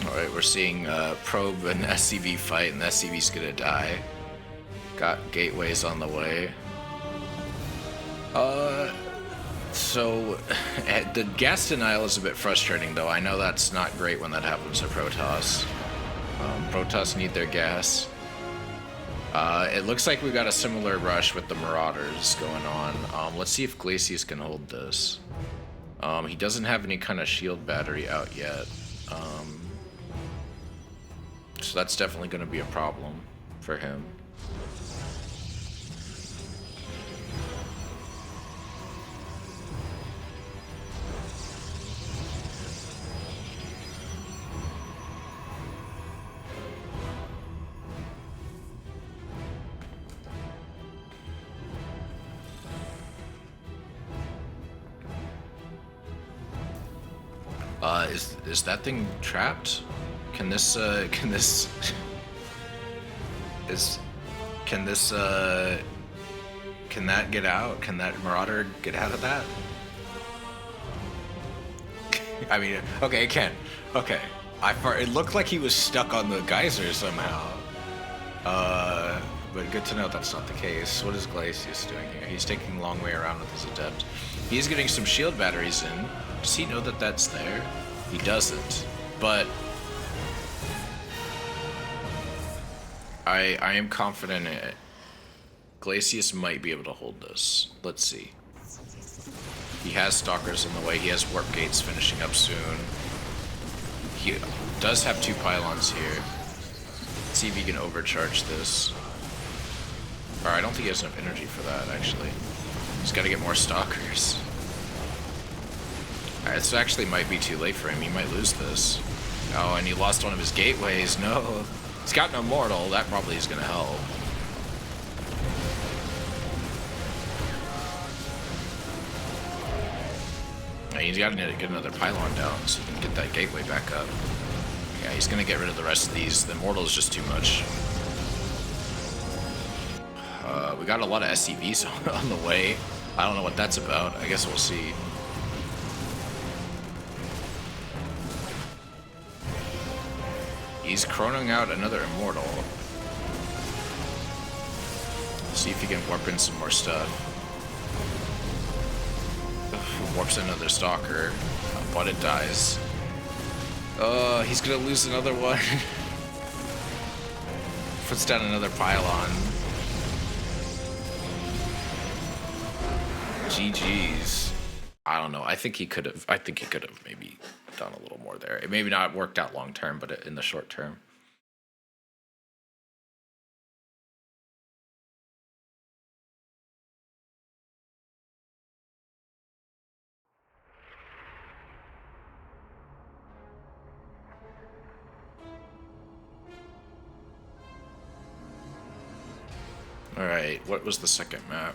Alright, we're seeing Probe and SCV fight, and the SCV's gonna die. Got gateways on the way. So the gas denial is a bit frustrating, though. I know that's not great when that happens to Protoss. Protoss need their gas. It looks like we got a similar rush with the Marauders going on. Let's see if Glacius can hold this. He doesn't have any kind of shield battery out yet. So that's definitely going to be a problem for him. Is that thing trapped? Can this can this can that get out? Can that Marauder get out of that? I mean, okay, it can. Okay. It looked like he was stuck on the geyser somehow. But good to know that's not the case. What is Glacius doing here? He's taking a long way around with his Adept. He's getting some shield batteries in. Does he know that that's there? He doesn't. But I am confident Glacius might be able to hold this. Let's see. He has Stalkers in the way. He has Warp Gates finishing up soon. He does have 2 pylons here. Let's see if he can overcharge this. Or I don't think he has enough energy for that, actually. He's got to get more Stalkers. Alright, this actually might be too late for him. He might lose this. Oh, and he lost one of his gateways. No. He's got no Immortal. That probably is going to help. He's got to get another pylon down so he can get that gateway back up. Yeah, he's going to get rid of the rest of these. The Immortal is just too much. We got a lot of SCVs on the way. I don't know what that's about. I guess we'll see. He's chronoing out another Immortal. See if he can warp in some more stuff. Warps another Stalker, but it dies. He's gonna lose another one. Puts down another pylon. GG's. I don't know. I think he could have maybe done a little more there. It maybe not worked out long term, but in the short term. All right, what was the second map?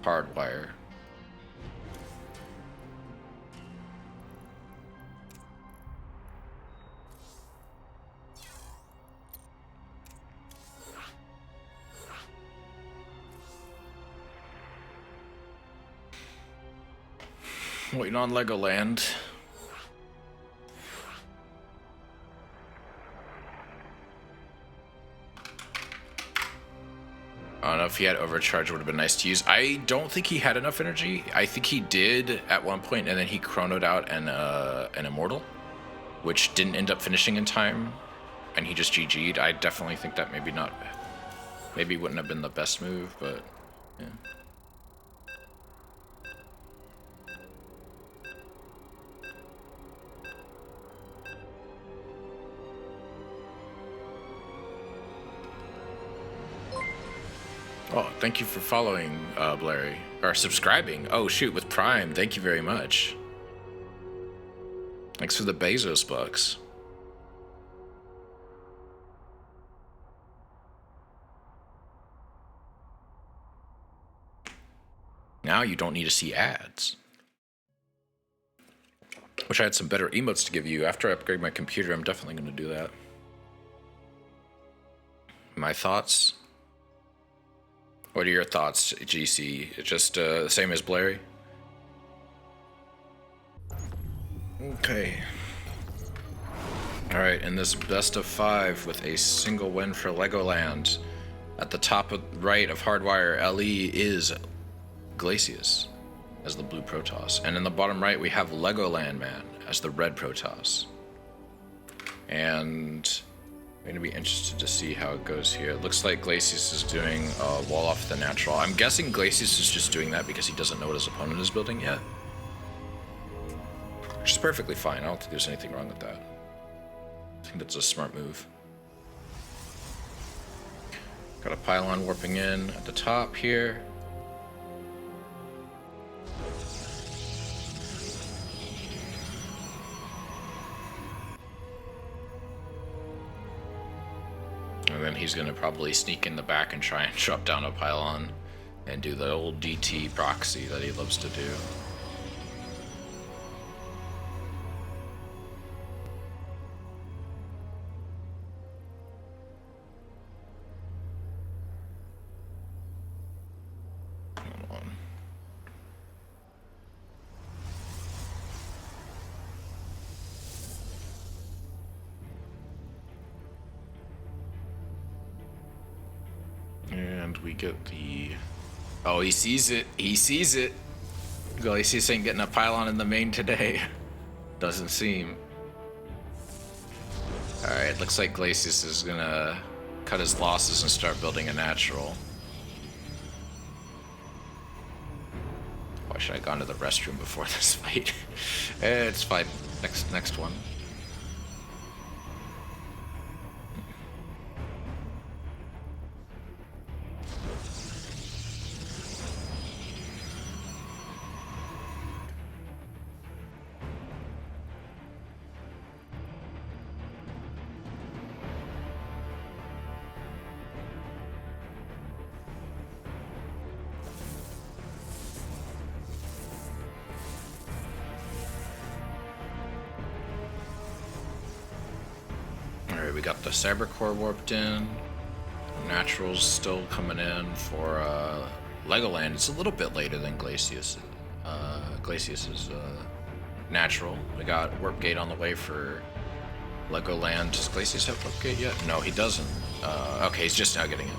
Hardwire. Waiting on Legoland. I don't know if he had overcharge, would have been nice to use. I don't think he had enough energy. I think he did at one point, and then he chronoed out an Immortal, which didn't end up finishing in time, and he just GG'd. I definitely think that maybe wouldn't have been the best move, but yeah. Oh, thank you for following, Blairy. Or subscribing. Oh, shoot, with Prime. Thank you very much. Thanks for the Bezos bucks. Now you don't need to see ads. Wish I had some better emotes to give you. After I upgrade my computer, I'm definitely going to do that. My thoughts? What are your thoughts, GC? Just the same as Blairy? Okay. Alright, in this best of 5 with a single win for Legoland, at the top right of Hardwire LE is Glacius as the blue Protoss. And in the bottom right, we have Legoland Man as the red Protoss. And I'm going to be interested to see how it goes here. It looks like Glacius is doing a wall off the natural. I'm guessing Glacius is just doing that because he doesn't know what his opponent is building yet. Which is perfectly fine. I don't think there's anything wrong with that. I think that's a smart move. Got a pylon warping in at the top here. And then he's going to probably sneak in the back and try and drop down a pylon and do the old DT proxy that he loves to do. Come on. And we get the... Oh, he sees it. He sees it. Glacius ain't getting a pylon in the main today. Doesn't seem. Alright, looks like Glacius is gonna cut his losses and start building a natural. Why should I have gone to the restroom before this fight? It's fine. Next one. We got the Cybercore warped in. Natural's still coming in for Legoland. It's a little bit later than Glacius. Glacius is natural. We got Warp Gate on the way for Legoland. Does Glacius have Warp Gate yet? No, he doesn't. Okay, he's just now getting it.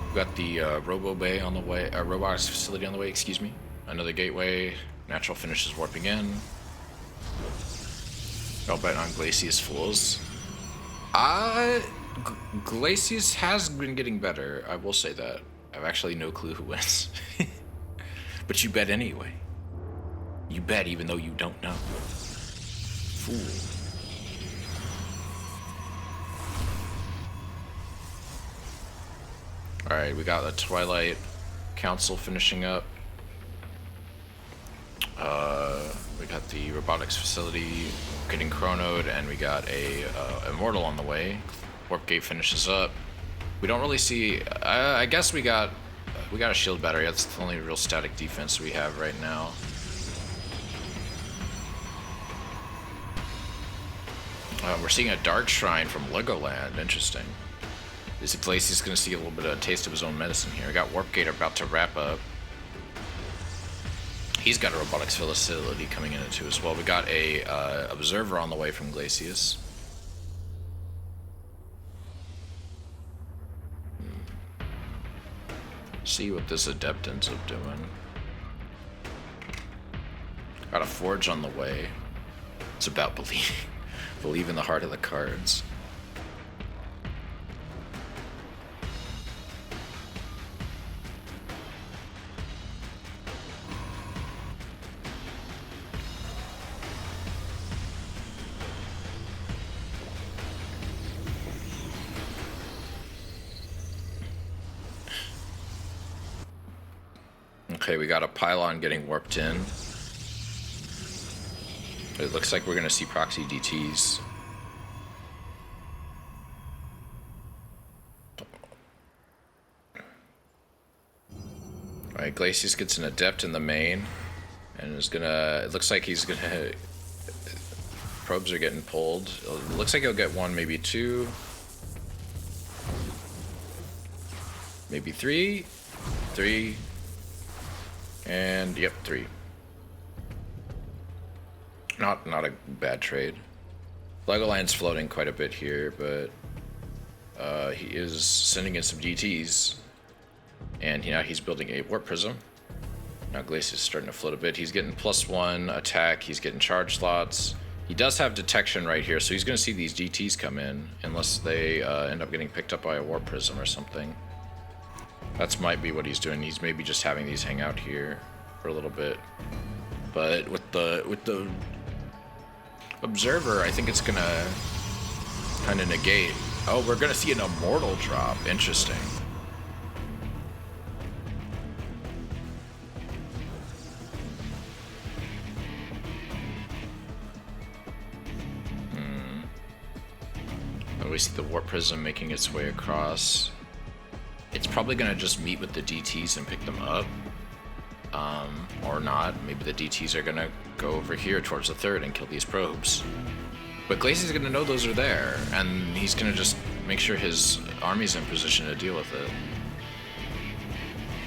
We got the Robo Bay on the way, Robotics Facility on the way, excuse me. Another gateway. Natural finishes warping in. I'll bet on Glacius fools. Glacius has been getting better, I will say that. I have actually no clue who wins. But you bet anyway. You bet even though you don't know. Fool. Alright, we got the Twilight Council finishing up. We got the Robotics Facility getting chronoed, and we got a Immortal on the way. Warp Gate finishes up. We don't really see... I guess we got we got a shield battery. That's the only real static defense we have right now. We're seeing a Dark Shrine from Legoland. Interesting. Is Glacius going to see a little bit of a taste of his own medicine here? We got Warp Gate about to wrap up. He's got a robotics facility coming in too as well. We got a observer on the way from Glacius. See what this adept ends up doing. Got a forge on the way. It's about believe in the heart of the cards. Okay, we got a pylon getting warped in. It looks like we're going to see proxy DTs. Alright, Glacius gets an adept in the main. And is gonna... It looks like he's gonna... Probes are getting pulled. It looks like he'll get one, maybe two. Maybe three. Three. And, yep, three. Not a bad trade. Legoland's floating quite a bit here, but he is sending in some DTs. And now he's building a warp prism. Now Glacius is starting to float a bit. He's getting +1 attack. He's getting charge slots. He does have detection right here, so he's going to see these DTs come in, unless they end up getting picked up by a warp prism or something. That's might be what he's doing. He's maybe just having these hang out here for a little bit. But with the observer, I think it's gonna kind of negate. Oh, we're gonna see an immortal drop. Interesting. Oh, we see the warp prism making its way across. It's probably gonna just meet with the DTs and pick them up. Or not. Maybe the DTs are gonna go over here towards the third and kill these probes. But Glacius is gonna know those are there, and he's gonna just make sure his army's in position to deal with it.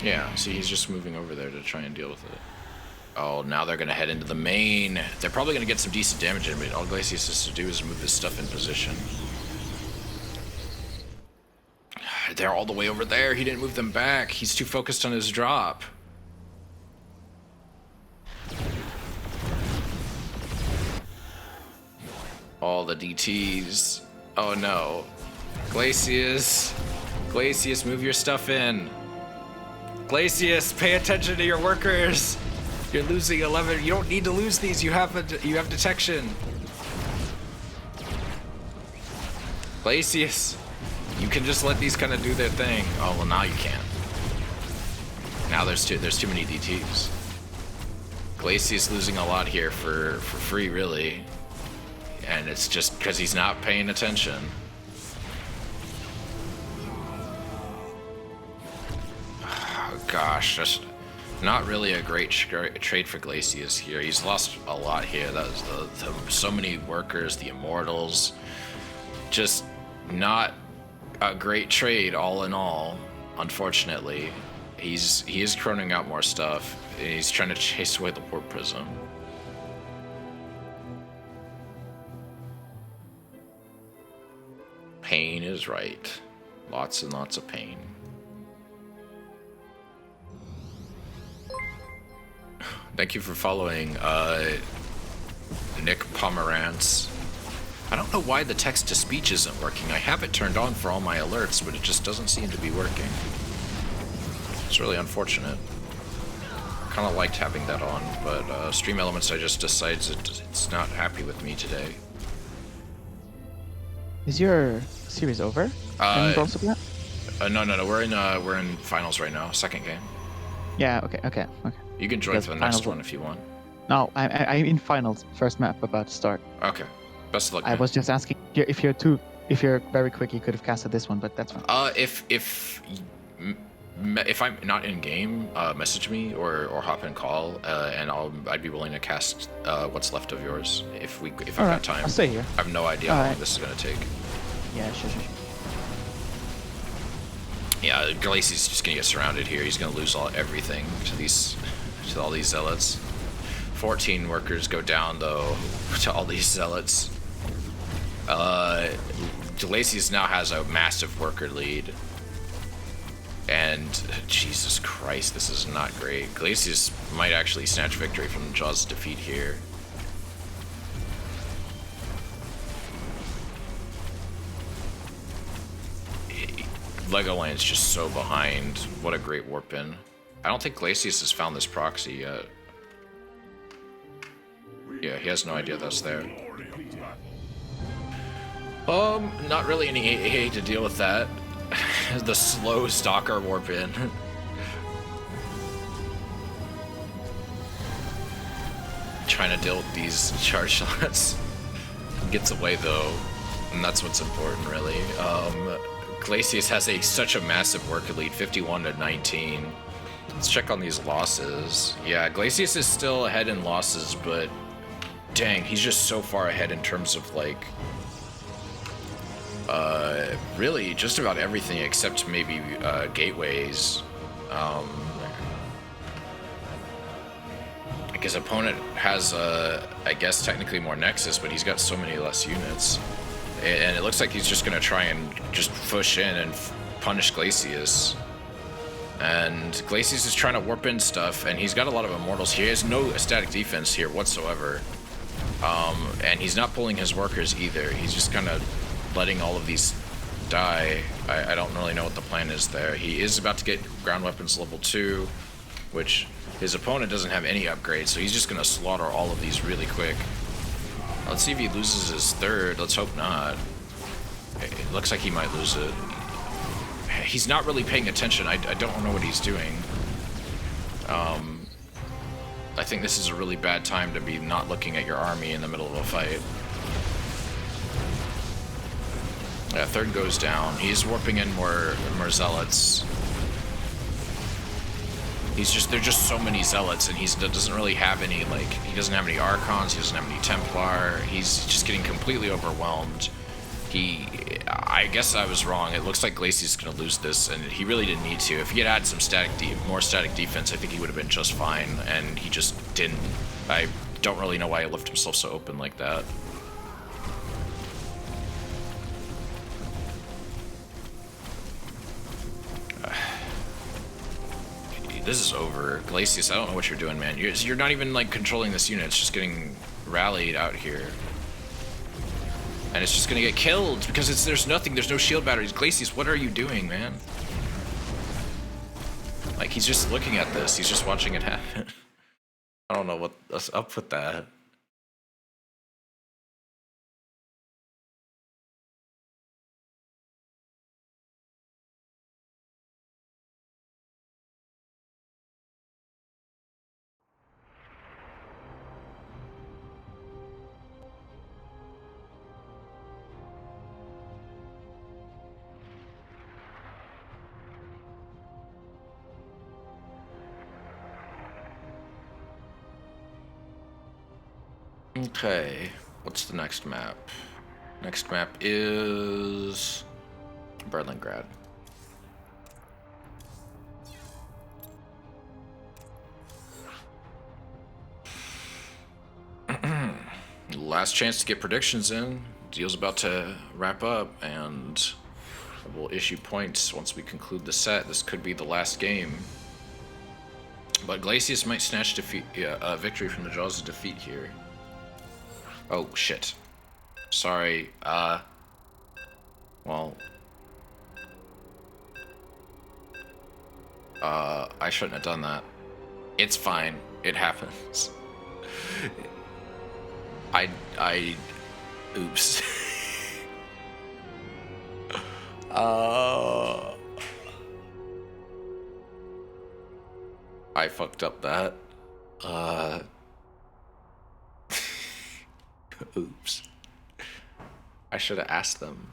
Yeah, see, he's just moving over there to try and deal with it. Oh, now they're gonna head into the main. They're probably gonna get some decent damage in, but all Glacius has to do is move his stuff in position. They're all the way over there. He didn't move them back. He's too focused on his drop. All the DTs. Oh no. Glacius. Glacius, move your stuff in. Glacius, pay attention to your workers. You're losing 11. You don't need to lose these. You have detection. Glacius. You can just let these kind of do their thing. Oh, well, now you can't. Now there's too many DTs. Glacius losing a lot here for free, really. And it's just because he's not paying attention. Oh, gosh, just not really a great trade for Glacius here. He's lost a lot here. That was so many workers, the immortals. Just not a great trade all in all, unfortunately. He is chroning out more stuff. And he's trying to chase away the warp prism. Pain is right. Lots and lots of pain. Thank you for following, Nick Pomerantz. I don't know why the text-to-speech isn't working. I have it turned on for all my alerts, but it just doesn't seem to be working. It's really unfortunate. Kind of liked having that on, but Stream Elements, I just decided it's not happy with me today. Is your series over? No. We're in finals right now. Second game. Yeah. Okay. You can join for the next one if you want. No, I'm in finals. First map about to start. Okay. Best of luck. I was just asking if you're very quick, you could have casted this one, but that's fine. If if I'm not in game, message me or hop in call, and I'd be willing to cast what's left of yours if I've got time. I'll stay here. I have no idea how long this is gonna take. Yeah, sure. Yeah, Glacius just gonna get surrounded here. He's gonna lose everything to all these zealots. 14 workers go down though to all these zealots. Glacius now has a massive worker lead. And Jesus Christ, this is not great. Glacius might actually snatch victory from Jaws' defeat here. Legoland's just so behind. What a great warp in. I don't think Glacius has found this proxy yet. Yeah, he has no idea that's there. Not really any AA to deal with that. The slow stalker warp in. Trying to deal with these charge shots. Gets away though, and that's what's important really. Glacius has such a massive worker lead, 51 to 19. Let's check on these losses. Yeah, Glacius is still ahead in losses, but dang, he's just so far ahead in terms of like really just about everything except maybe gateways. Like his opponent has I guess technically more Nexus, but he's got so many less units. And it looks like he's just gonna try and just push in and punish Glacius. And Glacius is trying to warp in stuff, and he's got a lot of immortals here. He has no static defense here whatsoever. And he's not pulling his workers either. He's just kind of letting all of these die. I don't really know what the plan is there. He is about to get ground weapons level 2, which his opponent doesn't have any upgrades, so he's just gonna slaughter all of these really quick. Let's see if he loses his third. Let's hope not. It looks like he might lose it. He's not really paying attention. I don't know what he's doing. I think this is a really bad time to be not looking at your army in the middle of a fight. Yeah, third goes down. He's warping in more zealots. There's just so many zealots, and he doesn't really have any, like, he doesn't have any Archons, he doesn't have any Templar. He's just getting completely overwhelmed. I guess I was wrong. It looks like Glacius is going to lose this, and he really didn't need to. If he had had some more static defense, I think he would have been just fine, and he just didn't. I don't really know why he left himself so open like that. This is over. Glacius, I don't know what you're doing, man. You're not even, like, controlling this unit. It's just getting rallied out here. And it's just gonna get killed because there's no shield batteries. Glacius, what are you doing, man? Like, he's just looking at this. He's just watching it happen. I don't know what's up with that. Okay, what's the next map? Next map is Berlingrad. Last chance to get predictions in. Deal's about to wrap up, and we'll issue points once we conclude the set. This could be the last game. But Glacius might snatch victory from the jaws of defeat here. Oh, shit. Sorry, well... I shouldn't have done that. It's fine. It happens. Oops. I fucked up that. Oops. I should have asked them.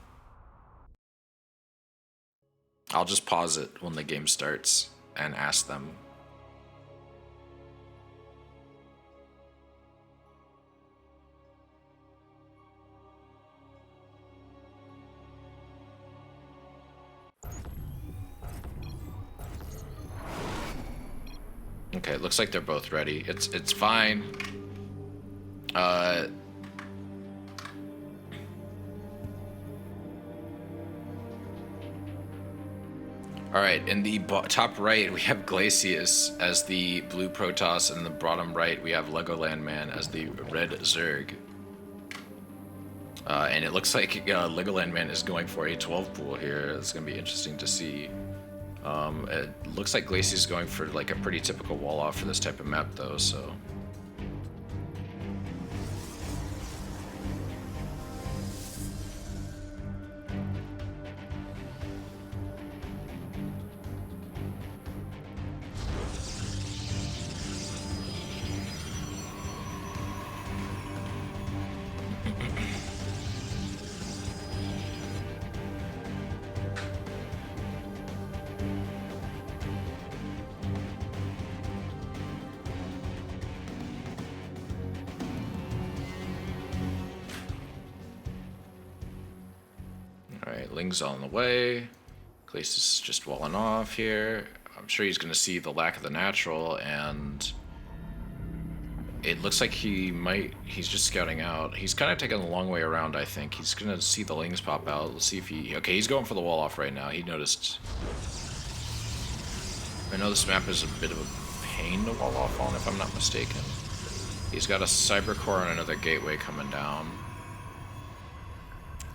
I'll just pause it when the game starts and ask them. Okay, it looks like they're both ready. It's fine. All right, in the top right, we have Glacius as the blue Protoss, and in the bottom right, we have Legoland Man as the red Zerg. And it looks like Legoland Man is going for a 12 pool here. It's going to be interesting to see. It looks like Glacius is going for like a pretty typical wall off for this type of map, though, so. Alright, Ling's on the way. Glacius is just walling off here. I'm sure he's going to see the lack of the natural, and it looks like he's just scouting out. He's kind of taking the long way around, I think. He's going to see the Lings pop out. Let's see if okay, he's going for the wall off right now. He noticed. I know this map is a bit of a pain to wall off on, if I'm not mistaken. He's got a Cyber Core and another Gateway coming down.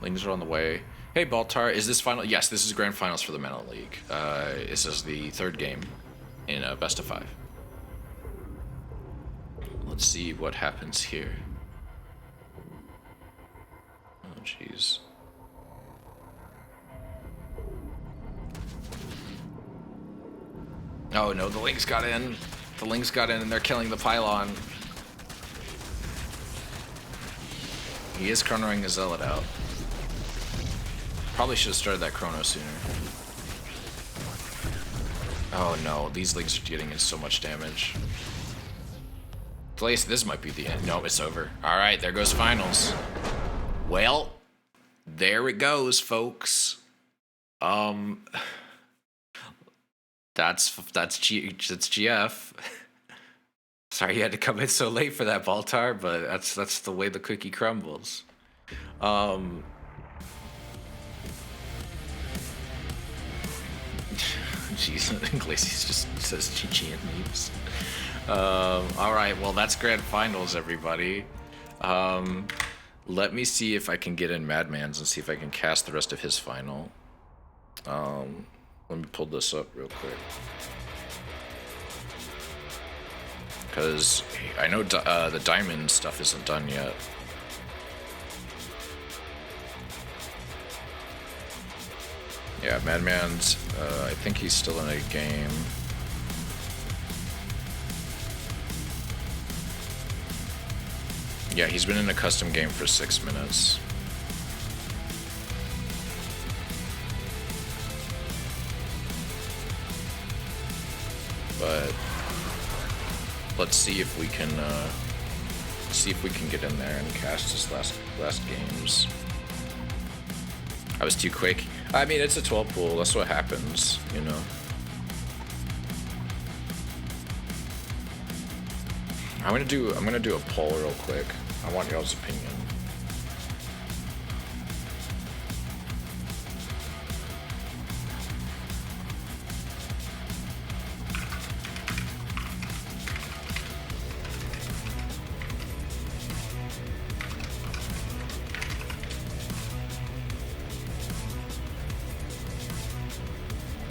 Lings are on the way. Hey, Baltar, is this final? Yes, this is Grand Finals for the Mana League. This is the third game in a best of 5. Let's see what happens here. Oh, jeez. Oh no, the Lings got in. The Lings got in and they're killing the pylon. He is chronoing his Zealot out. Probably should have started that chrono sooner. Oh no, these Lings are getting in so much damage. This might be the end. No, it's over. Alright, there goes finals. Well, there it goes, folks. That's GF. Sorry you had to come in so late for that, Baltar, but that's the way the cookie crumbles. Jeez, Glacius just says GG and leaves. Alright, well that's Grand Finals, everybody. Let me see if I can get in Madman's and see if I can cast the rest of his final. Let me pull this up real quick. Because I know the diamond stuff isn't done yet. Yeah, Madman's, I think he's still in a game. Yeah, he's been in a custom game for 6 minutes. But let's see if we can get in there and cast his last games. I was too quick. I mean, it's a 12 pool. That's what happens, you know. I'm gonna do a poll real quick. I want y'all's opinion.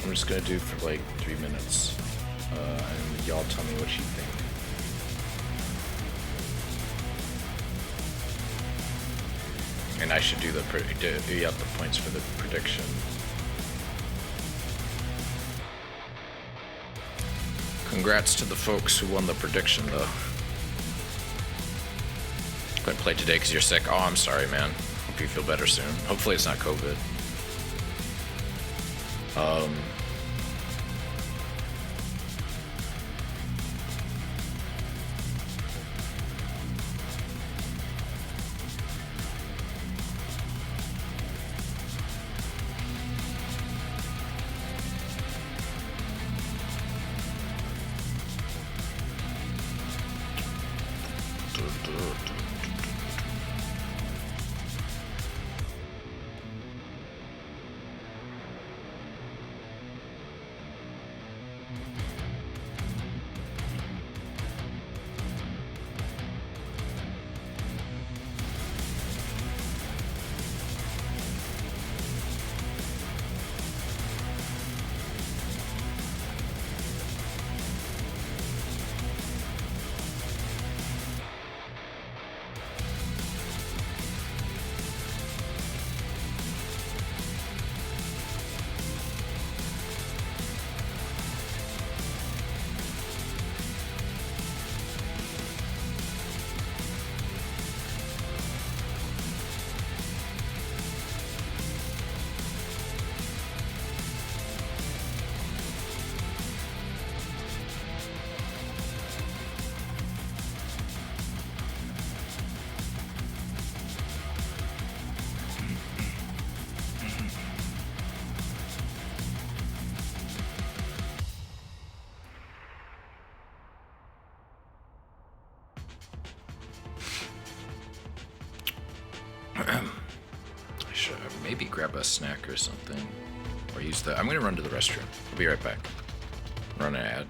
I'm just gonna do for like 3 minutes, and y'all tell me what you think. And I should do the points for the prediction. Congrats to the folks who won the prediction, though. Couldn't play today because you're sick. Oh, I'm sorry, man. Hope you feel better soon. Hopefully it's not COVID. Um, I should maybe grab a snack or something. Or use the... I'm gonna run to the restroom. I'll be right back. Run an ad.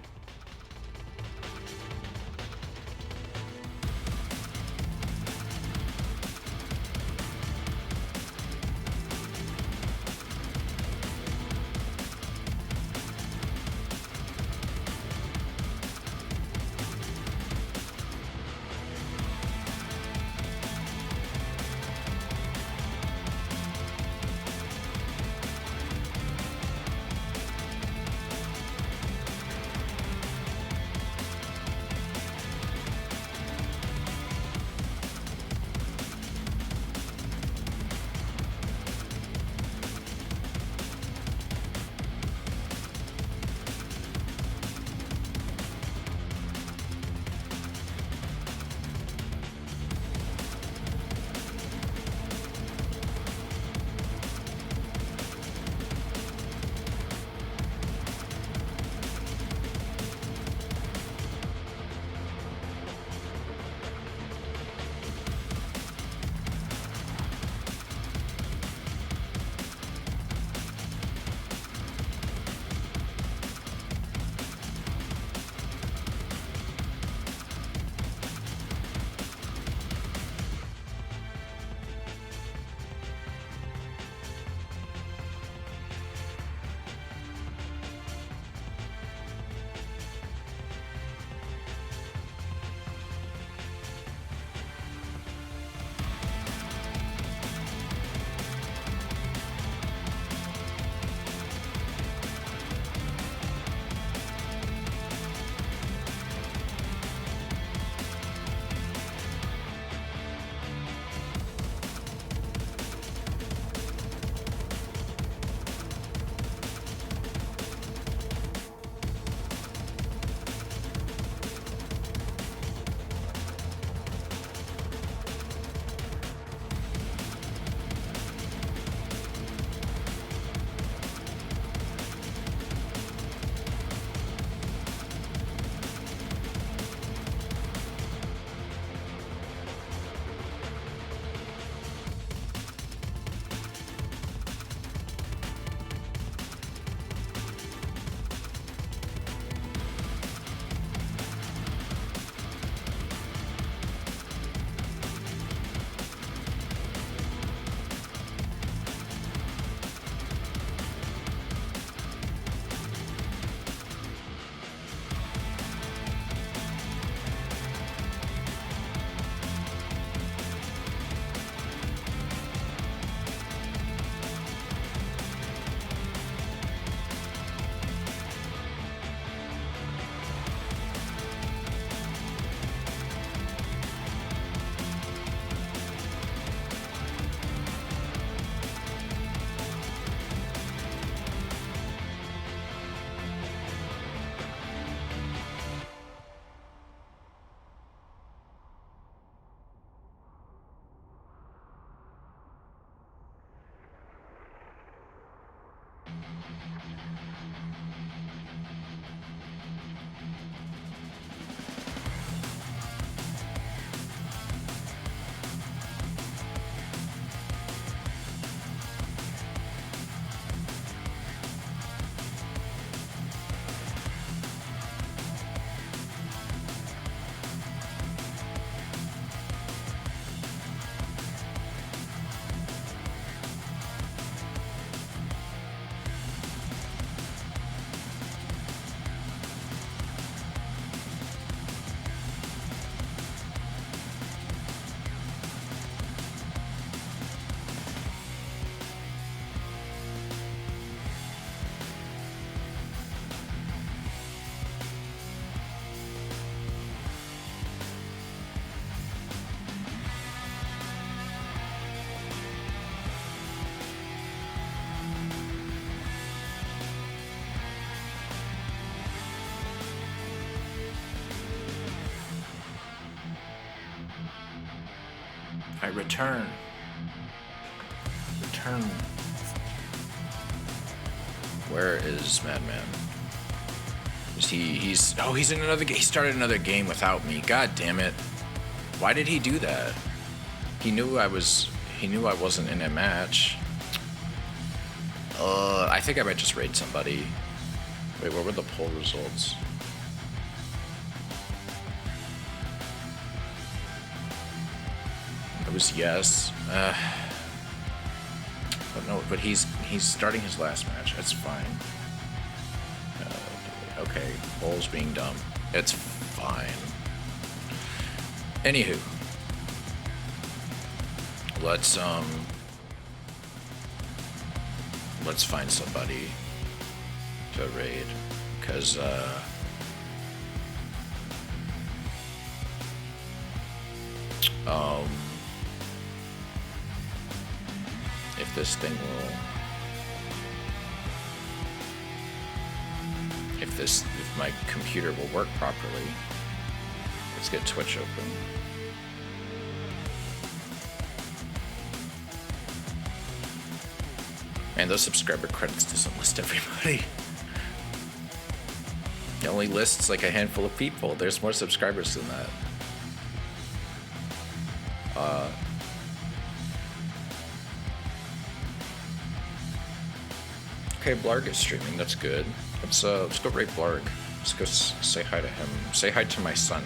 I return. Return. Where is Madman? Is he's in another game. He started another game without me. God damn it. Why did he do that? He knew I wasn't in a match. I think I might just raid somebody. Wait, what were the poll results? It was yes. But no, but he's starting his last match. That's fine. Okay, polls being dumb. It's fine. Anywho, let's find somebody to raid, cause if this thing will, if my computer will work properly, let's get Twitch open. And those subscriber credits doesn't list everybody. It only lists like a handful of people. There's more subscribers than that. Okay, Blarg is streaming. That's good. Let's go raid Blarg. Let's go say hi to him. Say hi to my son.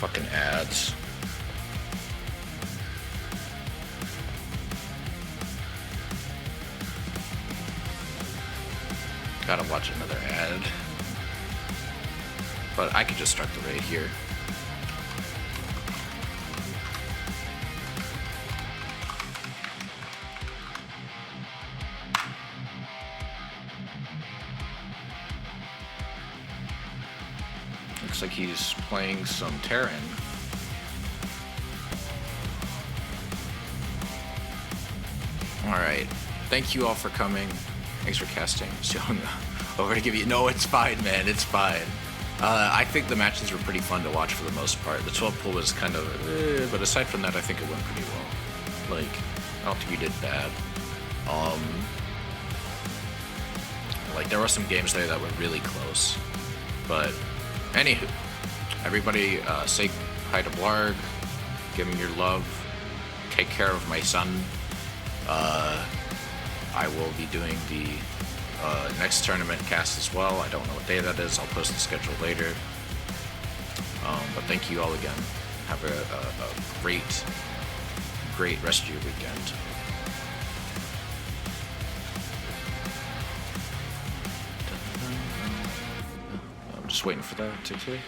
Fucking ads. Gotta watch another ad. But I could just start the raid here. Looks like he's playing some Terran. Alright. Thank you all for coming. Thanks for casting. Showing over to give you. No, it's fine, man. It's fine. I think the matches were pretty fun to watch for the most part. The 12 pool was kind of, but aside from that, I think it went pretty well. Like, I don't think you did bad. Like, there were some games there that were really close. But, anywho, everybody say hi to Blarg. Give him your love. Take care of my son. I will be doing the next tournament cast as well. I don't know what day that is. I'll post the schedule later. But thank you all again. Have a great rest of your weekend. I'm just waiting for that to click.